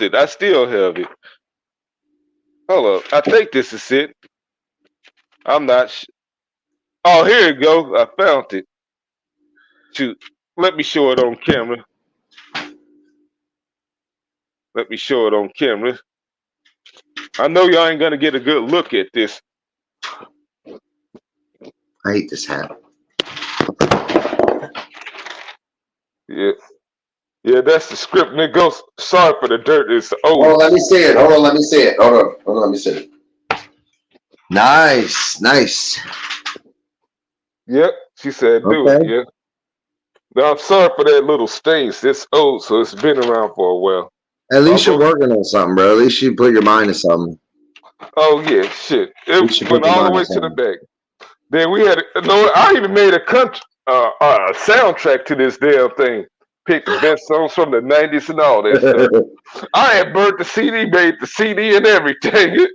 it. I still have it. Hold up, I think this is it. I'm not. Oh, here you go. I found it. Shoot, let me show it on camera. I know y'all ain't gonna get a good look at this. I hate this hat. Yeah, that's the script. And it goes, sorry for the dirt. It's old. Oh, let me see it. Hold on, let me see it. Hold on, let me see it. Nice. Yep, she said do it, yeah. Now, I'm sorry for that little stain. It's old, so it's been around for a while. At least you're working on something, bro. At least you put your mind to something. Oh, yeah, shit. It went all the way to the back. Then we had, I even made a soundtrack to this damn thing. Picked the best songs from the 90s and all that stuff. I had burnt the CD, made the CD and everything.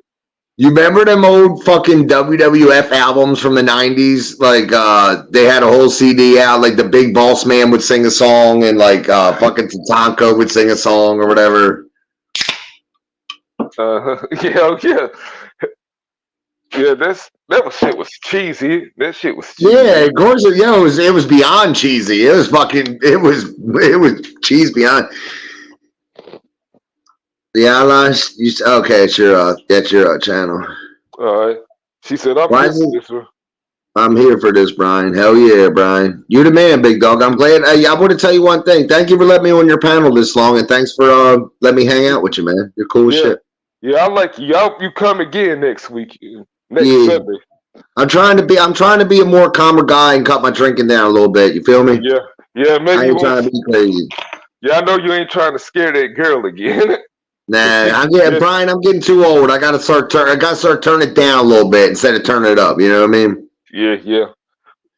You remember them old fucking WWF albums from the 90s? Like, they had a whole CD out, like the Big Boss Man would sing a song and like fucking Tatanka would sing a song or whatever. Yeah, yeah. Yeah, that shit was cheesy. That shit was cheesy. Yeah, of course. Yeah, it was beyond cheesy. It was fucking. It was cheese beyond. The Allies. Okay, it's your channel. All right. She said, "I'm Why here is for it? this one." I'm here for this, Brian. Hell yeah, Brian. You're the man, big dog. I'm glad. I want to tell you one thing. Thank you for letting me on your panel this long, and thanks for letting me hang out with you, man. You're cool as Yeah, shit. yeah. I like you. I hope you come again next week, next Yeah. Sunday. I'm trying to be a more calmer guy and cut my drinking down a little bit. You feel me? Yeah, yeah. I Maybe you ain't trying to won't. be crazy. Yeah, I know you ain't trying to scare that girl again. Nah, Yeah, Brian. I'm getting too old. I gotta start. I gotta start turning it down a little bit instead of turning it up. You know what I mean? yeah, yeah.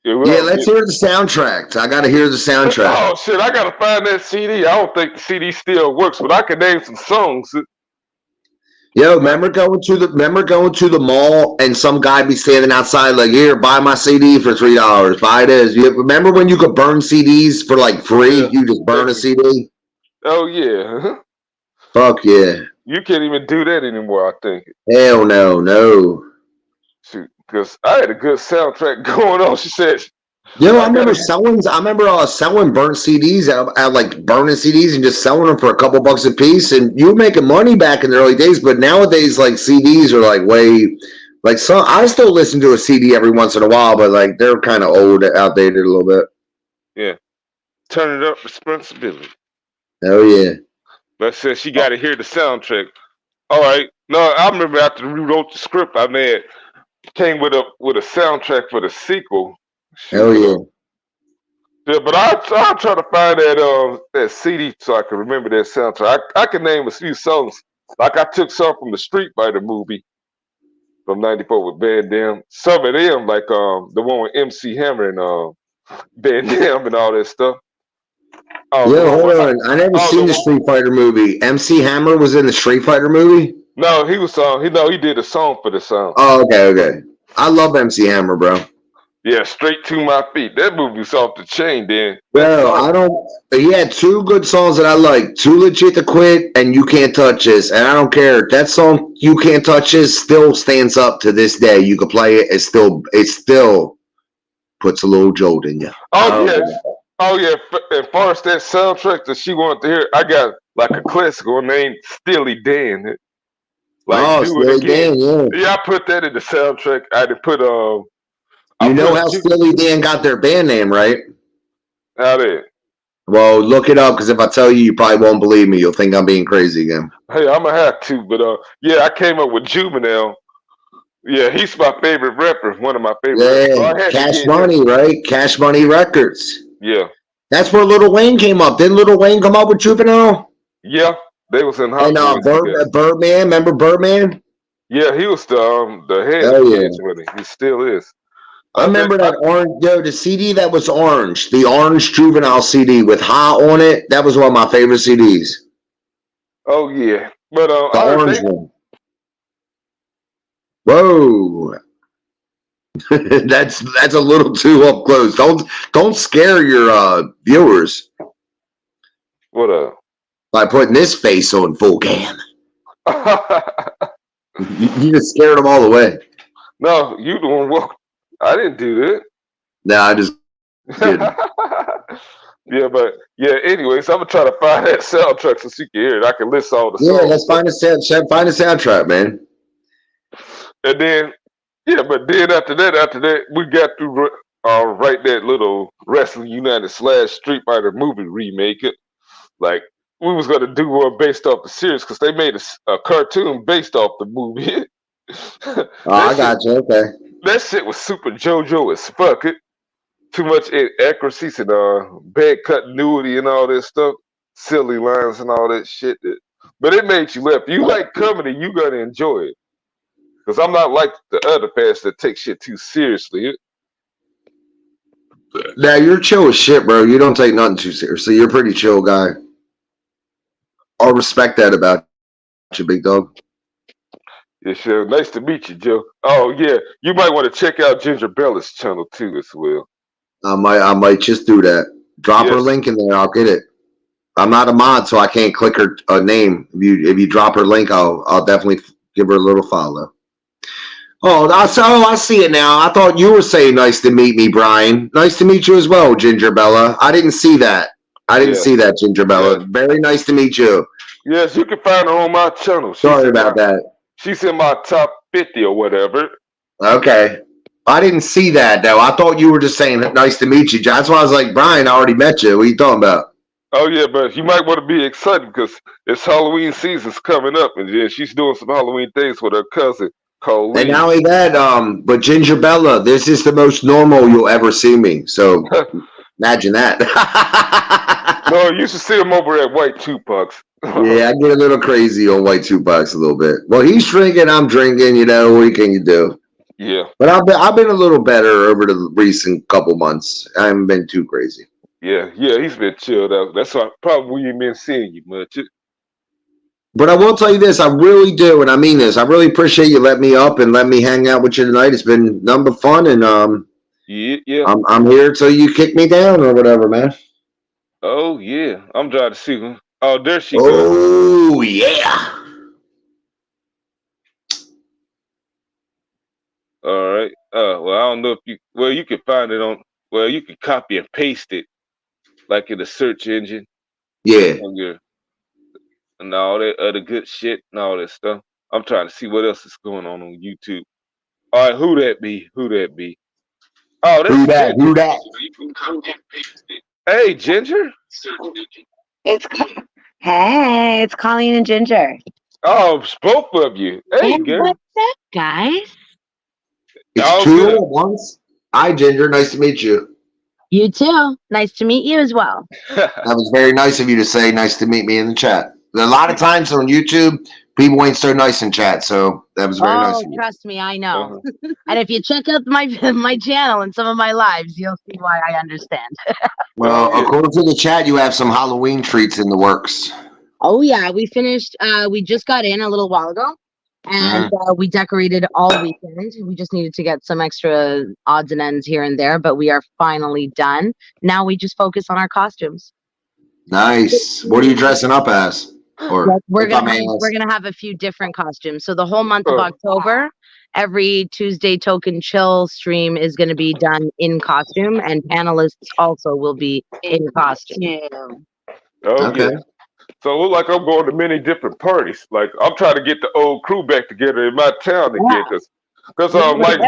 Yeah, we Yeah. all Let's get. hear the soundtrack. I gotta hear the soundtrack. Oh shit! I gotta find that CD. I don't think the CD still works, but I can name some songs. Yo, remember going to the mall and some guy be standing outside like, here, buy my CD for $3. Buy this. You remember when you could burn CDs for like free? Yeah. You just burn a CD. Oh yeah. Fuck yeah. You can't even do that anymore. I think. Hell no. Shoot, because I had a good soundtrack going on. She said, Yo, I I remember gotta. selling burnt CDs out like burning CDs and just selling them for a couple bucks a piece, and you were making money back in the early days. But nowadays, like CDs are like way like some. I still listen to a CD every once in a while, but like they're kind of old, outdated a little bit. Yeah. Turn it up, responsibility. Hell yeah. But said she got to hear the soundtrack. All right. No, I remember after we wrote the script, I made came with a soundtrack for the sequel. Hell yeah. Yeah, but I'll try to find that CD so I can remember that soundtrack. I can name a few songs. Like I took some from the Street Fighter movie from '94 with Van Damme. Some of them, like the one with MC Hammer and Van Damme and all that stuff. Oh, the Yeah, one hold with on. I never oh seen the Street Fighter movie. MC Hammer was in the Street Fighter movie? no, he was he did a song for the song. Oh, okay. I love MC Hammer, bro. Yeah, Straight to My Feet. That movie was off the chain. Then that Bro, song. I don't. He had two good songs that I like. Too Legit to Quit and You Can't Touch This. And I don't care. That song, You Can't Touch This, still stands up to this day. You can play it. It still puts a little jolt in you. Oh yeah, oh yeah. As far as that soundtrack that she wanted to hear, I got like a classical named Steely Dan. Like Do It Steely Again. Dan, yeah. Yeah, I put that in the soundtrack. I had to put You know how Steely Dan got their band name, right? How there. Well, look it up because if I tell you, you probably won't believe me. You'll think I'm being crazy again. Hey, I'm gonna have to, but yeah, I came up with Juvenile. Yeah, he's my favorite rapper, one of my favorite rappers. So I Yeah, had to Cash get Money, him. right? Cash Money Records. Yeah, That's where Lil Wayne came up. Didn't Lil Wayne come up with Juvenile? yeah, they was in Hot And Boys together. Birdman, remember Birdman? Yeah, he was the head Hell yeah. with it. He still is. I remember that orange, the CD that was orange, the orange Juvenile CD with Ha on it. That was one of my favorite CDs. Oh yeah, but The orange one. Whoa. that's a little too up close. Don't scare your viewers what by putting this face on full cam. You just scared them all the way. No, you the one walk. I didn't do that. No, I just didn't. Yeah, but yeah. Anyways, I'm gonna try to find that soundtrack so you can hear it. I can list all the songs. Yeah, let's find a soundtrack, man. And then, yeah, but then after that, we got to write that little Wrestling United / Street Fighter movie remake. It like we was gonna do one based off the series because they made a cartoon based off the movie. I got you. Okay. That shit was super JoJo as fuck. It too much inaccuracies and bad continuity and all that stuff, silly lines and all that shit. But it made you laugh. If you like comedy, you gonna enjoy it. Because I'm not like the other fans that take shit too seriously. Now you're chill as shit, bro. You don't take nothing too seriously. You're a pretty chill guy. I'll respect that about you, big dog. Yeah, sure. Nice to meet you, Joe. Oh yeah, you might want to check out Ginger Bella's channel too as well. I might just do that. Drop her Yes, link in there. I'll get it. I'm not a mod, so I can't click her name. If you drop her link, I'll definitely give her a little follow. I see it now. I thought you were saying nice to meet me, Brian. Nice to meet you as well, Ginger Bella. I didn't see that. I didn't yes, see that, Ginger yes, Bella. Very nice to meet you. yes. You can find her on my channel. Sorry about that. She's in my top 50 or whatever. Okay. I didn't see that though. I thought you were just saying nice to meet you. That's why I was like, Brian, I already met you. What are you talking about? Oh yeah, but you might want to be excited because it's Halloween season's coming up, and yeah, she's doing some Halloween things with her cousin And not Colleen. only that, but Ginger Bella, this is the most normal you'll ever see me. So imagine that. No, you should see him over at White Tupac's. Yeah, I get a little crazy on White Tupacs a little bit. Well, he's drinking, I'm drinking. What can you do? Yeah, But I've been a little better over the recent couple months. I haven't been too crazy. yeah, yeah. He's been chilled out. That's why probably we ain't been seeing you much. But I will tell you this, I really do, and I mean this. I really appreciate you letting me up and let me hang out with you tonight. It's been nothing but fun, and Yeah, yeah. I'm here till you kick me down or whatever, man. Oh yeah. I'm trying to see her. Oh, there she goes. Oh yeah. All right. Well, I don't know if you. Well, you can find it on. Well, you can copy and paste it like in the search engine Yeah. on your and all that other good shit and all that stuff. I'm trying to see what else is going on YouTube. All right, who that be? Who that be? Oh, Who that's that? Ginger. Who that? Hey, Ginger. It's hey, it's Colleen and Ginger. Oh, it's both of you. Hey, Hey, girl. what's up, guys? It's Oh, two good. at once. Hi, Ginger. Nice to meet you. You too. Nice to meet you as well. That was very nice of you to say nice to meet me in the chat. A lot of times on YouTube, people ain't so nice in chat, so that was very nice Oh, of you. trust me, I know. Uh-huh. And if you check out my my channel and some of my lives, you'll see why I understand. Well, Oh, yeah. according to the chat, you have some Halloween treats in the works. Oh yeah, we finished. We just got in a little while ago, and we decorated all weekend. We just needed to get some extra odds and ends here and there, but we are finally done. Now we just focus on our costumes. Nice. What are you dressing up as? Or Like, we're if I gonna may have, we're ask. gonna have a few different costumes. So the whole month of Oh, October, every Tuesday token chill stream is gonna be done in costume, and panelists also will be in costume. oh Okay. yeah. So it look like I'm going to many different parties. Like I'm trying to get the old crew back together in my town again, Yeah. cause Yeah, like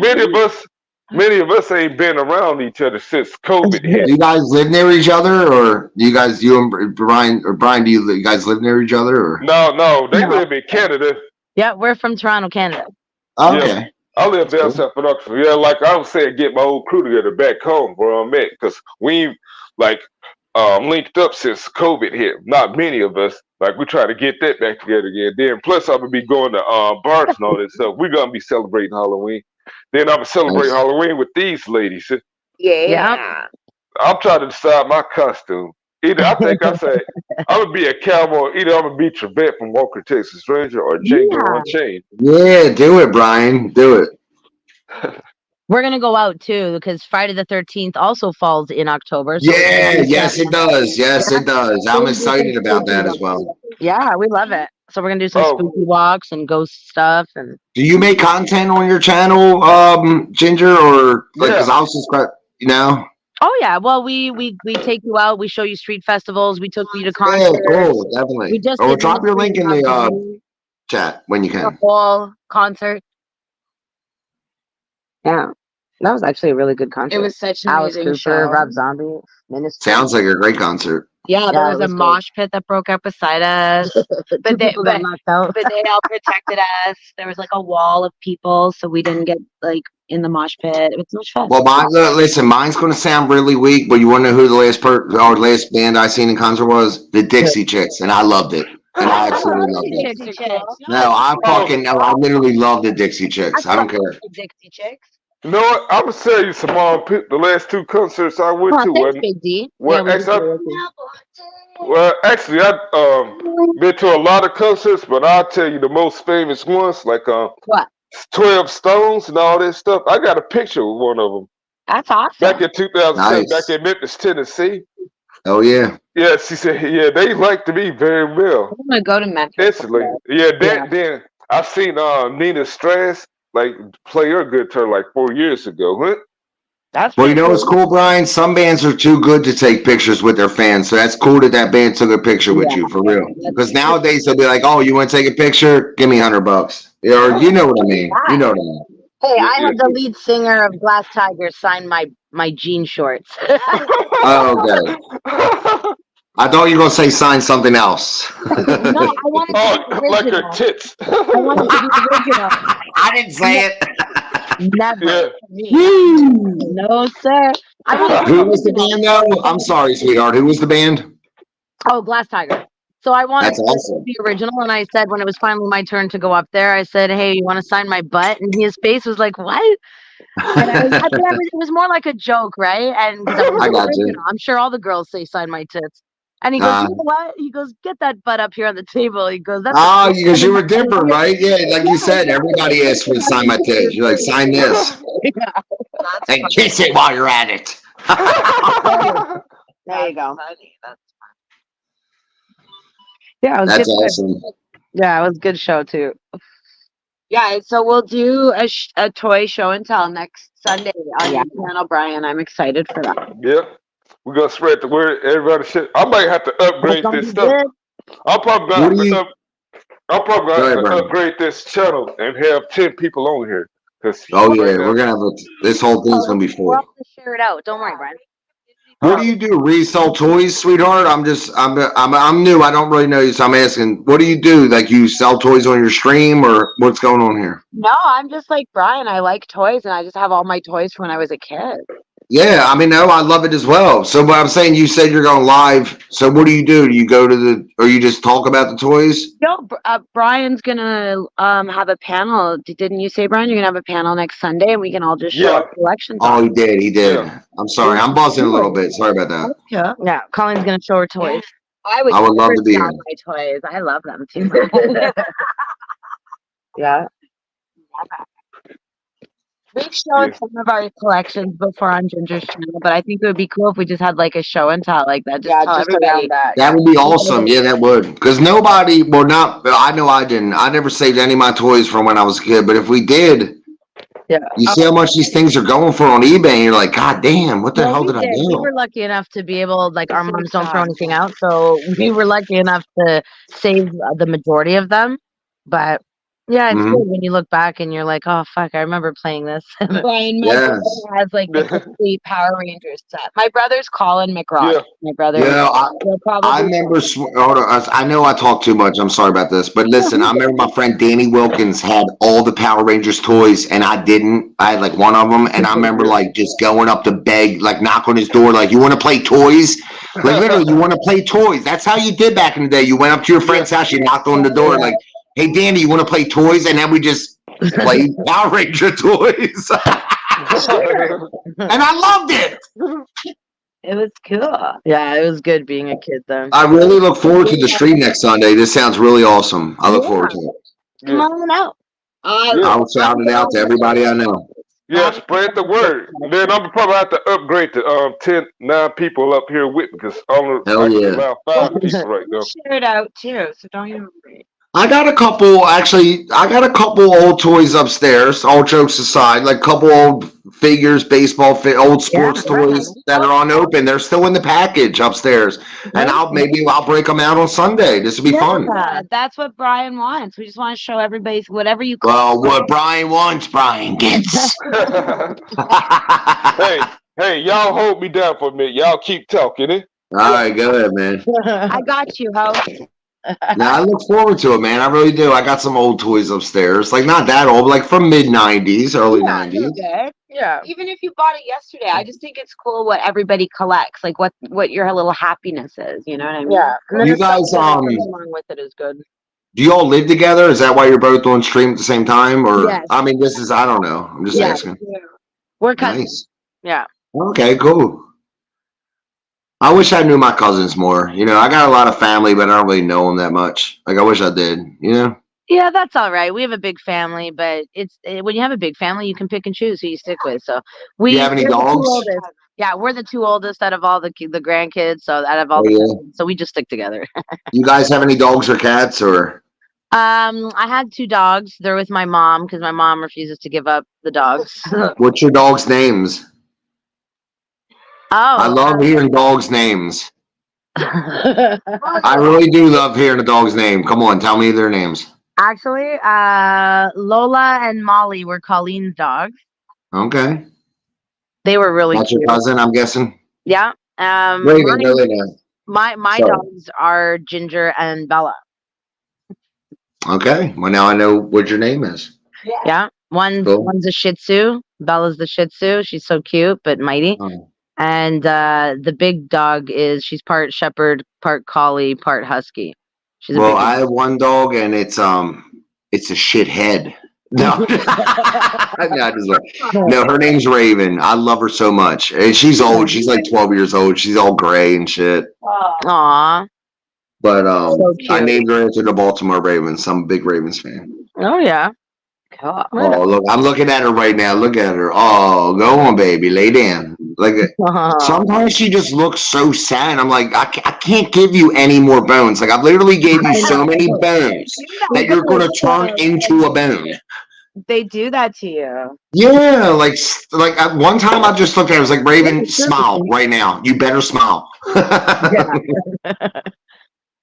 many of us ain't been around each other since COVID Do hit. you guys live near each other, or you and Brian, do you guys live near each other, or? No, they No. live in Canada. Yeah, we're from Toronto, Canada. Oh, Yeah, okay. I live That's down cool. South Production. Yeah, like I was saying, get my old crew together back home where I'm at, cause we ain't, like linked up since COVID hit. Not many of us. Like we try to get that back together again. Then plus I'm gonna be going to bars and all that stuff. We're gonna be celebrating Halloween. Then I'm gonna celebrate Nice. Halloween with these ladies. Yeah. I'm trying to decide my costume. Either I think I say I'm gonna be a cowboy. Either I'm gonna be Trevette from Walker Texas Ranger or Django Yeah. Unchained. Yeah, do it, Brian. Do it. We're gonna go out too because Friday the 13th also falls in October. So Yeah, yes, it does. Yes, yeah, it does. I'm excited about that as well. yeah, we love it. So we're gonna do some Oh, spooky walks and ghost stuff and Do you make content on your channel, Ginger, or like? Because yeah. I was subscribed. oh yeah. Well, we take you out. We show you street festivals. We took you to Yeah, concerts. cool, We definitely. just Or did drop your Ministry link in of the Zombie, chat when you the can. whole concert. Yeah, that was actually a really good concert. It was such an Alice amazing Cooper, show. Rob Zombie, Ministry. Sounds like a great concert. Yeah, Yeah, there it was a was good. mosh pit that broke up beside us, Two but they people got knocked out. but they all protected us. There was like a wall of people, so we didn't get like in the mosh pit. It was so much fun. Well, listen, mine's going to sound really weak, but you want to know who the last band I seen in concert was? The Dixie Chicks, and I loved it. And I absolutely loved it. Dixie Chicks. No, I literally love the Dixie Chicks. I don't care. Dixie Chicks. You know what? I'm gonna tell you some the last two concerts I went Oh, to thanks, when Big D. well Yeah, we actually did. I been to a lot of concerts, but I'll tell you the most famous ones, like What? 12 Stones and all this stuff. I got a picture with one of them That's back awesome. in 2007, back Nice. in Memphis, Tennessee. Oh yeah. Yeah, she said, yeah, they liked me very well. I'm gonna go to Memphis. Instantly. Yeah, Yeah. then I seen Nina Strass like play her guitar like 4 years ago. Huh? That's Well, you pretty know what's cool. cool, Brian? Some bands are too good to take pictures with their fans, so that's cool that that band took a picture with Yeah. you for real. That's Because nowadays they'll be like, "Oh, you want to take a picture? Give me $100." Or you know what I mean? You know what I mean? Hey, Yeah, I yeah. had the lead singer of Glass Tiger sign my jean shorts. Oh, okay. I thought you were gonna say sign something else. No, I wanted to be Like her original. tits. I wanted to be original. I didn't say it. Never. Yeah. Me. Woo. No, sir. I wanted to be Who was the original. band though? I'm sorry, sweetheart. Who was the band? Oh, Glass Tiger. So I wanted That's to awesome. be original, and I said when it was finally my turn to go up there, I said, "Hey, you want to sign my butt?" And his face was like, "What?" And it was more like a joke, right? And because I was I got original, you. I'm sure all the girls say sign my tits. And he goes, "You know what?" He goes, "Get that butt up here on the table." He goes, "That's Oh, because you were different, right? Yeah, like you said, everybody asked me to sign my tits. You're like, sign this and kiss it while you're at it. There you go. Yeah, it was That's good. awesome. Yeah, it was a good show too. Yeah, so we'll do a toy show and tell next Sunday on Yeah. your channel, Brian. I'm excited for that. Yeah. We're gonna spread the word. Everybody shit. I might have to That's upgrade gonna this be stuff. good. I'm probably What gonna do have to you? up, I'm probably Go gonna ahead, have to Brian. upgrade this channel and have 10 people on here. Cause Oh right yeah, now, we're gonna have this whole thing's gonna be We're all full. gonna share it out. Don't worry, Brian. What do you do? Resell toys, sweetheart? I'm new. I don't really know you, so I'm asking. What do you do? Like you sell toys on your stream, or what's going on here? No, I'm just like Brian. I like toys, and I just have all my toys from when I was a kid. Yeah, I mean, no, I love it as well. So, what I'm saying, you said you're going live. So, what do? Do you go to the, or you just talk about the toys? No, Brian's gonna have a panel. Didn't you say, Brian? You're gonna have a panel next Sunday, and we can all just show Yeah. our collections. Oh, off. he did. He did. Yeah. I'm sorry. I'm buzzing a little bit. Sorry about that. Yeah. Yeah, Colleen's gonna show her toys. I would I would love never to be sell here. my toys. I love them too. Yeah. We've shown Yeah. some of our collections before on Ginger's channel, but I think it would be cool if we just had like a show and tell like that. Just tell everybody. around that. That would be awesome. Yeah, that would. Because nobody, well, not, I know I didn't. I never saved any of my toys from when I was a kid. But if we did, Yeah. you see how much these things are going for on eBay, and you're like, God damn, what the Well, hell we did I did. We do? were lucky enough to be able, like, our It's moms don't throw sad. anything out, so we were lucky enough to save the majority of them. But yeah, it's Mhm. good when you look back and you're like, oh fuck, I remember playing this. Brian, my Yes. brother has like the complete Power Rangers set. My brother's Colin McRock. Yeah. My brother. Yeah, will probably. I remember. Hold on, I know I talk too much. I'm sorry about this, but listen, I remember my friend Danny Wilkins had all the Power Rangers toys, and I didn't. I had like one of them, and I remember like just going up to beg, like knock on his door, like, "You want to play toys?" Like literally, you want to play toys? That's how you did back in the day. You went up to your friend's house, you knocked on the door, like, "Hey, Danny, you want to play toys?" And then we just played Power Ranger toys, and I loved it. It was cool. Yeah, it was good being a kid then. I really look forward to the stream next Sunday. This sounds really awesome. I look forward to it. Come on out. I'll shout it out to everybody I know. Yeah, spread the word. Then I'm probably have to upgrade to 9 people up here with me because Hell I can yeah. allow 5 people right now. Share it out too, so don't even worry. I got a couple old toys upstairs, all jokes aside, like a couple old figures, old sports toys that are unopened. They're still in the package upstairs. And I'll break them out on Sunday. This will be fun. Yeah, that's what Brian wants. We just want to show everybody whatever you. Well, what Brian wants, Brian gets. Hey, y'all hold me down for a minute. Y'all keep talking, eh? All right, go ahead, man. I got you, ho. Yeah, I look forward to it, man. I really do. I got some old toys upstairs. Like, not that old, but like from mid-90s, early 90s. Good. Yeah. Even if you bought it yesterday, I just think it's cool what everybody collects, like what your little happiness is. You know what I mean? Yeah. And then You the stuff guys, that goes along with it is good. do you all live together? Is that why you're both on stream at the same time? Or, Yes. I mean, I don't know. I'm just Yeah. asking. We're cousins. Nice. Yeah. Okay, cool. I wish I knew my cousins more. You know, I got a lot of family, but I don't really know them that much. Like, I wish I did, you know? Yeah, that's all right. We have a big family, but when you have a big family, you can pick and choose who you stick with. So Do you have any we're the two dogs? oldest. Yeah, we're the two oldest out of all the grandkids. So out of all Oh, the yeah. cousins, so we just stick together. You guys have any dogs or cats or? I had two dogs. They're with my mom because my mom refuses to give up the dogs. What's your dogs' names? I Oh, love hearing dogs' names. actually, I really do love hearing a dog's name. Come on, tell me their names. Lola and Molly were Colleen's dogs. Okay. They were really That's your cute. cousin, I'm guessing? Yeah. Raven, no, they know. My Sorry. dogs are Ginger and Bella. Okay. Well, now I know what your name is. Yeah. Cool. One's a Shih Tzu. Bella's the Shih Tzu. She's so cute but mighty. Oh. And the big dog she's part Shepherd, part Collie, part Husky. She's a Well, big. I have one dog, and it's a shithead. No, no, her name's Raven. I love her so much, and she's old. She's like 12 years old. She's all gray and shit. Aw. But So I cute. named her after the Baltimore Ravens. I'm a big Ravens fan. Oh yeah. Cool. Oh, look, I'm looking at her right now. Look at her. Oh, go on, baby, lay down. Like sometimes she just looks so sad. I'm like, I can't give you any more bones. Like I've literally gave you so many bones that you're gonna turn into a bone. They do that to you. Yeah, like at one time I just looked at her. I was like, Raven, smile right now. You better smile.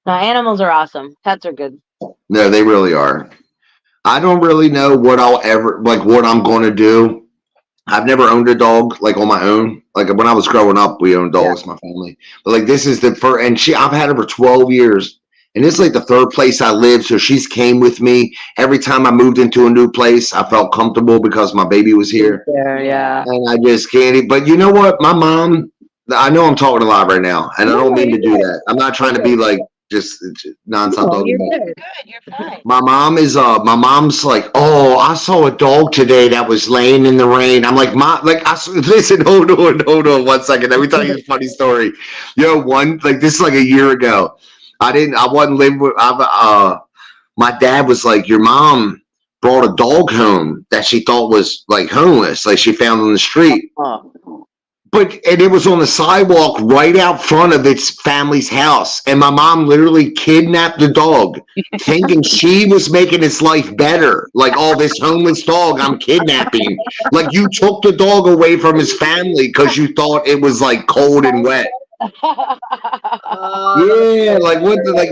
No, animals are awesome. Pets are good. No, they really are. I don't really know what what I'm going to do. I've never owned a dog like on my own. Like when I was growing up, we owned dogs, my family. But like this is the first, and I've had her for 12 years, and it's like the third place I lived. So she's came with me every time I moved into a new place. I felt comfortable because my baby was here. Yeah. And I just can't. But you know what? My mom. I know I'm talking a lot right now, and I don't mean to do that. I'm not trying to be like just nonstop talking about. Good. You're fine. My mom's like, oh, I saw a dog today that was laying in the rain. I'm like, Mom, like, listen, hold on 1 second. Let me tell you a funny story. Yo, this is like a year ago. I wasn't living with, my dad was like, your mom brought a dog home that she thought was like homeless, like she found on the street. And it was on the sidewalk right out front of its family's house. And my mom literally kidnapped the dog, thinking she was making its life better. Like, oh, this homeless dog I'm kidnapping. Like, you took the dog away from his family because you thought it was like cold and wet. Yeah, like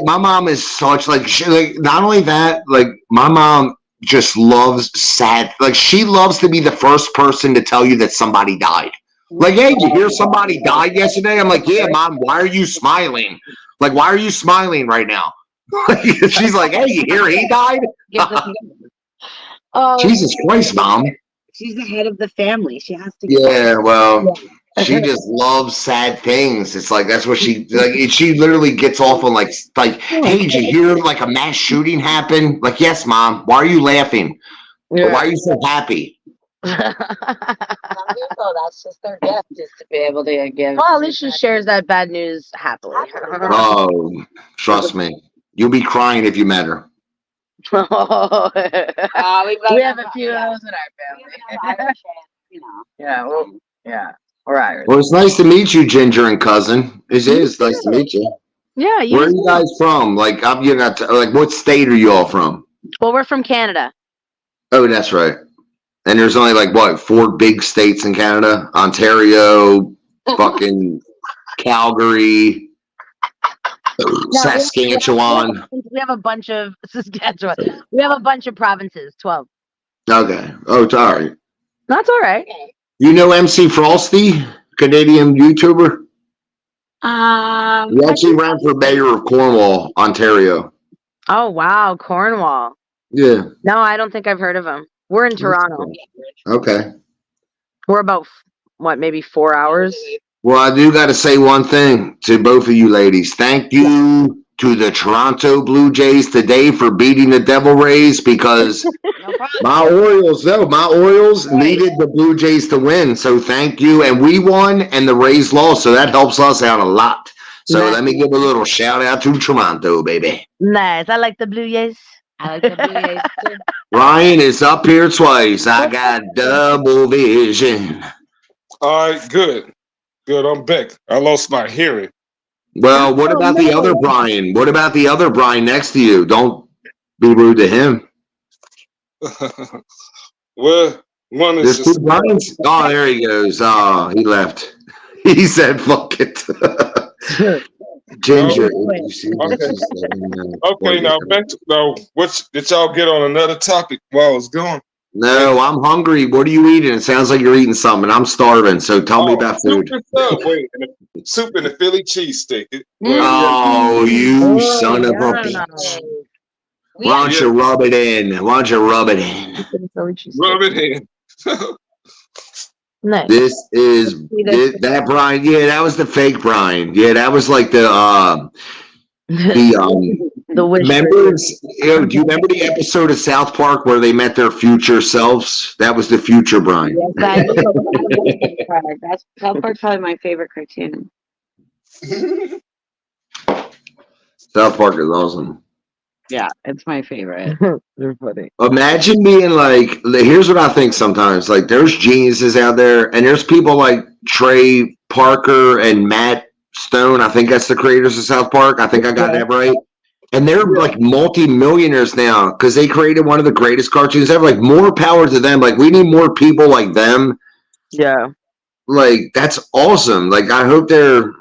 my mom is such not only that, like my mom just loves sad. Like she loves to be the first person to tell you that somebody died. Like, hey, did you hear somebody died yesterday? I'm like, yeah, Mom, why are you smiling? Like, why are you smiling right now? She's like, hey, you hear he died? Jesus Christ, Mom. She's the head of the family. She has to. Yeah, well, she just loves sad things. It's like that's what she like. She literally gets off on like, hey, did you hear like a mass shooting happen? Like, yes, Mom. Why are you laughing? Why are you so happy? Some people, that's just their gift, is to be able to give. Well, at least she shares that bad news happily. Oh, trust me. You'll be crying if you met her. We have a few of those in our family. Yeah. All right. Well, it's nice to meet you, Ginger and cousin. It is nice to meet you. Yeah. Where are you guys from? Like, what state are you all from? Well, we're from Canada. Oh, that's right. And there's only like what 4 big states in Canada: Ontario, fucking Calgary, Saskatchewan. We have a bunch of Saskatchewan. We have a bunch of provinces. 12. Okay. Oh, it's all right. That's all right. You know MC Frosty, Canadian YouTuber? He actually ran for mayor of Cornwall, Ontario. Oh wow, Cornwall. Yeah. No, I don't think I've heard of him. We're in Toronto. Okay. We're about maybe 4 hours. Well, I do got to say one thing to both of you ladies. Thank you to the Toronto Blue Jays today for beating the Devil Rays because No problem. my Orioles needed the Blue Jays to win. So thank you. And we won and the Rays lost. So that helps us out a lot. So Nice. let me give a little shout out to Toronto, baby. Nice. I like the Blue Jays. I like the Blue Jays too. Ryan is up here twice. I got double vision. All right, good. Good, I'm back. I lost my hearing. Well, what about the other Brian? What about the other Brian next to you? Don't be rude to him. Well, one is There's just two Brian's. Oh, there he goes. Oh, he left. He said, fuck it. Ginger. okay. Now back to what did y'all get on another topic while I was gone? No, I'm hungry. What are you eating? It sounds like you're eating something. I'm starving. So tell me about food. Soup and Subway, and soup and the Philly cheesesteak. Oh, you son of a bitch. Why don't you rub it in? Why don't you rub it in? Rub it in. Nice. This is that Brian. Yeah, that was the fake Brian. Yeah, that was like the The wish. remember, do you remember the episode of South Park where they met their future selves? That was the future Brian. Yes, I do. That's South Park's probably my favorite cartoon. South Park is awesome. Yeah, it's my favorite. They're funny. Imagine being like, here's what I think sometimes. Like, there's geniuses out there, and there's people like Trey Parker and Matt Stone. I think that's the creators of South Park. I think I got that right. And they're like multi-millionaires now because they created one of the greatest cartoons ever. Like, more power to them. Like, we need more people like them. Yeah. Like, that's awesome. Like, I hope they're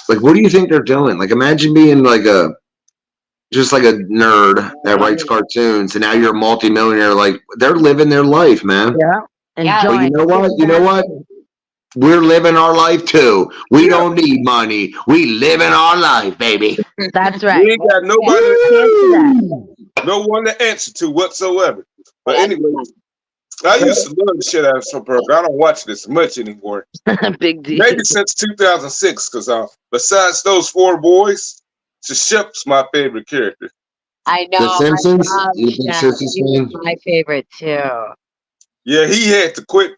like, what do you think they're doing? Like, imagine being like just like a nerd that writes cartoons, and now you're a multi-millionaire. Like, they're living their life, man. Yeah. But you know what? You know what? We're living our life too. We don't need money. We living our life, baby. That's right. We ain't got nobody, no one to answer to whatsoever. But anyway, I used to love the shit out of South Park. I don't watch this much anymore. Big deal. Maybe since 2006, because besides those four boys, Shep's my favorite character. I know. The Simpsons? I love You think Chef. Simpsons He was fan? my favorite too. Yeah, he had to quit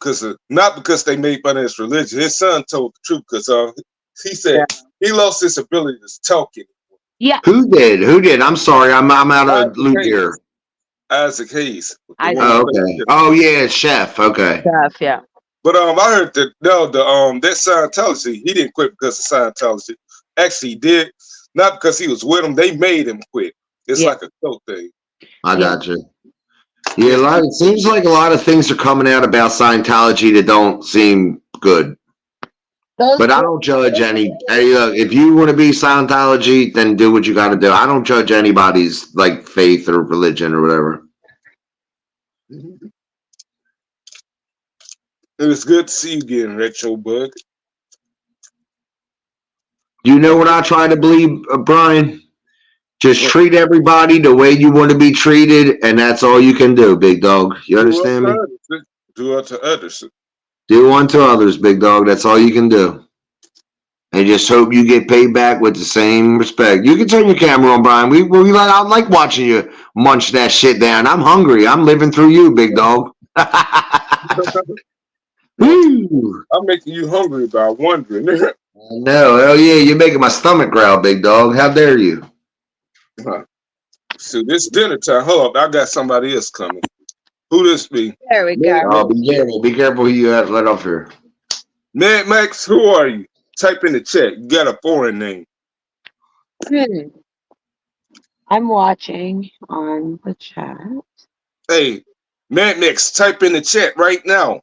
not because they made fun of his religion. His son told the truth because he said he lost his ability to talk anymore. Yeah. Who did? Who did? I'm sorry. I'm out of loop here. Isaac Hayes. Oh, okay. Oh yeah, Chef. Okay. Chef, yeah. But I heard that that Scientology, he didn't quit because of Scientology. Actually, he did not because he was with them. They made him quit. It's like a cult thing. I got you. Yeah, it seems like a lot of things are coming out about Scientology that don't seem good. But I don't judge any. Hey, look, if you want to be Scientology, then do what you got to do. I don't judge anybody's like faith or religion or whatever. It was good to see you again, Retro Bug. You know what I try to believe, Brian? Just treat everybody the way you want to be treated, and that's all you can do, big dog. You understand me? Do unto others. Do unto others, big dog. That's all you can do. And just hope you get paid back with the same respect. You can turn your camera on, Brian. I like watching you munch that shit down. I'm hungry. I'm living through you, big dog. Woo. I'm making you hungry by wondering. No, hell yeah, you're making my stomach growl, big dog. How dare you? So this dinner time. Hold up, I got somebody else coming. Who this be? There we go. Oh, be careful. Be careful who you have let off here. Mad Max, who are you? Type in the chat. You got a foreign name. I'm watching on the chat. Hey, Mad Max, type in the chat right now.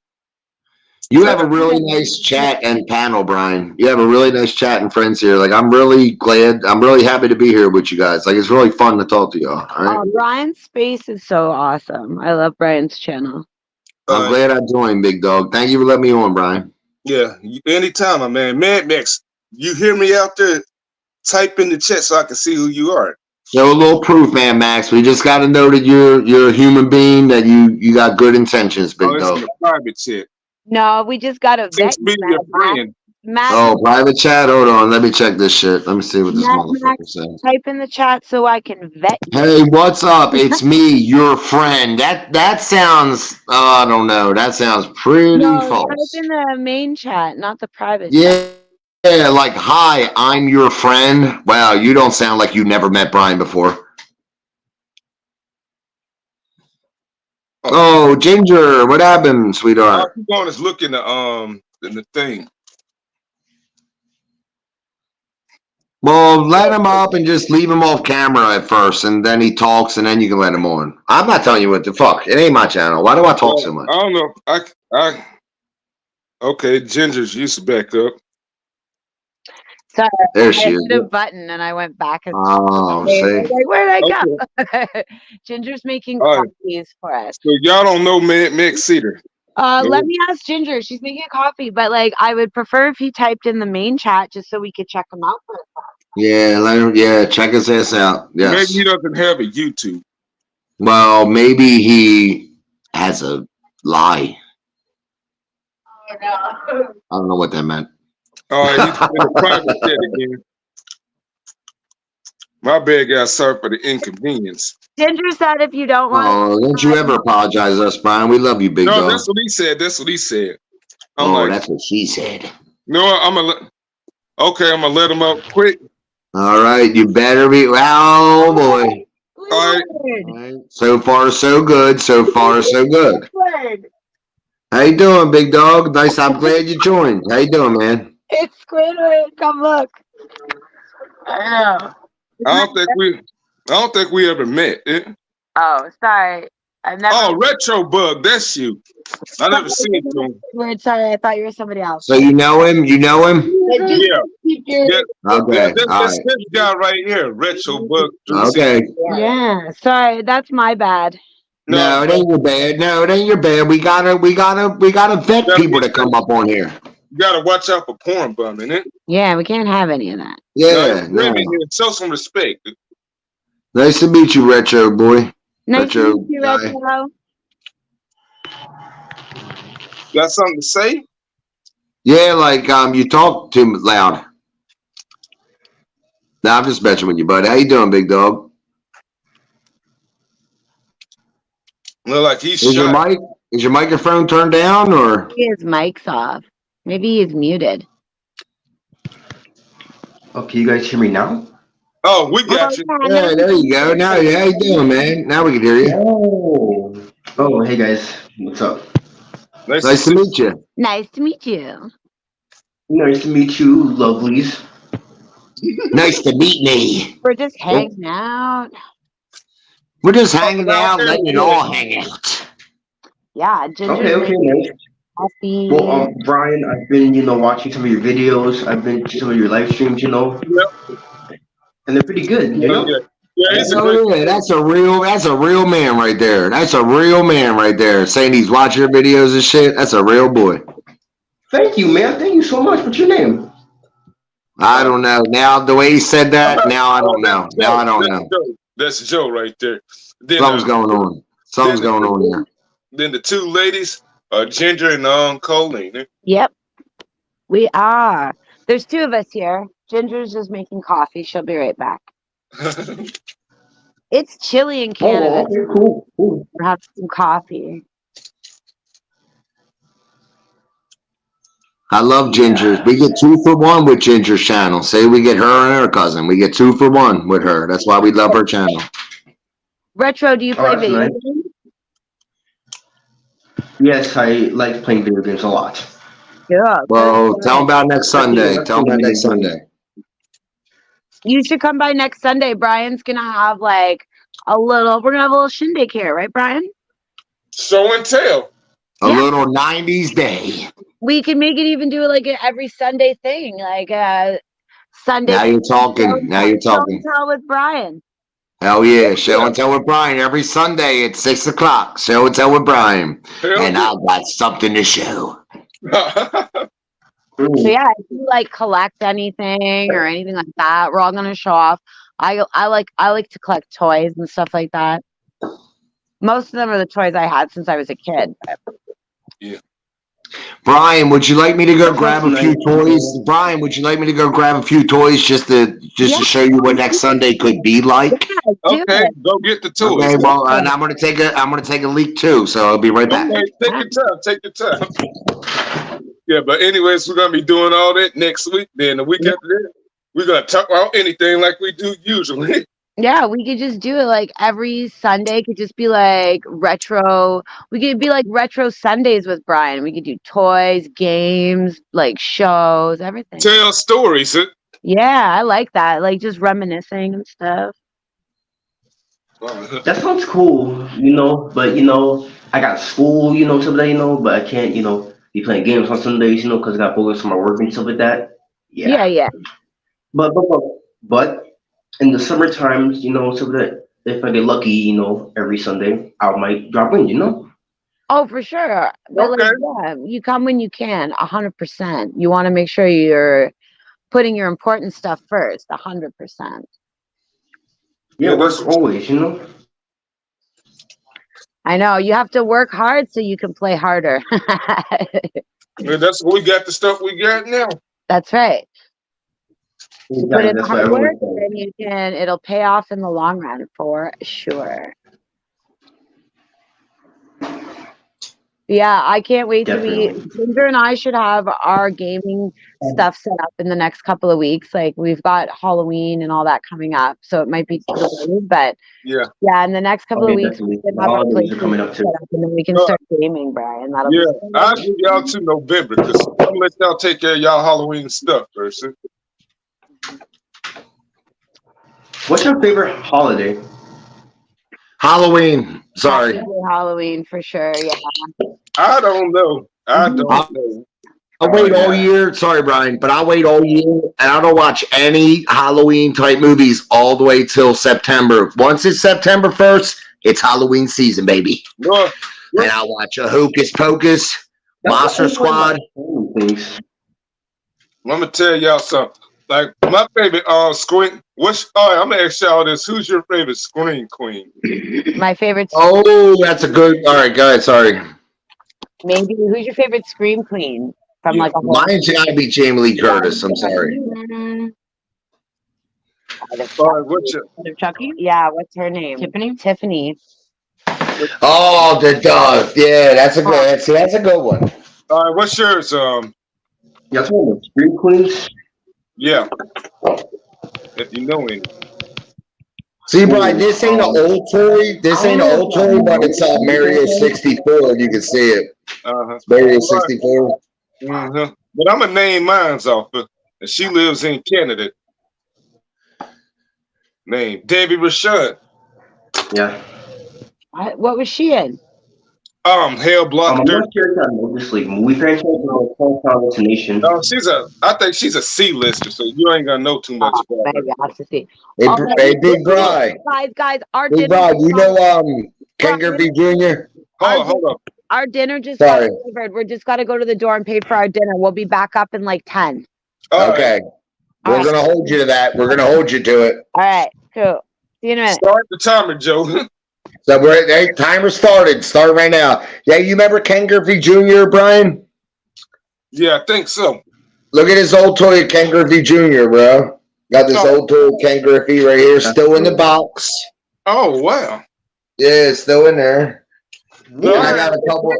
You have a really nice chat and panel, Brian. You have a really nice chat and friends here. Like, I'm really glad. I'm really happy to be here with you guys. Like, it's really fun to talk to y'all. All right? Brian's space is so awesome. I love Brian's channel. I'm glad I joined, big dog. Thank you for letting me on, Brian. Yeah, anytime, my man. Mad Max, you hear me out there? Type in the chat so I can see who you are. Show a little proof, man, Max. We just got to know that you're a human being, that you got good intentions, big it's dog. in the private chat. No, we just got to vet Seems to be your friend. Mad Oh, private chat. Hold on. Let me check this shit. Let me see what this Mad motherfucker Max, says. type in the chat so I can vet you. Hey, what's up? It's me, your friend. That sounds. I don't know. That sounds pretty No, type false. in the main chat, not the private chat. Yeah, like hi, I'm your friend. Wow, you don't sound like you never met Brian before. Oh, Ginger, what happened, All sweetheart? I'm going is look in the thing. Well, let him up and just leave him off camera at first, and then he talks, and then you can let him on. I'm not telling you what the fuck. It ain't my channel. Why do I talk so much? I don't know. Okay, Ginger's used to back up. Sorry, There I she hit is. a button and I went back. I Oh, was see. like, where did I Okay. go? Ginger's making All right. coffees for us. So y'all don't know Meg Cedar. No. Let me ask Ginger. She's making coffee, but like I would prefer if he typed in the main chat just so we could check him out for a Yeah, let him. Yeah, check his ass out. Yes. Maybe he doesn't have a YouTube. Well, maybe he has a lie. I don't know what that meant. All right, he's in the private chat again. My bad, guys. Sorry for the inconvenience. Ginger said if you don't want Oh, don't you ever apologize to us, Brian. We love you, big No, dog. that's what he said. That's what he said. I'm Oh, like, that's what she said. no, I'm gonna let him up quick. All right, you better be. Oh boy. All right. All right. So far, so good. So far, so good. Squidward. How you doing, big dog? Nice. I'm glad you joined. How you doing, man? It's Squidward. Come look. I know. I don't think we ever met. Oh, sorry. I've never. Oh, Retro Bug, that's you. I never seen him. Squidward, sorry, I thought you were somebody else. So you know him? You know him? Yeah. Okay. All That's right. this guy right here, Retro Bug. Okay. Yeah, sorry, that's my bad. No, it ain't your bad. No, it ain't your bad. We gotta vet people to come up on here. You gotta watch out for porn bumming, eh? Yeah, we can't have any of that. Yeah. No. Show some respect. Nice to meet you, Retro boy. Nice to Retro meet you, guy. Retro. Got something to say? Yeah, like you talk too loud. Nah, I'm just messing with you, buddy. How you doing, big dog? Look like he's Is your shot. mic? Is your microphone turned down or? His mic's off. Maybe he's muted. Oh, can you guys hear me now? Oh, we got you. Yeah, there you go. Now, how you doing, man? Now we can hear you. Oh, hey guys, what's up? Nice to meet you. Nice to meet you. Nice to meet you, lovelies. Nice to meet me. We're just hanging out. We're just hanging out, letting it all hang out. Yeah, Ginger. Okay, nice. Coffee. Well, Brian, I've been, watching some of your videos. I've been to some of your live streams, Yep. and they're pretty good, Yeah, that's a real man right there. That's a real man right there. Saying he's watching your videos and shit. That's a real boy. Thank you, man. Thank you so much. What's your name? I don't know. Now the way he said that, now I don't know. Now I don't know. That's Joe right there. Then, Something's going on. Something's going on here. Then the two ladies are Ginger and Colleen. Yep. We are. There's two of us here. Ginger's just making coffee. She'll be right back. It's chilly in Canada. Oh, okay, cool. We're having some coffee. I love Ginger's. We get 2 for 1 with Ginger's channel. Say we get her and her cousin. We get 2 for 1 with her. That's why we love her channel. Retro, do you play video nice. games? Yes, I like playing video games a lot. Yeah. Well, tell them about next Sunday. Tell them about next Sunday. You should come by next Sunday. Brian's gonna have we're gonna have a little shindig here, right, Brian? Show and tell. A little 90s day. We can make it even do like an every Sunday thing, like Sunday. Now you're talking. Now you're talking. Show and tell with Brian. Hell yeah. Show and tell with Brian every Sunday at 6 o'clock. Show and tell with Brian. And I've got something to show. So yeah, if you collect anything or anything like that, we're all gonna show off. I like to collect toys and stuff like that. Most of them are the toys I had since I was a kid. Yeah. Brian, would you like me to go That grab sounds a few nice. toys? Brian, would you like me to go grab a few toys just to Yeah, show you what next Sunday could be like? do Okay, it. go get the toys. Okay, well, and I'm gonna take a leak too, so I'll be right back. Okay, take your time. Take your time. Yeah, but anyways, we're gonna be doing all that next week. Then the week after that, we're gonna talk about anything like we do usually. Yeah, we could just do it like every Sunday could just be like retro. We could be like retro Sundays with Brian. We could do toys, games, like shows, everything. Tell stories. Yeah, I like that. Like just reminiscing and stuff. That sounds cool, but I got school, today, but I can't, be playing games on Sundays, because I got focus on my work and stuff like that. Yeah, Yeah. yeah. But in the summer times, so that if I get lucky, every Sunday, I might drop in. Oh, for sure. But Okay. like, yeah, you come when you can, 100%. You want to make sure you're putting your important stuff first, 100%. Yeah, that's work always. I know you have to work hard so you can play harder. Yeah, that's what we got. The stuff we got now. That's right. You put Exactly, in the that's what hard work, everyone and says. then it'll pay off in the long run for sure. Yeah, I can't wait to be. Definitely. Ginger and I should have our gaming stuff set up in the next couple of weeks. Like we've got Halloween and all that coming up, so it might be delayed, but Yeah. yeah, in the next couple of Okay, weeks we definitely. can The have our holidays are PlayStation coming up set too. up, and then we can Uh, start gaming, Brian. That'll Yeah, be I'll give y'all to November because I'm gonna let y'all take care of y'all Halloween stuff first. What's your favorite holiday? Halloween. Sorry. Happy Halloween for sure. Yeah. I don't know. I don't I'll, know. I'll wait all yeah. year. Sorry, Brian, but I'll wait all year, and I don't watch any Halloween type movies all the way till September. Once it's September 1st, it's Halloween season, baby. No, And I'll watch a Hocus Pocus, That's Monster the only Squad. one things. I'm gonna tell y'all something. Like my favorite screen. What's I'm gonna ask y'all this. Who's your favorite screen queen? My favorite. Oh, that's a good. All right, go ahead. Sorry. Maybe who's your favorite scream queen from Yeah. like a whole? Mine's got to be Jamie Lee Curtis. I'm sorry. What's your Chucky? Yeah, what's her name? Tiffany. Tiffany. Oh, the dog. Yeah, that's a good. That's a good one. what's yours? That's one of the Scream Queens. Yeah. If you know any. See, Brian, this ain't an old toy. This ain't an old toy, but it's Mario 64. You can see it. It's Mario 64. Mm-hmm. But I'm gonna name mine's off. And she lives in Canada. Name Debbie Rashad. Yeah. What was she in? Hell Block I'm Dirt. not sure if I know this like movie franchise or Fall Destination. No, I think she's a C-lister, so you ain't gonna know too much about her. Maybe I have to see. Hey, Oh, hey, Big Bri. Guys, our Big dinner. Bri, you know Ken Griffey Jr.? Hold on. Our dinner just Sorry. got delivered. We're just got to go to the door and pay for our dinner. We'll be back up in like 10. All right. Okay. We're right. going to hold you to that. We're going to hold you to it. All right, cool. See you in a minute. Start the timer, Joe. So timer started. Start right now. Yeah, you remember Ken Griffey Jr., Brian? Yeah, I think so. Look at this old toy of Ken Griffey Jr., bro. Got this old toy of Ken Griffey right here, still in the box. Oh wow. Yeah, it's still in there. No, And I got a couple,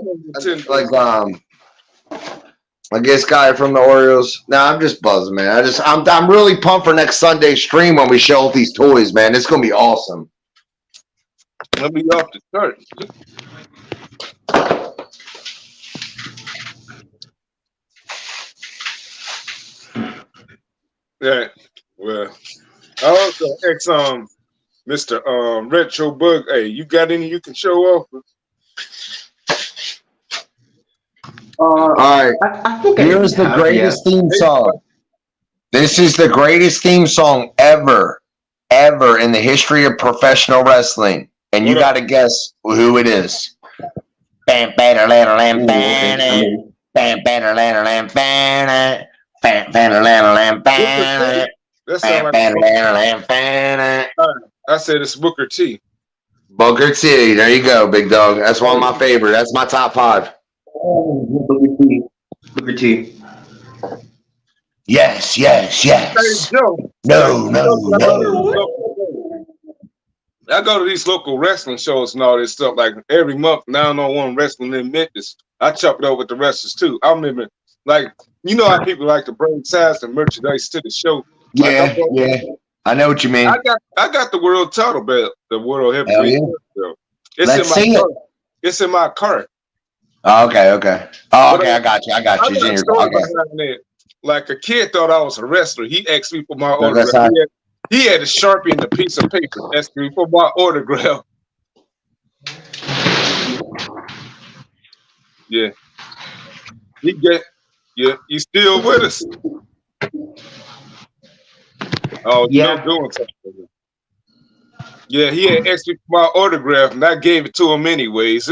like this guy from the Orioles. No, I'm just buzzing, man. I'm really pumped for next Sunday stream when we show off these toys, man. It's gonna be awesome. Let me off the start. Yeah. Well, I also ex Mr. Retro Bug. Hey, you got any you can show off? All right. I think Here's the greatest theme song. This is the greatest theme song ever in the history of professional wrestling. And you got to guess who it is. Bam, bam, lam, bam, bam, bam, lam, bam, bam, bam, bam, I said it's Booker T. Booker T. There you go, big dog. That's one of my favorite. That's my top 5. Booker T. Yes, yes, Hey, yes. Joe. No, You know, no, no. I go to these local wrestling shows and all this stuff. Like every month, 901 Wrestling in Memphis. I chop it over with the wrestlers too. I remember, like, you know how people like to bring sides and merchandise to the show. Like Yeah, yeah. I know what you I mean. got the world title belt, the world Hell heavyweight yeah. belt. It's Let's in my see it. car. It's in my car. Oh, okay, okay. Oh, But okay, I got you. I got I you. It's got in a your, story okay. behind that. Like a kid thought I was a wrestler. He asked me for my No, that's autograph. not. He had a Sharpie and a piece of paper asking me for my autograph. Yeah. He get yeah, he's still with us. Oh, you know, Yeah. doing something. Yeah, he had asked me for my autograph and I gave it to him anyways.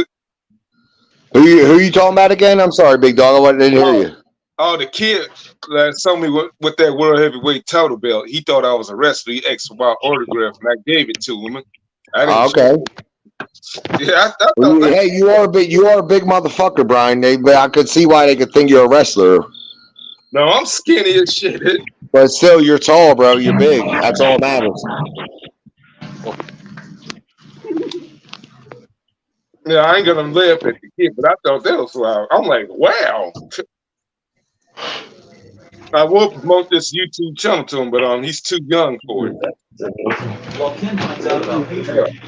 Who you talking about again? I'm sorry, big dog. I didn't hear Oh, you. oh, the kid that saw me with that world heavyweight title belt, he thought I was a wrestler. He asked for my autograph and I gave it to him. I Oh, didn't. okay. Yeah, I Well, thought. hey, you are a big motherfucker, Brian. But I could see why they could think you're a wrestler. No, I'm skinny as shit. But still, you're tall, bro. You're big. That's all that matters. Yeah, I ain't gonna laugh at the kid, but I thought that was wild. I'm like, wow. I will promote this YouTube channel to him, but he's too young for it. While Ken finds out about Patreon,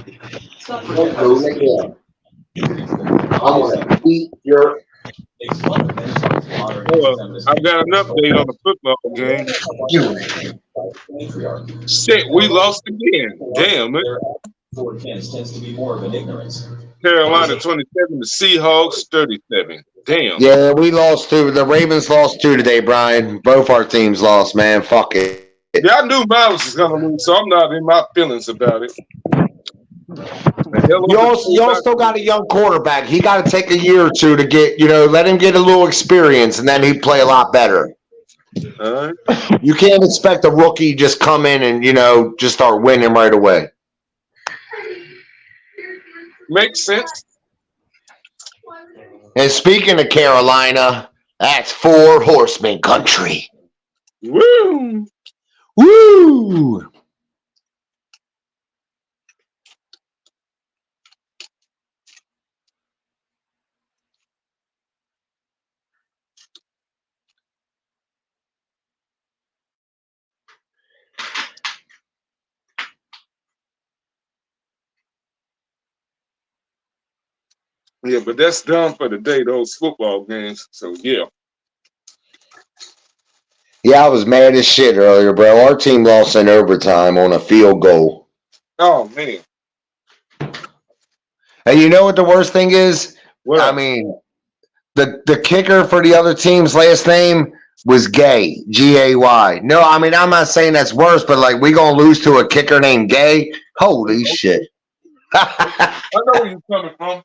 it's not forget how Go, to Nick, see yeah. I want to beat your. makes fun of men talk to modern Well, feminist I got an update on the football game. patriarchy. Shit, we lost again. Damn it. Ford Kent tends to be more of an ignorance. Carolina 27, the Seahawks 37. Damn. Yeah, we lost two. The Ravens lost two today, Brian. Both our teams lost, man. Fuck it. Yeah, I knew Miles was gonna lose, so I'm not in my feelings about it. The hell You of a also still got a young quarterback. He got to take a year or two to get, let him get a little experience, and then he'd play a lot better. All right. You can't expect a rookie just come in and, just start winning right away. Makes sense. And speaking of Carolina, that's four horsemen country. Woo! Woo! Yeah, but that's done for the day, those football games. So yeah. Yeah, I was mad as shit earlier, bro. Our team lost in overtime on a field goal. Oh man. And you know what the worst thing is? What I else? mean, the kicker for the other team's last name was Gay, Gay. No, I mean, I'm not saying that's worse, but like, we gonna lose to a kicker named Gay? Holy shit. I know where you're coming from.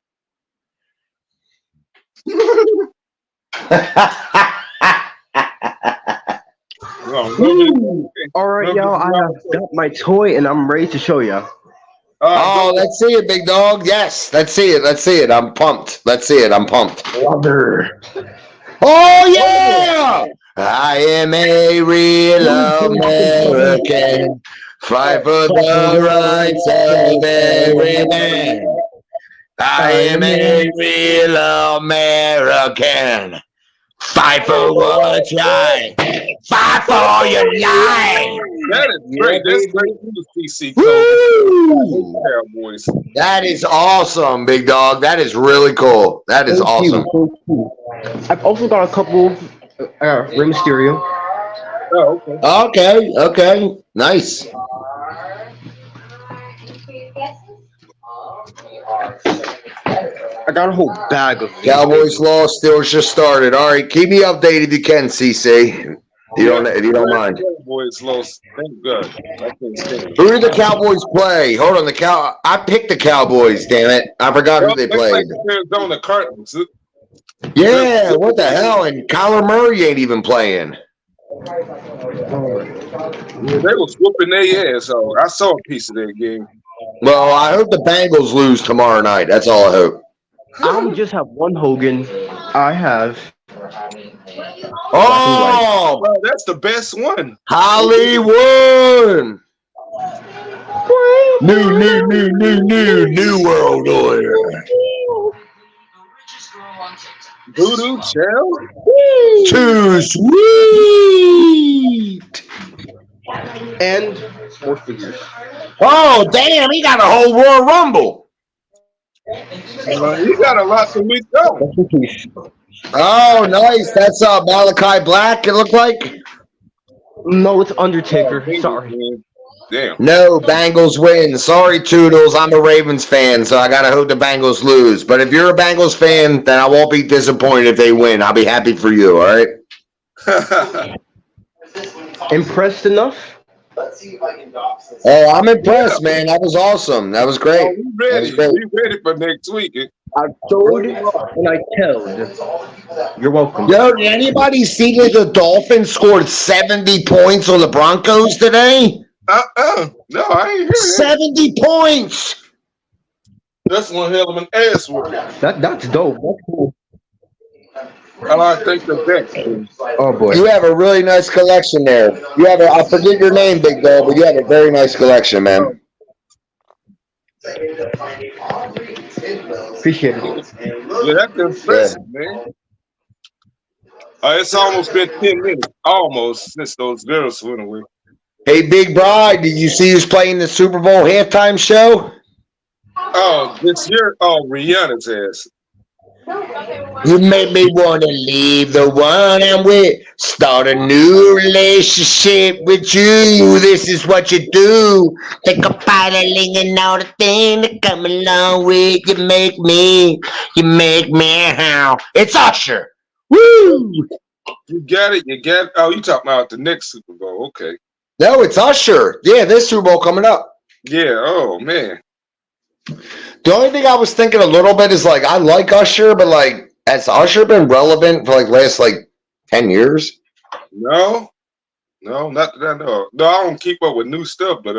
All right, y'all. I have got my toy and I'm ready to show you. Oh, let's see it, big dog. Yes, let's see it. Let's see it. I'm pumped. Let's see it. I'm pumped. Brother. Oh, yeah. I am a real American. Fight for the rights of every man. I am a real American. Fight for what's right. Fight for your life. That is great. That's great news, PC Woo! Cowboys. That is awesome, big dog. That is really cool. That is awesome. I've also got a couple Rey Mysterio. Oh, okay. Okay. Nice. I got a whole bag of Cowboys lost, Steelers just started. All right, keep me updated if you can, CC. If you don't mind. Cowboys lost. Thank God. I can't stand it. Who did the Cowboys play? Hold on, I picked the Cowboys, damn it. I forgot who they played. Like the Arizona Cardinals. Yeah, what the hell? And Kyler Murray ain't even playing. Yeah, they was whooping their ass. So I saw a piece of that game. Well, I hope the Bengals lose tomorrow night. That's all I hope. I just have one Hogan. I have Oh, Well, that's the best one. Hollywood. New world order. Voodoo Child. Too sweet. and more figures. Oh, damn, he got a whole Royal Rumble. You got a lot to meet going. Rest in peace. Oh, nice. That's Malachi Black, it looked like. No, it's Undertaker. Sorry. Man. Damn. No, Bengals win. Sorry, Toodles. I'm a Ravens fan, so I gotta hope the Bengals lose. But if you're a Bengals fan, then I won't be disappointed if they win. I'll be happy for you, all right? Impressed enough? Oh, I'm impressed, man. That was awesome. That was great. Oh, we ready. We ready for next week. I told and I told. You're welcome. Yo, did anybody see that the Dolphins scored 70 points on the Broncos today? No, I ain't hear that. 70 points. That's one hell of an ass whooping. That's dope. That's cool. I think that's. Oh boy. You have a really nice collection there. You have I forget your name, Big Dog, but you have a very nice collection, man. Appreciate it. Yeah, that's impressive, man. It's almost been 10 minutes, almost, since those girls went away. Hey, Big Bride, did you see who's playing the Super Bowl halftime show? Oh, this year, Rihanna's ass. You make me want to leave the one I'm with, start a new relationship with you. This is what you do. Take a paddling and all the thing that come along with you. Make me how. It's Usher. Woo! You got it. Oh, you talking about the next Super Bowl? Okay. No, it's Usher. Yeah, this Super Bowl coming up. Yeah. Oh man. The only thing I was thinking a little bit is like I like Usher, but like has Usher been relevant for like last like 10 years? No, not that I know. No, I don't keep up with new stuff, but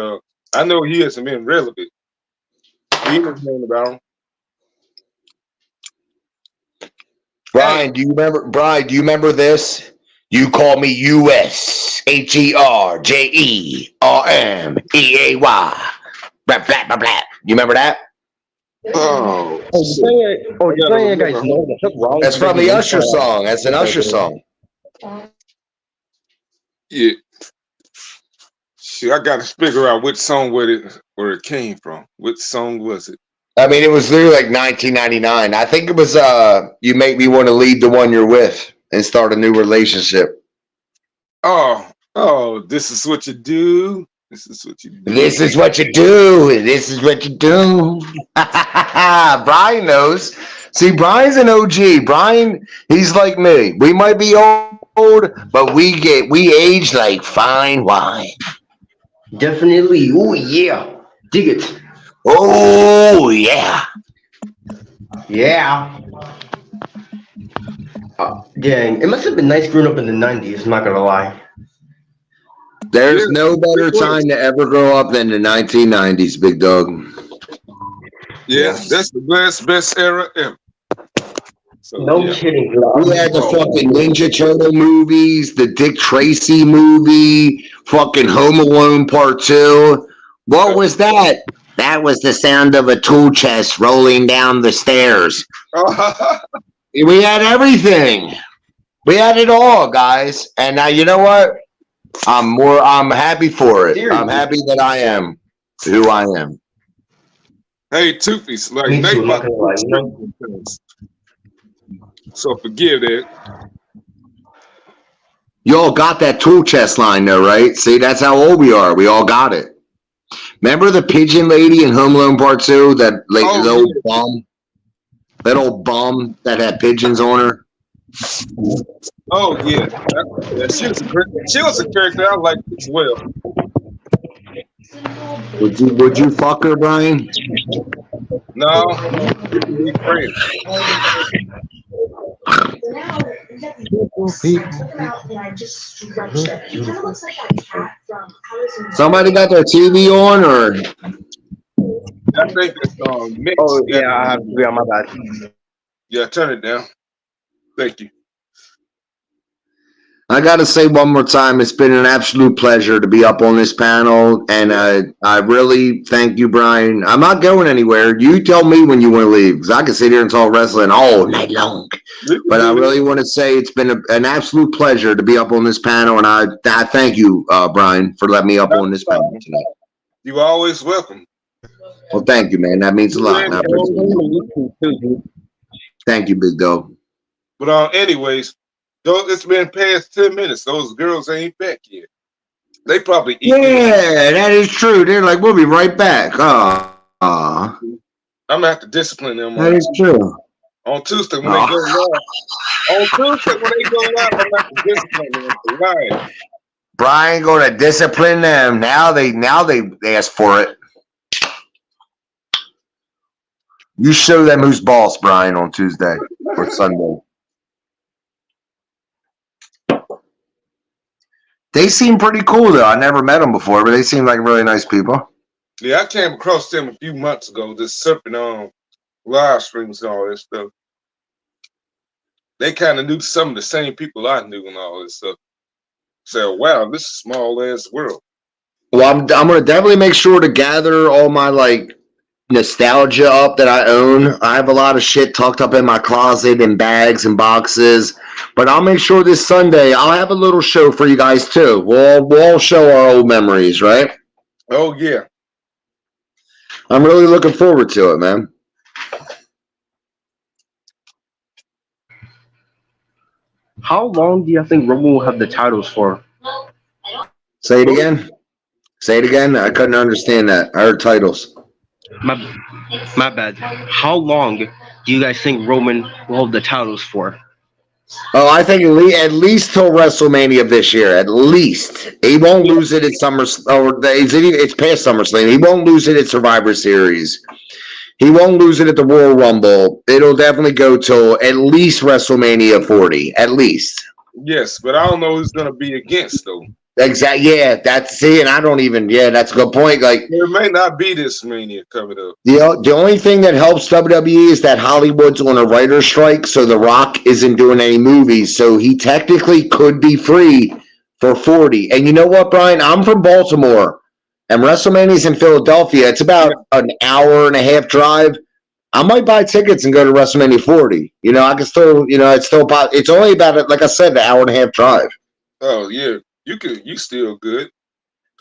I know he hasn't been relevant. He was known about him. Brian, do you remember this? You call me USHERJERMEAY. Blah blah blah blah. You remember that? Oh, you're saying guys know that's wrong. That's from the Usher song. That's an Usher song. yeah. Shit, I got to figure out which song where it came from. Which song was it? I mean, it was literally like 1999. I think it was "You Make Me Want to Leave the One You're With and Start a New Relationship." Oh, this is what you do. This is what you do. This is what you do. This is what you do. Brian knows. See, Brian's an OG. Brian, he's like me. We might be old, but we age like fine wine. Definitely. Oh yeah. Dig it. Oh yeah. Yeah. Dang, it must have been nice growing up in the 90s, I'm not gonna lie. There's no better time to ever grow up than the 1990s, Big Dog. Yeah, that's the best era ever. So, No kidding. We had the fucking Ninja Turtle movies, the Dick Tracy movie, fucking Home Alone Part 2. What was that? That was the sound of a tool chest rolling down the stairs. We had everything. We had it all, guys. And now you know what? I'm happy for it. I'm happy that I am who I am. Hey, Toofies, like Me they too, about not gonna lie, you know? So forgive that. You all got that tool chest line though, right? See, that's how old we are. We all got it. Remember the pigeon lady in Home Alone Part 2? That old bum? That old bum that had pigeons on her? Oh yeah, she was a character I liked as well. Would you fuck her, Brian? No, we friends. Somebody got their TV on, or? I think it's mixed. Oh yeah, I have to be on my bad. Yeah, turn it down. Thank you. I got to say one more time, it's been an absolute pleasure to be up on this panel, and I really thank you, Brian. I'm not going anywhere. You tell me when you want to leave, because I can sit here and talk wrestling all night long. But I really want to say it's been an absolute pleasure to be up on this panel, and I thank you, Brian, for letting me up on this panel tonight. You're always welcome. Well, thank you, man. That means a lot. And I appreciate it. Thank you, big dog. But anyways, it's been past 10 minutes. Those girls ain't back yet. They probably eat. Yeah, that is true. They're like, we'll be right back. I'm gonna have to discipline them. That is true. On Tuesday when they go live. On Tuesday when they go live, I'm gonna have to discipline them live. Brian going to discipline them. Now they ask for it. You show them who's boss, Brian, on Tuesday or Sunday. They seem pretty cool, though. I never met them before, but they seem like really nice people. Yeah, I came across them a few months ago, just surfing on live streams and all that stuff. They kind of knew some of the same people I knew and all this stuff. So, wow, this is a small-ass world. Well, I'm going to definitely make sure to gather all my, nostalgia up that I own. I have a lot of shit tucked up in my closet in bags and boxes, but I'll make sure this Sunday I'll have a little show for you guys too. We'll all show our old memories, right? Oh yeah. I'm really looking forward to it, man. How long do you think Roman will have the titles for? Say it again. Say it again. I couldn't understand that. I heard titles. My bad. How long do you guys think Roman will hold the titles for? Oh, I think at least till WrestleMania of this year. At least he won't lose it at it's past SummerSlam. He won't lose it at Survivor Series. He won't lose it at the Royal Rumble. It'll definitely go till at least WrestleMania 40. At least. Yes, but I don't know who's gonna be against though. Exactly. Yeah, that's it. And I don't even. Yeah, that's a good point. Like there may not be this Mania coming up. The only thing that helps WWE is that Hollywood's on a writer's strike, so The Rock isn't doing any movies, so he technically could be free for 40. And you know what, Brian? I'm from Baltimore, and WrestleMania's in Philadelphia. It's about an hour and a half drive. I might buy tickets and go to WrestleMania 40. You know, I can still. You know, it's only about, like I said, an hour and a half drive. Oh yeah. You still good.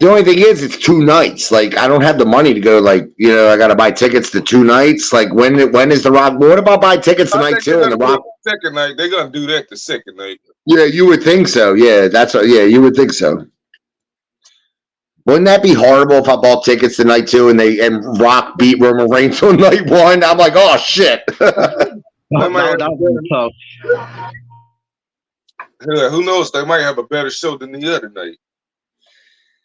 The only thing is, it's 2 nights. Like, I don't have the money to go, I got to buy tickets to 2 nights. Like, when is The Rock? What about buy tickets to night 2 and The Rock? Second night. They're going to do that the second night. Yeah, you would think so. Yeah, you would think so. Wouldn't that be horrible if I bought tickets to night 2 and Rock beat Roman Reigns on night 1? I'm like, oh, shit. That would be tough. Who knows? They might have a better show than the other night.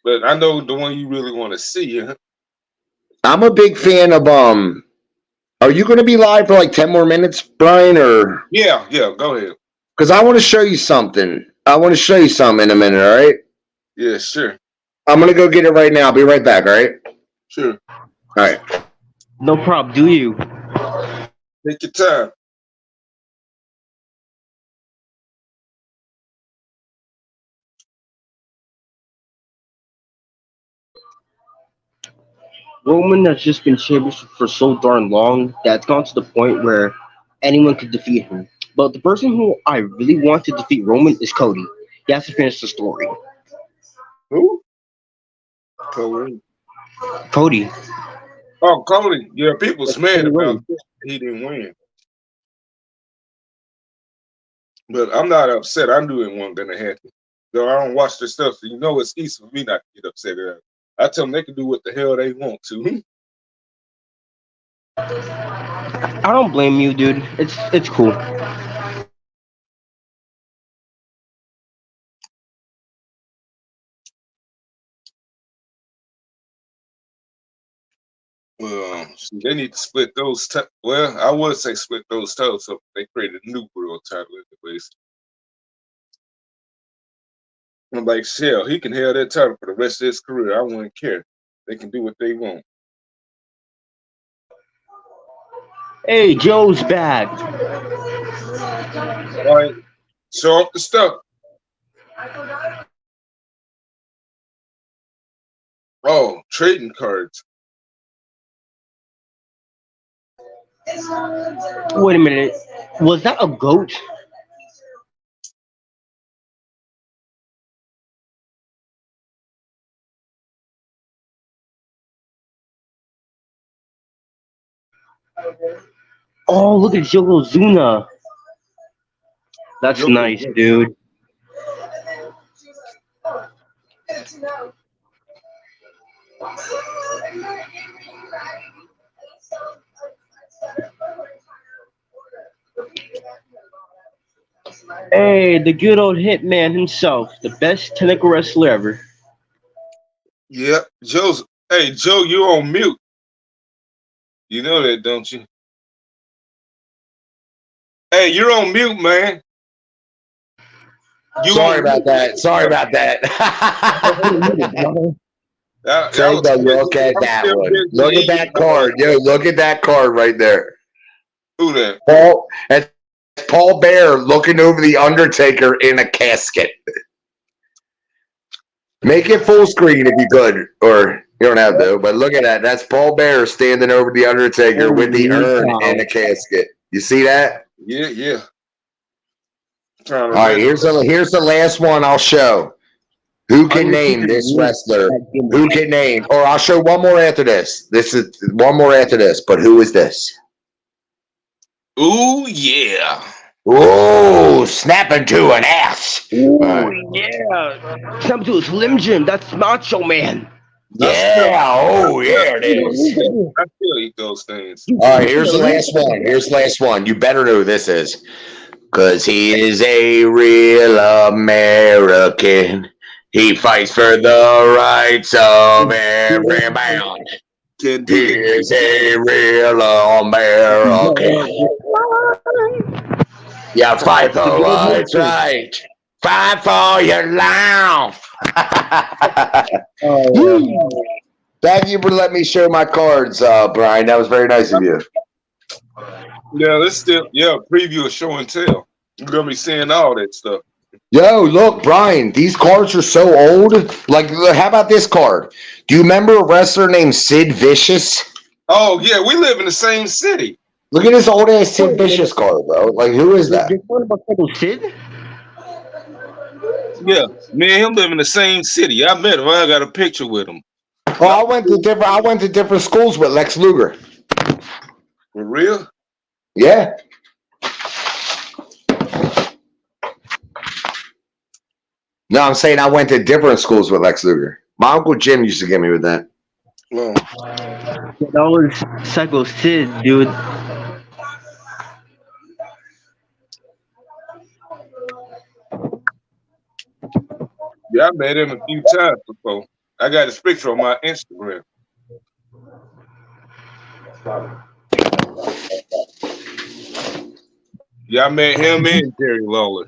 But I know the one you really want to see. Huh? I'm a big fan of Are you going to be live for 10 more minutes, Brian? Or yeah, go ahead. Because I want to show you something. I want to show you something in a minute. All right? Yeah, sure. I'm going to go get it right now. I'll be right back. All right? Sure. All right. No problem. Do you? Take your time. Roman has just been champion for so darn long that it's gone to the point where anyone could defeat him. But the person who I really want to defeat Roman is Cody. He has to finish the story. Who? Cody. Oh, Cody. Yeah, people's mad about he didn't win. But I'm not upset. I knew it wasn't going to happen. Though I don't watch this stuff, so you know it's easy for me not to get upset at it. I tell them they can do what the hell they want to. I don't blame you, dude. It's cool. Well, they need to split those. Well, I would say split those titles up. They created a new world title, anyways. I'm like, hell, he can have that title for the rest of his career. I wouldn't care. They can do what they want. Hey, Joe's back. All right, show up the stuff. Oh, trading cards. Wait a minute. Was that a goat? Oh, look at Yokozuna. That's Yoko. nice, dude. Hey, the good old Hitman himself, the best technical wrestler ever. Yep, Joe's. Hey, Joe, you're on mute. You know that, don't you? Hey, you're on mute, man. You Sorry on about mute. that. Sorry about that. That Say was no, quick. look at I'm that still one. busy Look at eating. that card. Yo, look at that card right there. Who that? Paul, that's Paul Bear looking over the Undertaker in a casket. Make it full screen if you could, or you don't have to, but look at that. That's Paul Bear standing over the Undertaker with the Holy urn cow. in a casket. You see that? Yeah, yeah. Trying to All right, remember. here's the last one I'll show. Who can name Undertaker this lives wrestler? that gimmick. Who can name? Or I'll show one more after this. This is one more after this, but who is this? Ooh, yeah. Oh, snapping to an ass. Ooh, All right. yeah. Some to Slim Jim, that's Macho Man. Yeah, oh yeah, it is. I still eat those things. All right, here's the last one. Here's the last one. You better know who this is. Because he is a real American. He fights for the rights of every man. Can't He do that. is a real American. Yeah, fight for what's right. Fight for your life. Thank you for letting me share my cards, Brian. That was very nice of you. Yeah, let's still preview a show and tell. You're gonna be seeing all that stuff. Yo, look, Brian, these cards are so old. Like, how about this card? Do you remember a wrestler named Sid Vicious? Oh yeah, we live in the same city. Look at this old ass Sid Vicious card, bro. Like, who is that? This one about Psycho Sid? Yeah, me and him live in the same city. I met him. I got a picture with him. Oh, I went to different schools with Lex Luger. For real? Yeah. No, I'm saying I went to different schools with Lex Luger. My Uncle Jim used to get me with that. Well, That was Psycho Sid, dude. yeah, I met him a few times before. I got his picture on my Instagram. Yeah, I met him and Jerry Lawler.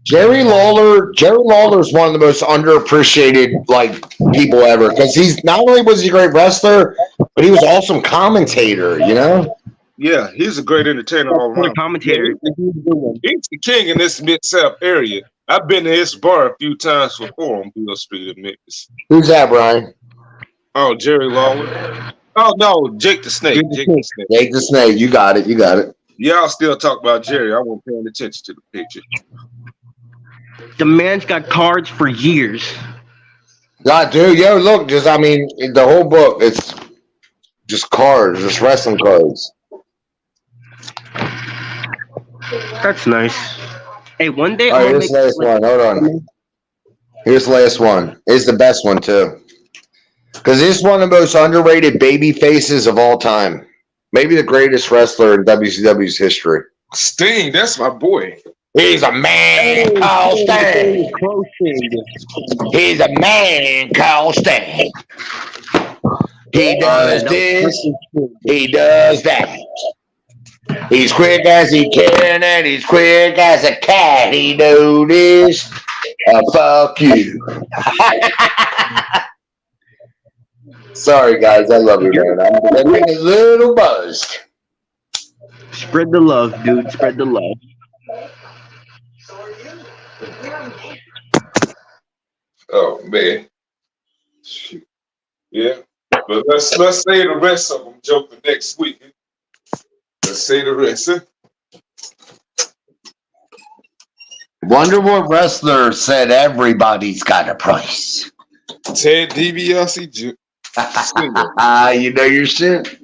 Jerry Lawler's one of the most underappreciated people ever because he's not only was he a great wrestler, but he was awesome commentator. You know? Yeah, he's a great entertainer all What a around. commentator. He's the king in this Mid-South area. I've been to his bar a few times before on Beale Street in Memphis. Who's that, Brian? Oh, Jerry Lawler. Oh no, Jake the Snake. Jake the Snake. Jake the Snake. You got it. You got it. Y'all still talk about Jerry. I wasn't paying attention to the picture. The man's got cards for years. God, dude, yo, look, the whole book, it's just cards, just wrestling cards. That's nice. Hey, one day All right, I'll here's make the last one. Hold on. Here's the last one. It's the best one, too. Because this is one of the most underrated baby faces of all time. Maybe the greatest wrestler in WCW's history. Sting, that's my boy. He's a man called Sting. He's a man called Sting. He does this. He does that. He's quick as he can and he's quick as a cat. He do this. Fuck you. Sorry, guys. I love you, man. I'm getting a little buzzed. Spread the love, dude. Spread the love. Oh man. Shoot. Yeah. But let's say the rest of them joke the next week. Let's say the rest. Wonder what wrestler said everybody's got a price. Ted DiBiase. You know your shit.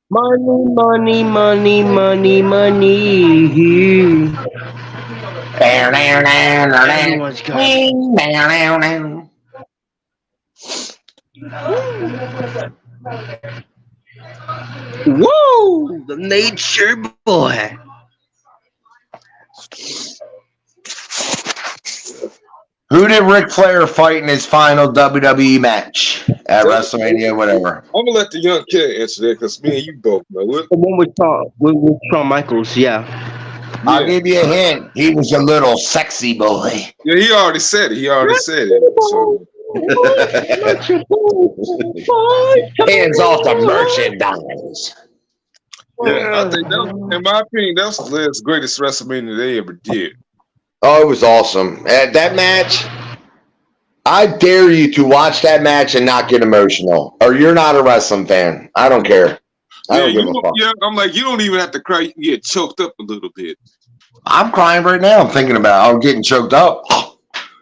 Money, money, money, money, money. Everyone's got. Whoa, the nature boy. Who did Ric Flair fight in his final WWE match at WrestleMania, whatever? I'm gonna let the young kid answer that because me and you both know it. The one with Shawn Michaels, yeah. I'll give you a hint. He was a little sexy boy. Yeah, he already said it. So. Hands off the merchandise. Yeah, I think that, in my opinion, that was the last greatest WrestleMania they ever did. Oh, it was awesome. That match, I dare you to watch that match and not get emotional. Or you're not a wrestling fan. I don't care. I don't give a fuck. Yeah, I'm like, you don't even have to cry. You can get choked up a little bit. I'm crying right now. I'm thinking about it. I'm getting choked up.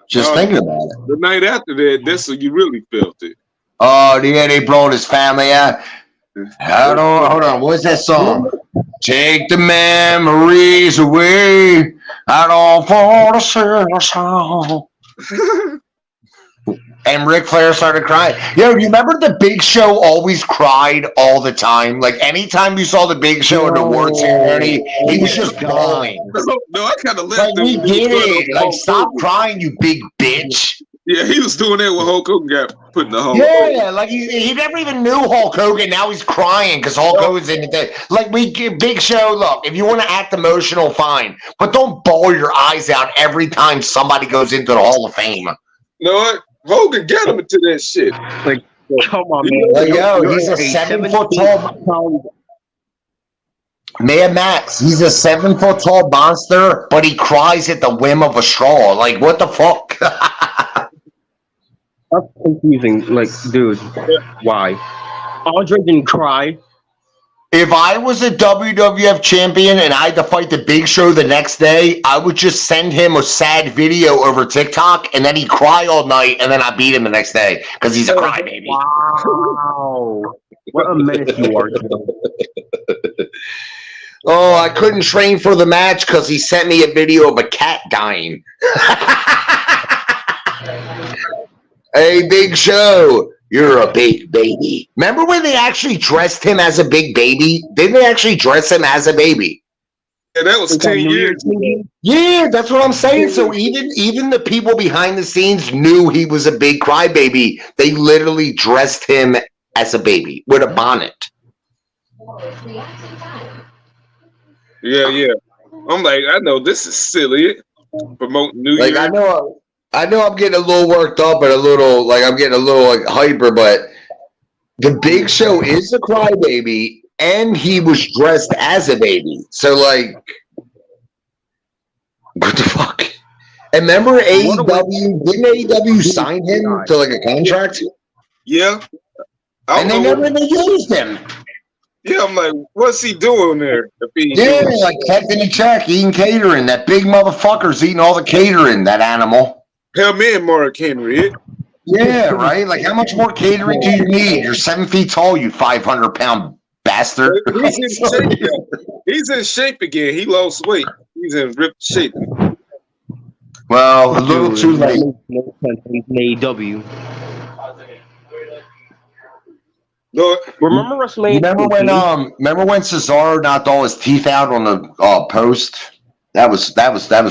Just thinking about it. The night after that, that's when you really felt it. Oh, yeah, they brought his family out. Hold on. What's that song? Take the memories away. I don't want to sing a song. And Ric Flair started crying. Yo, you remember the Big Show always cried all the time? Like anytime you saw the Big Show in the award ceremony, he was just bawling. No, I kind of left him. We get it. Like, stop crying, you big bitch. Yeah, he was doing that when Hulk Hogan got put in the hole. Yeah, like he never even knew Hulk Hogan. Now he's crying because Hulk Hogan's in the like we give Big Show. Look, if you want to act emotional, fine, but don't bawl your eyes out every time somebody goes into the Hall of Fame. You know what? Hogan got him into that shit. Like, come on, man. Like, yo, he's a 7 foot tall. Man, Max, he's a 7 foot tall monster, but he cries at the whim of a straw. Like, what the fuck? That's confusing. Like, dude, why? Andre didn't cry. If I was a WWF champion and I had to fight the Big Show the next day, I would just send him a sad video over TikTok, and then he'd cry all night, and then I beat him the next day because he's a crybaby. Wow, what a menace you are, dude. Oh, I couldn't train for the match because he sent me a video of a cat dying. Hey, Big Show, you're a big baby. Remember when they actually dressed him as a big baby? Didn't they actually dress him as a baby? Yeah, that was 10 years. Yeah, that's what I'm saying. So even the people behind the scenes knew he was a big crybaby. They literally dressed him as a baby with a bonnet. Yeah. I'm like, I know this is silly. Promoting New Year. I know I'm getting a little worked up and I'm getting a little like hyper, but the Big Show is a crybaby and he was dressed as a baby. So like, what the fuck? And remember AEW? Didn't AEW sign him to like a contract? Yeah. And they never even used him. Yeah, I'm like, what's he doing there? Yeah, like collecting a check, eating catering. That big motherfucker's eating all the catering, that animal. Hell, me and Mark Henry. Yeah, right? Like, how much more catering do you need? You're 7 feet tall, you 500-pound bastard. He's in shape again. He lost weight. He's in ripped shape. Well, a little too late. No sense in AEW. No, remember WrestleMania? Remember when Cesaro knocked all his teeth out on the post? That was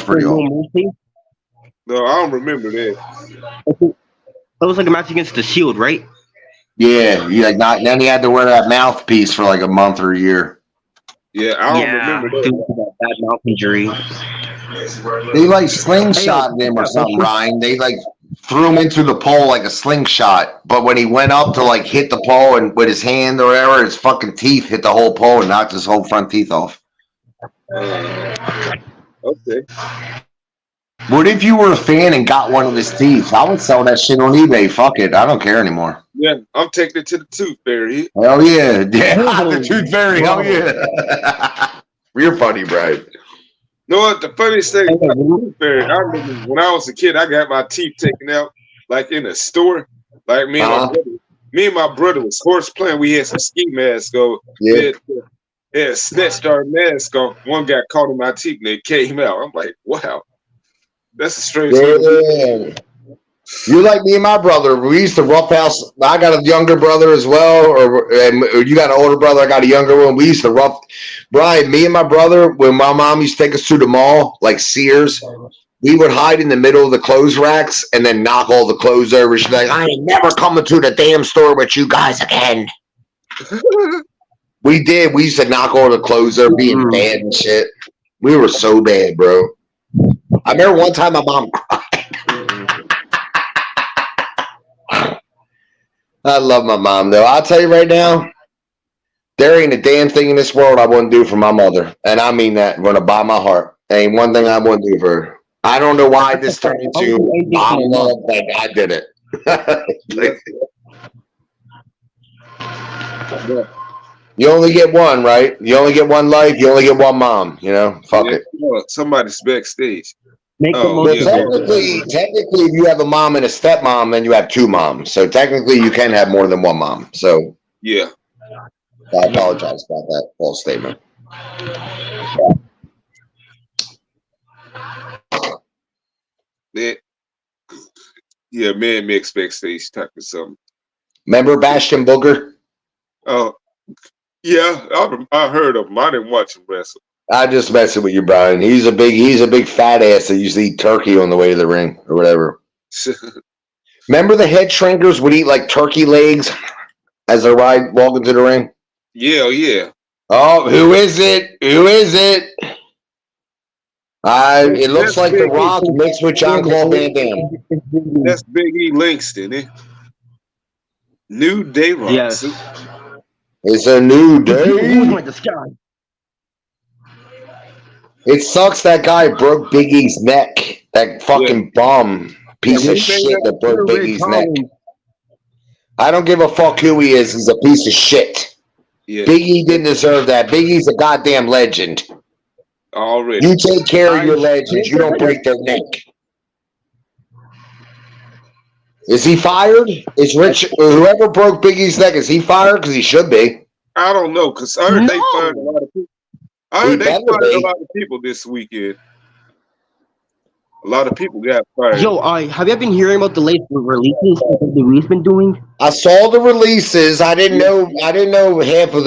pretty old. No, I don't remember that. That was like a match against the Shield, right? Yeah, then he had to wear that mouthpiece for like a month or a year. Yeah, I don't remember that. That bad mouth injury. They like slingshotted him or something, Ryan. They like threw him into the pole like a slingshot, but when he went up to like hit the pole and with his hand or whatever, his fucking teeth hit the whole pole and knocked his whole front teeth off. Okay. What if you were a fan and got one of his teeth? I would sell that shit on eBay. Fuck it. I don't care anymore. Yeah, I'm taking it to the tooth fairy. Hell yeah. Yeah. Oh, The tooth fairy. Hell wow. yeah. You're funny, Brian. You know what? The funniest thing about the tooth fairy, I remember when I was a kid, I got my teeth taken out like in a store. Like me and my brother was horse playing. We had some ski masks on. Yeah. Yeah, snatched our mask off. One got caught in my teeth and it came out. I'm like, wow. That's a strange thing. Yeah. You like me and my brother. We used to roughhouse. I got a younger brother as well, or you got an older brother. I got a younger one. We used to Brian, me and my brother, when my mom used to take us to the mall, like Sears, we would hide in the middle of the clothes racks and then knock all the clothes over. She'd be like, I ain't never coming to the damn store with you guys again. We did. We used to knock all the clothes over, being bad and shit. We were so bad, bro. I remember one time my mom cried. I love my mom, though. I'll tell you right now, there ain't a damn thing in this world I wouldn't do for my mother. And I mean that from the bottom of my heart. There ain't one thing I wouldn't do for her. I don't know why this turned into mom love, but I did it. You only get one, right? You only get one life. You only get one mom. You know, fuck it. Somebody's backstage. Make the But most of technically, if you have a mom and a stepmom, then you have two moms. So technically, you can have more than one mom. So yeah, I apologize about that false statement. Yeah, man, mix backstage talking something. Remember Bastion Booger? Oh, yeah, I heard of him. I didn't watch him wrestle. I just messing with you, Brian. He's a big fat ass that used to eat turkey on the way to the ring or whatever. Remember the head shrinkers would eat like turkey legs as they walking to the ring? Yeah. Oh, who is it? Who is it? It looks like The Rock mixed with Jean-Claude Van Damme. That's Big E Langston, eh? New Day Rock. Yes. It's a new day. the sky. It sucks that guy broke Big E's neck. That fucking bum piece of shit that broke Big E's neck. I don't give a fuck who he is. He's a piece of shit. Yeah. Big E didn't deserve that. Big E's a goddamn legend. Already. You take care of your legends. You don't break their neck. Is he fired? Is whoever broke Big E's neck, is he fired? Because he should be. I don't know, because I heard they fired a lot of people. I heard they fired a lot of people this weekend. A lot of people got fired. Yo, have you been hearing about the latest releases that the Reed's been doing? I saw the releases. I didn't know half of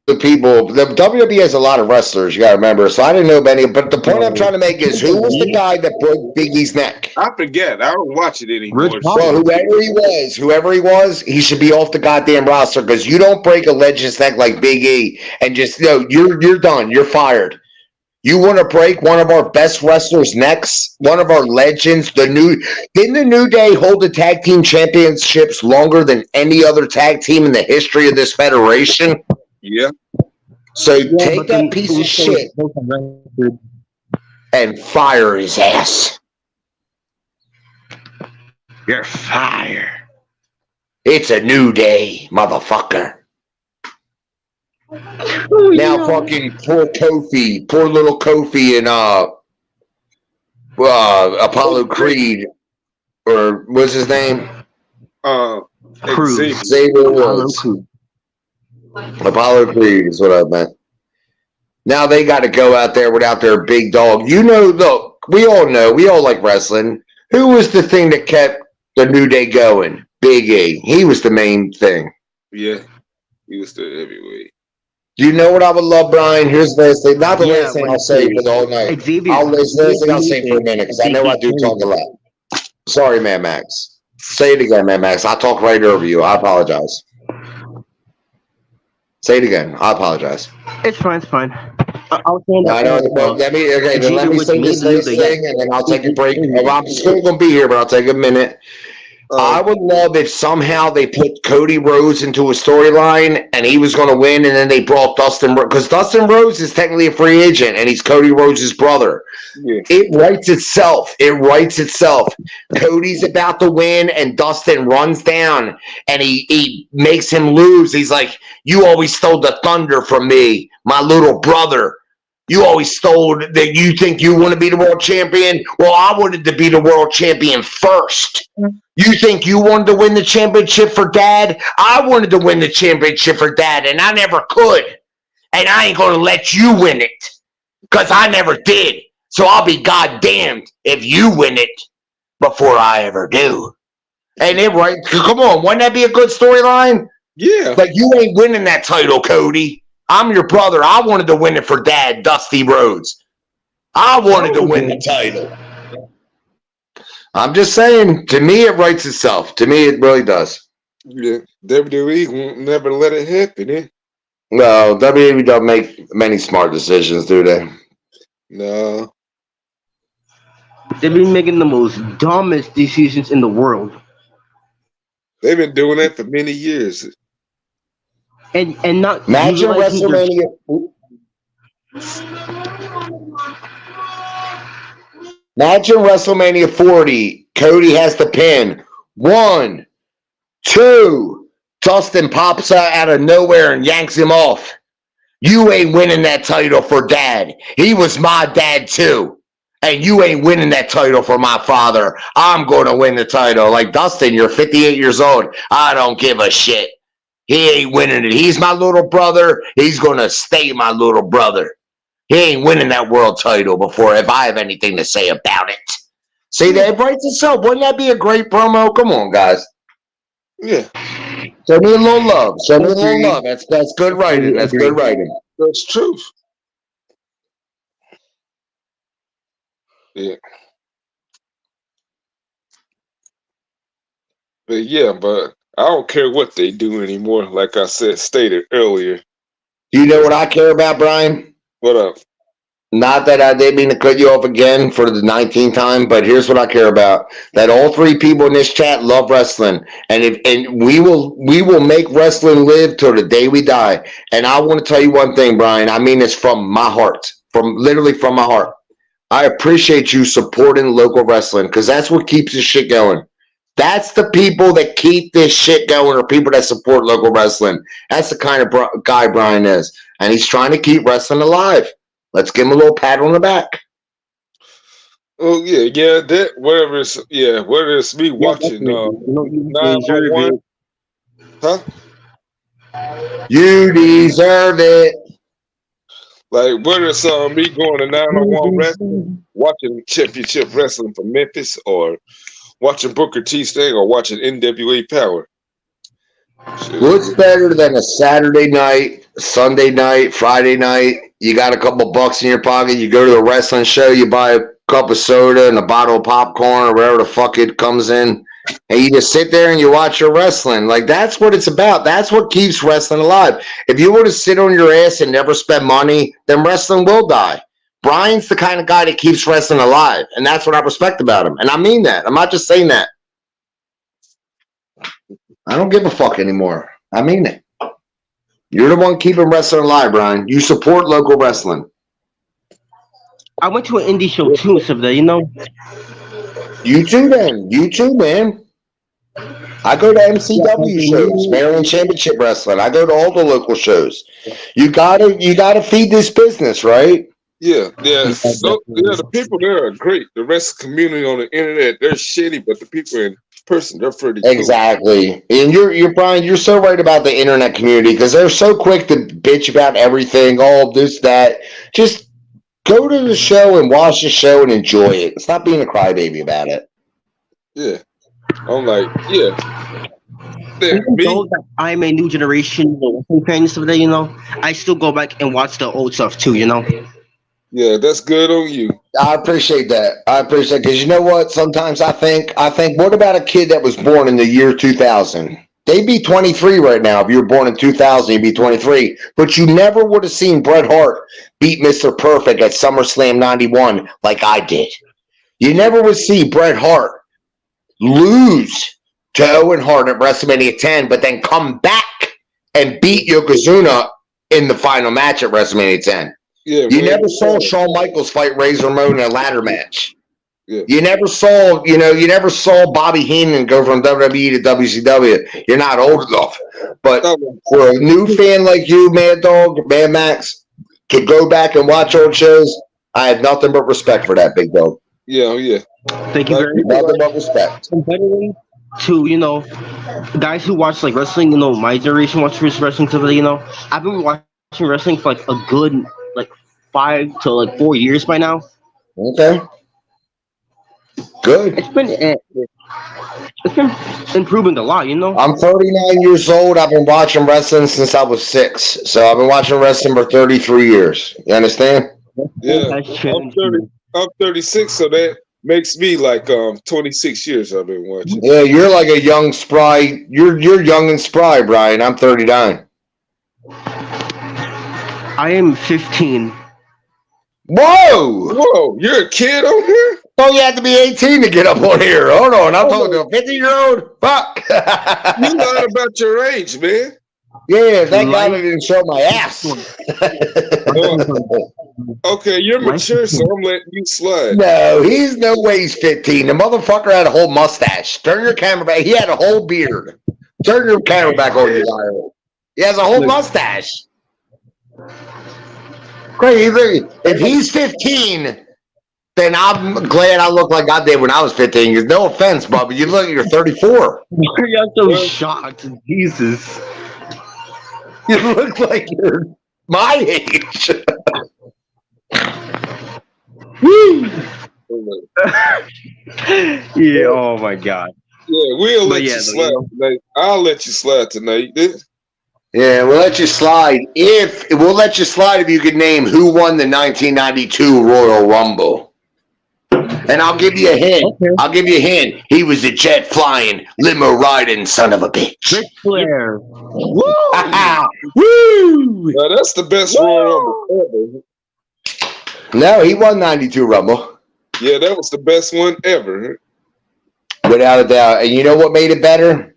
the people. The WWE has a lot of wrestlers, you gotta remember. So I didn't know many. But the point I'm trying to make is, who was the guy that broke Big E's neck? I forget. I don't watch it anymore. Well, whoever he was, he should be off the goddamn roster, because you don't break a legend's neck like Big E and just you're done. You're fired. You want to break one of our best wrestlers' necks, one of our legends. Didn't the New Day hold the tag team championships longer than any other tag team in the history of this federation? Yeah. So take that piece of shit and fire his ass. You're fired. It's a new day, motherfucker. Now fucking poor little Kofi and Apollo Creed, or what's his name? Xavier Woods. Apollo Creed is what I meant. Now they got to go out there without their big dog. Look, we all like wrestling. Who was the thing that kept the New Day going? Big E. He was the main thing. Yeah, he was the heavyweight. Do you know what I would love, Brian? Here's the last thing. Not the last thing I'll say for the whole night. Last thing I'll say for a minute, because I know I do talk a lot. Sorry, Mad Max. Say it again, Mad Max. I'll talk right over you. I apologize. Say it again. I apologize. It's fine. I'll stand up. I know. Let me say this thing, and then I'll take a break. I'm still going to be here, but I'll take a minute. I would love if somehow they put Cody Rhodes into a storyline and he was going to win, and then they brought Dustin Rhodes, because Dustin Rhodes is technically a free agent and he's Cody Rhodes' brother. Yeah. It writes itself. It writes itself. Cody's about to win and Dustin runs down and he makes him lose. He's like, "You always stole the thunder from me, my little brother. You always stole that. You think you want to be the world champion? Well, I wanted to be the world champion first. You think you wanted to win the championship for Dad? I wanted to win the championship for Dad, and I never could. And I ain't going to let you win it, because I never did. So I'll be goddamned if you win it before I ever do." And it, right? Come on, wouldn't that be a good storyline? Yeah. Like, you ain't winning that title, Cody. I'm your brother. I wanted to win it for Dad, Dusty Rhodes. I wanted to win the title. I'm just saying, to me, it writes itself. To me, it really does. Yeah. WWE won't never let it happen, eh? No, WWE don't make many smart decisions, do they? No. They've been making the most dumbest decisions in the world. They've been doing that for many years. And not Imagine utilizing their WrestleMania. Imagine WrestleMania 40. Cody has the pin. 1, 2. Dustin pops out of nowhere and yanks him off. You ain't winning that title for Dad. He was my dad too. And you ain't winning that title for my father. I'm going to win the title. Like, Dustin, you're 58 years old. I don't give a shit. He ain't winning it. He's my little brother. He's going to stay my little brother. He ain't winning that world title before if I have anything to say about it. See, that writes itself. Wouldn't that be a great promo? Come on, guys. Yeah. Show me a little love. Show me a little love. That's good writing. That's good writing. That's truth. Yeah. But yeah, but I don't care what they do anymore. Like I stated earlier. Do you know what I care about, Brian? What up? Not that I didn't mean to cut you off again for the 19th time, but here's what I care about: that all three people in this chat love wrestling, and we will make wrestling live till the day we die. And I want to tell you one thing, Brian. I mean this from my heart, literally from my heart. I appreciate you supporting local wrestling, because that's what keeps this shit going. That's the people that keep this shit going, or people that support local wrestling. That's the kind of guy Brian is, and he's trying to keep wrestling alive. Let's give him a little pat on the back. Oh yeah, that whether it's me watching you 911, huh? You deserve it. Like whether it's me going to 901 wrestling, watching championship wrestling from Memphis, or watching Booker T Sting, or watching NWA Power. Shit. What's better than a Saturday night, Sunday night, Friday night? You got a couple bucks in your pocket, you go to a wrestling show, you buy a cup of soda and a bottle of popcorn or whatever the fuck it comes in, and you just sit there and you watch your wrestling. Like, that's what it's about. That's what keeps wrestling alive. If you were to sit on your ass and never spend money, then wrestling will die. Brian's the kind of guy that keeps wrestling alive, and that's what I respect about him. And I mean that. I'm not just saying that. I don't give a fuck anymore. I mean it. You're the one keeping wrestling alive, Brian. You support local wrestling. I went to an indie show too, so that you know. You too, then. You too, man. I go to MCW shows, Maryland Championship Wrestling. I go to all the local shows. You gotta feed this business, right? Yeah. So the people there are great. The wrestling community on the internet, they're shitty, but the people in person, they're pretty cool. Exactly. And you're Brian, you're so right about the internet community, because they're so quick to bitch about everything, all this, that. Just go to the show and watch the show and enjoy it. Stop being a crybaby about it. Yeah. I'm like, yeah. Even though that I'm a new generation wrestling fan and stuff like that, you know, I still go back and watch the old stuff too, you know. Yeah, that's good on you. I appreciate that. Because you know what? Sometimes I think, what about a kid that was born in the year 2000? They'd be 23 right now. If you were born in 2000, you'd be 23. But you never would have seen Bret Hart beat Mr. Perfect at SummerSlam 91 like I did. You never would see Bret Hart lose to Owen Hart at WrestleMania 10, but then come back and beat Yokozuna in the final match at WrestleMania 10. Yeah, You never Randy saw Savage. Shawn Michaels fight Razor Ramon in a ladder match. Yeah. You never saw, you never saw Bobby Heenan go from WWE to WCW. You're not old enough. But for a new fan like you, Mad Dog, Mad Max, to go back and watch old shows, I have nothing but respect for that, big dog. Yeah, yeah. Thank you Like very people much. Nothing but respect. Comparing to guys who watch like wrestling, my generation watches wrestling today. I've been watching wrestling for like a good like 5 to 4 years by now. Okay. Good. It's been improving a lot. I'm 39 years old. I've been watching wrestling since I was 6. So I've been watching wrestling for 33 years. You understand? Yeah. Has I'm changed 30 me. I'm 36, so that makes me like 26 years I've been watching. Yeah, you're like a young spry. You're young and spry, Brian. I'm 39. I am 15. Whoa! Whoa, you're a kid on here? Oh, you have to be 18 to get up on here. Hold on, I'm talking to a 50-year-old. Fuck. You lied about your age, man. Yeah, that guy didn't show my ass. Okay, you're mature, so I'm letting you slide. No, he's no way he's 15. The motherfucker had a whole mustache. Turn your camera back. He had a whole beard. Turn your camera back on you, liar. He has a whole mustache. Crazy. If he's 15, then I'm glad I look like I did when I was 15. Because no offense, Bubba, you look like you're 34. You're so shocked. Jesus. You look like you're my age. Yeah, oh my god. Yeah, we'll let yeah, you slide tonight. I'll let you slide tonight. Yeah, we'll let you slide if you could name who won the 1992 Royal Rumble. And I'll give you a hint. Okay. He was a jet flying, limo riding son of a bitch. Ric Flair. Woo! Now, that's the best Royal Rumble ever. No, he won 92 Rumble. Yeah, that was the best one ever. Without a doubt. And you know what made it better?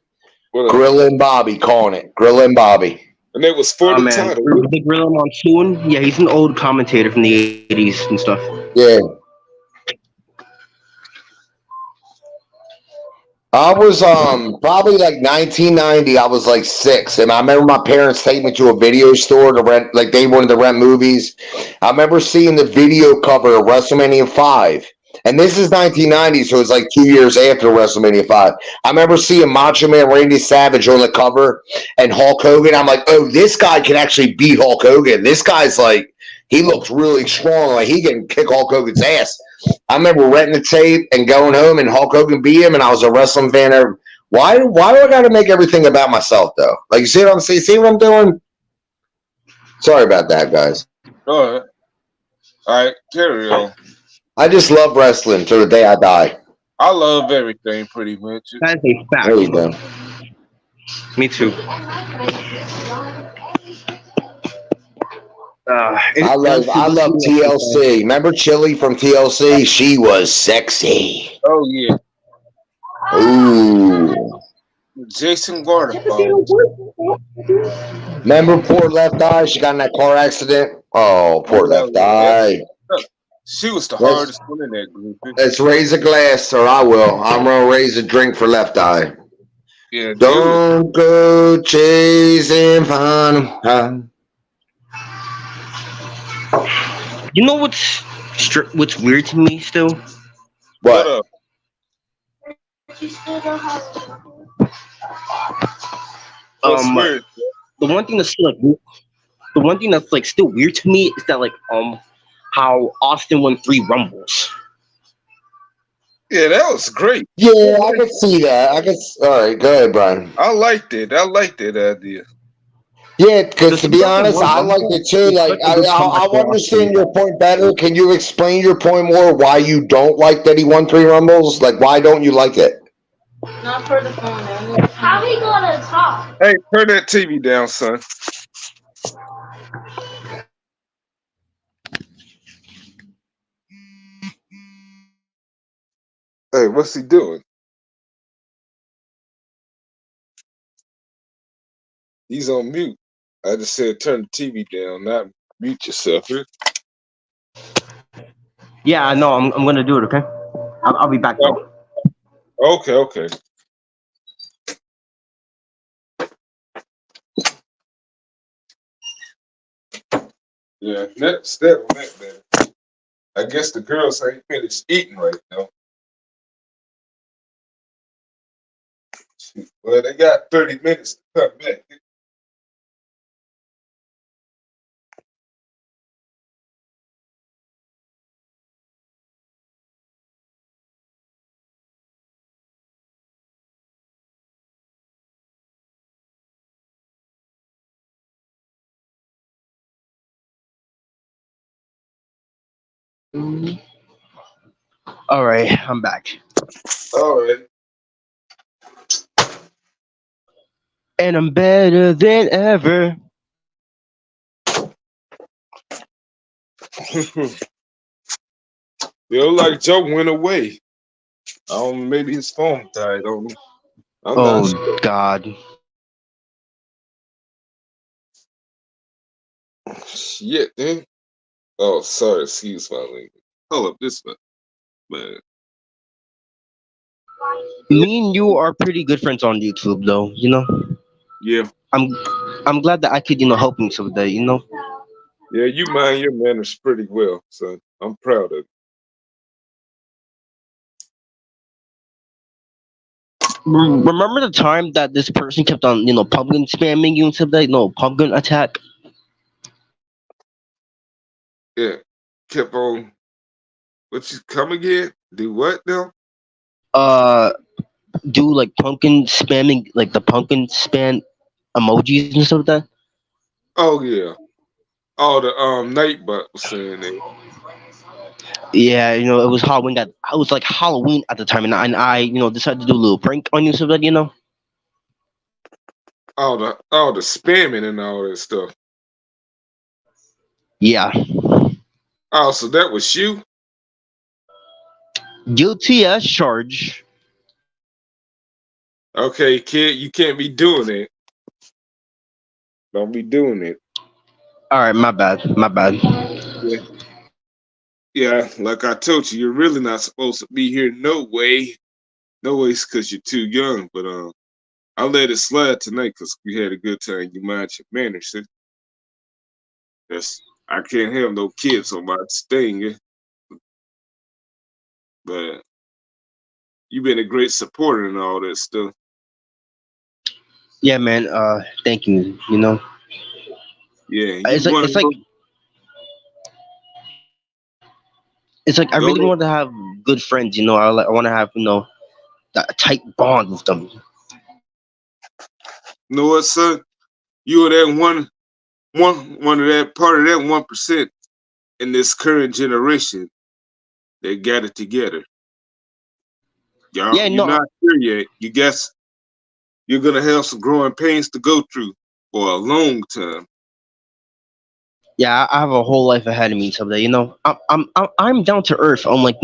What Gorilla and Bobby calling it. Gorilla and Bobby. And it was for the title. The Gorilla Monsoon. Yeah, he's an old commentator from the 80s and stuff. Yeah. I was probably like 1990. I was like 6, and I remember my parents taking me to a video store to rent. Like they wanted to rent movies. I remember seeing the video cover of WrestleMania 5, and this is 1990, so it's like 2 years after WrestleMania 5. I remember seeing Macho Man Randy Savage on the cover and Hulk Hogan. I'm like, oh, this guy can actually beat Hulk Hogan. This guy's like, he looks really strong. Like he can kick Hulk Hogan's ass. I remember renting the tape and going home and Hulk Hogan beat him, and I was a wrestling fan. Why do I got to make everything about myself though? Like you see what I'm saying? See what I'm doing? Sorry about that, guys. All right, carry on. I just love wrestling till the day I die. I love everything pretty much. That's a fact. There you go. Me too. I love TLC. Remember Chili from TLC? She was sexy. Oh yeah. Ooh. Jason Gordon. Remember poor Left Eye? She got in that car accident. Oh, poor Left Eye. She was the hardest one in that group. Let's raise a glass, or I will. I'm gonna raise a drink for Left Eye. Yeah. Don't go chasing fun. You know what's weird to me still? What? What's weird? The one thing that's like still weird to me is that how Austin won 3 Rumbles. Yeah, that was great. Yeah, I could see that. All right, go ahead, Brian. I liked it. I liked that idea. Yeah, because to be honest, I liked it too. Like, I understand your point better. Can you explain your point more? Why you don't like that he won 3 Rumbles? Like, why don't you like it? Not for the phone. How we gonna talk? Hey, turn that TV down, son. Hey, what's he doing? He's on mute. I just said turn the TV down, not mute yourself. Yeah, I know. I'm gonna do it. Okay. I'll be back Oh, though. okay, okay. Yeah, next step on that, man. I guess the girls ain't finished eating right now. Well, they got 30 minutes to come back. All right, I'm back, All right. and I'm better than ever. Feel like Joe went away. I don't know, maybe his phone died on him. I'm not Oh sure. God. Shit, then. Oh, sorry, excuse my language. Hold up, this one, man. Me and you are pretty good friends on YouTube, though. Yeah, I'm I'm glad that I could help him someday. yeah, you mind your manners pretty well, son. I'm proud of it. Remember the time that this person kept on pumpkin spamming you and stuff like no pumpkin attack? Yeah, kept on. What you come again? Do what now? Uh, do like pumpkin spamming, like the pumpkin spam emojis and stuff like that. Oh yeah. Oh, the Nightbot was saying that. Yeah, it was Halloween. I was like Halloween at the time, and I decided to do a little prank on you, so that. All the spamming and all that stuff. Yeah, Oh, so that was you? guilty as charged. Okay, kid, you can't be doing it. Don't be doing it. All right, my bad, my bad. Yeah. Yeah, like I told you, you're really not supposed to be here. No way. No way, it's because you're too young. But I let it slide tonight because we had a good time. You mind your manners, see? That's I can't have no kids on my thing. But you've been a great supporter and all that stuff. Yeah, man. Thank you. Yeah, you It's like want it's like to it's like I go really there? want to have good friends. I want to have that tight bond with them. You know what, son? You are that one of that part of that 1% in this current generation that got it together. Y'all, Yeah, you're no, not here yet. You guess you're gonna have some growing pains to go through for a long time. yeah, I have a whole life ahead of me someday. I'm down to earth, unlike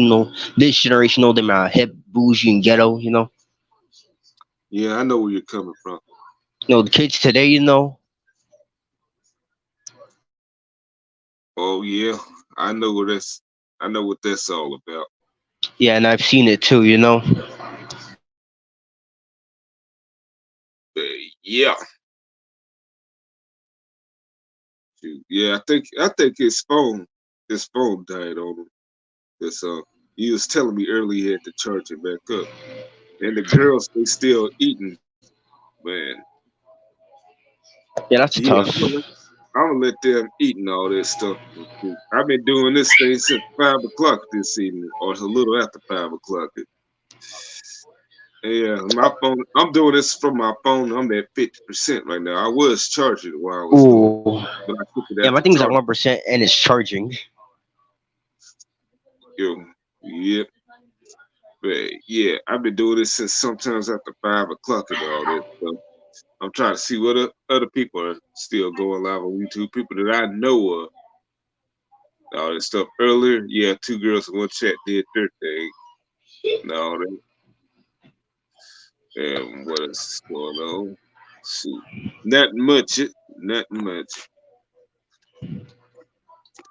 this generation. They're my hip, bougie, and ghetto. Yeah, I know where you're coming from. The kids today. Oh yeah, I know what that's. I know what that's all about. Yeah, and I've seen it too. Uh, yeah, shoot. Yeah. I think his phone died on him. This he was telling me earlier he had to charge it back up. And the girls they still eating, man. Yeah, that's Yeah, tough. I'm gonna let them eat and all that stuff. I've been doing this thing since 5 o'clock this evening, or it's a little after 5 o'clock. Yeah, my phone. I'm doing this from my phone. I'm at 50% right now. I was charging while I was doing, Ooh, but I took it yeah, at my the thing's at charge. 1% and it's charging. Yo, yep, but yeah, I've been doing this since sometimes after 5 o'clock and all that stuff. I'm trying to see what other people are still going live on YouTube. People that I know of, all that stuff. Earlier, yeah, two girls in one chat did their thing and all that. And what else is going on? Shoot. Nothing much. Nothing much.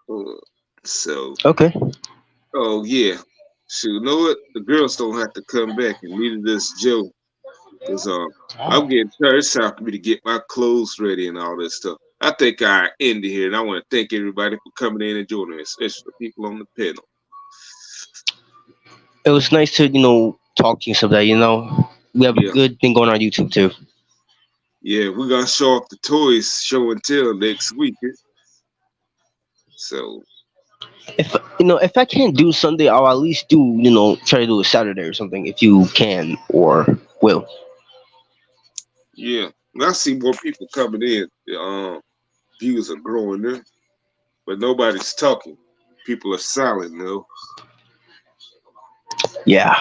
Uh, so, Okay. oh yeah. Shoot, you know what? The girls don't have to come back, and neither does Joe. Cause I'm getting tired. It's time for me to get my clothes ready and all this stuff. I think I end it here, and I want to thank everybody for coming in and joining us, especially the people on the panel. It was nice to talk to you someday. We have a Yeah, good thing going on YouTube too. yeah, we're gonna show off the toys show and tell next week. So If I can't do Sunday, I'll at least do try to do a Saturday or something if you can or will. yeah, I see more people coming in. The views are growing there, but nobody's talking. People are silent though. Yeah.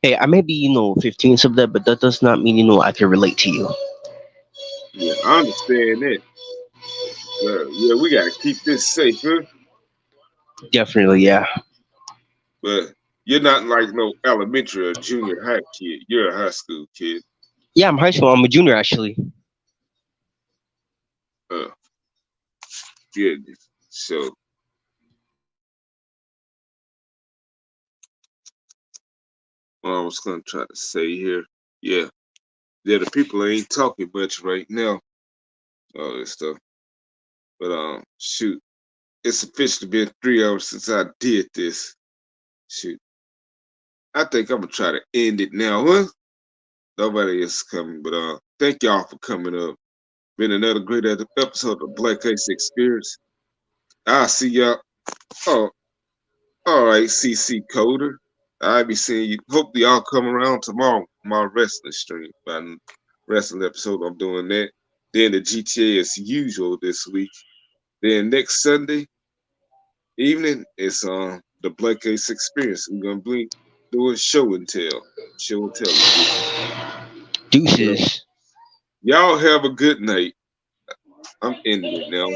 Hey, I may be 15 of that, but that does not mean I can relate to you. Yeah, I understand that. Yeah, we gotta keep this safe, huh? Definitely, yeah. But you're not like no elementary or junior high kid. You're a high school kid. Yeah, I'm high school. I'm a junior actually. Uh, Goodness. So what I was gonna try to say here, yeah, yeah, the people ain't talking much right now, all this stuff. But shoot, it's officially been 3 hours since I did this. Shoot, I think I'm gonna try to end it now, huh? Nobody is coming, but thank y'all for coming up. Been another great episode of Black Ace Experience. I'll see y'all. Oh, all right, CC Coder. I'll be seeing you. Hope y'all come around tomorrow. My wrestling stream, my wrestling episode. I'm doing that. Then the GTA as usual this week. Then next Sunday evening is the Black Ace Experience. We're gonna be doing show and tell. Show and tell edition. But Deuces. y'all have a good night. I'm ending it now.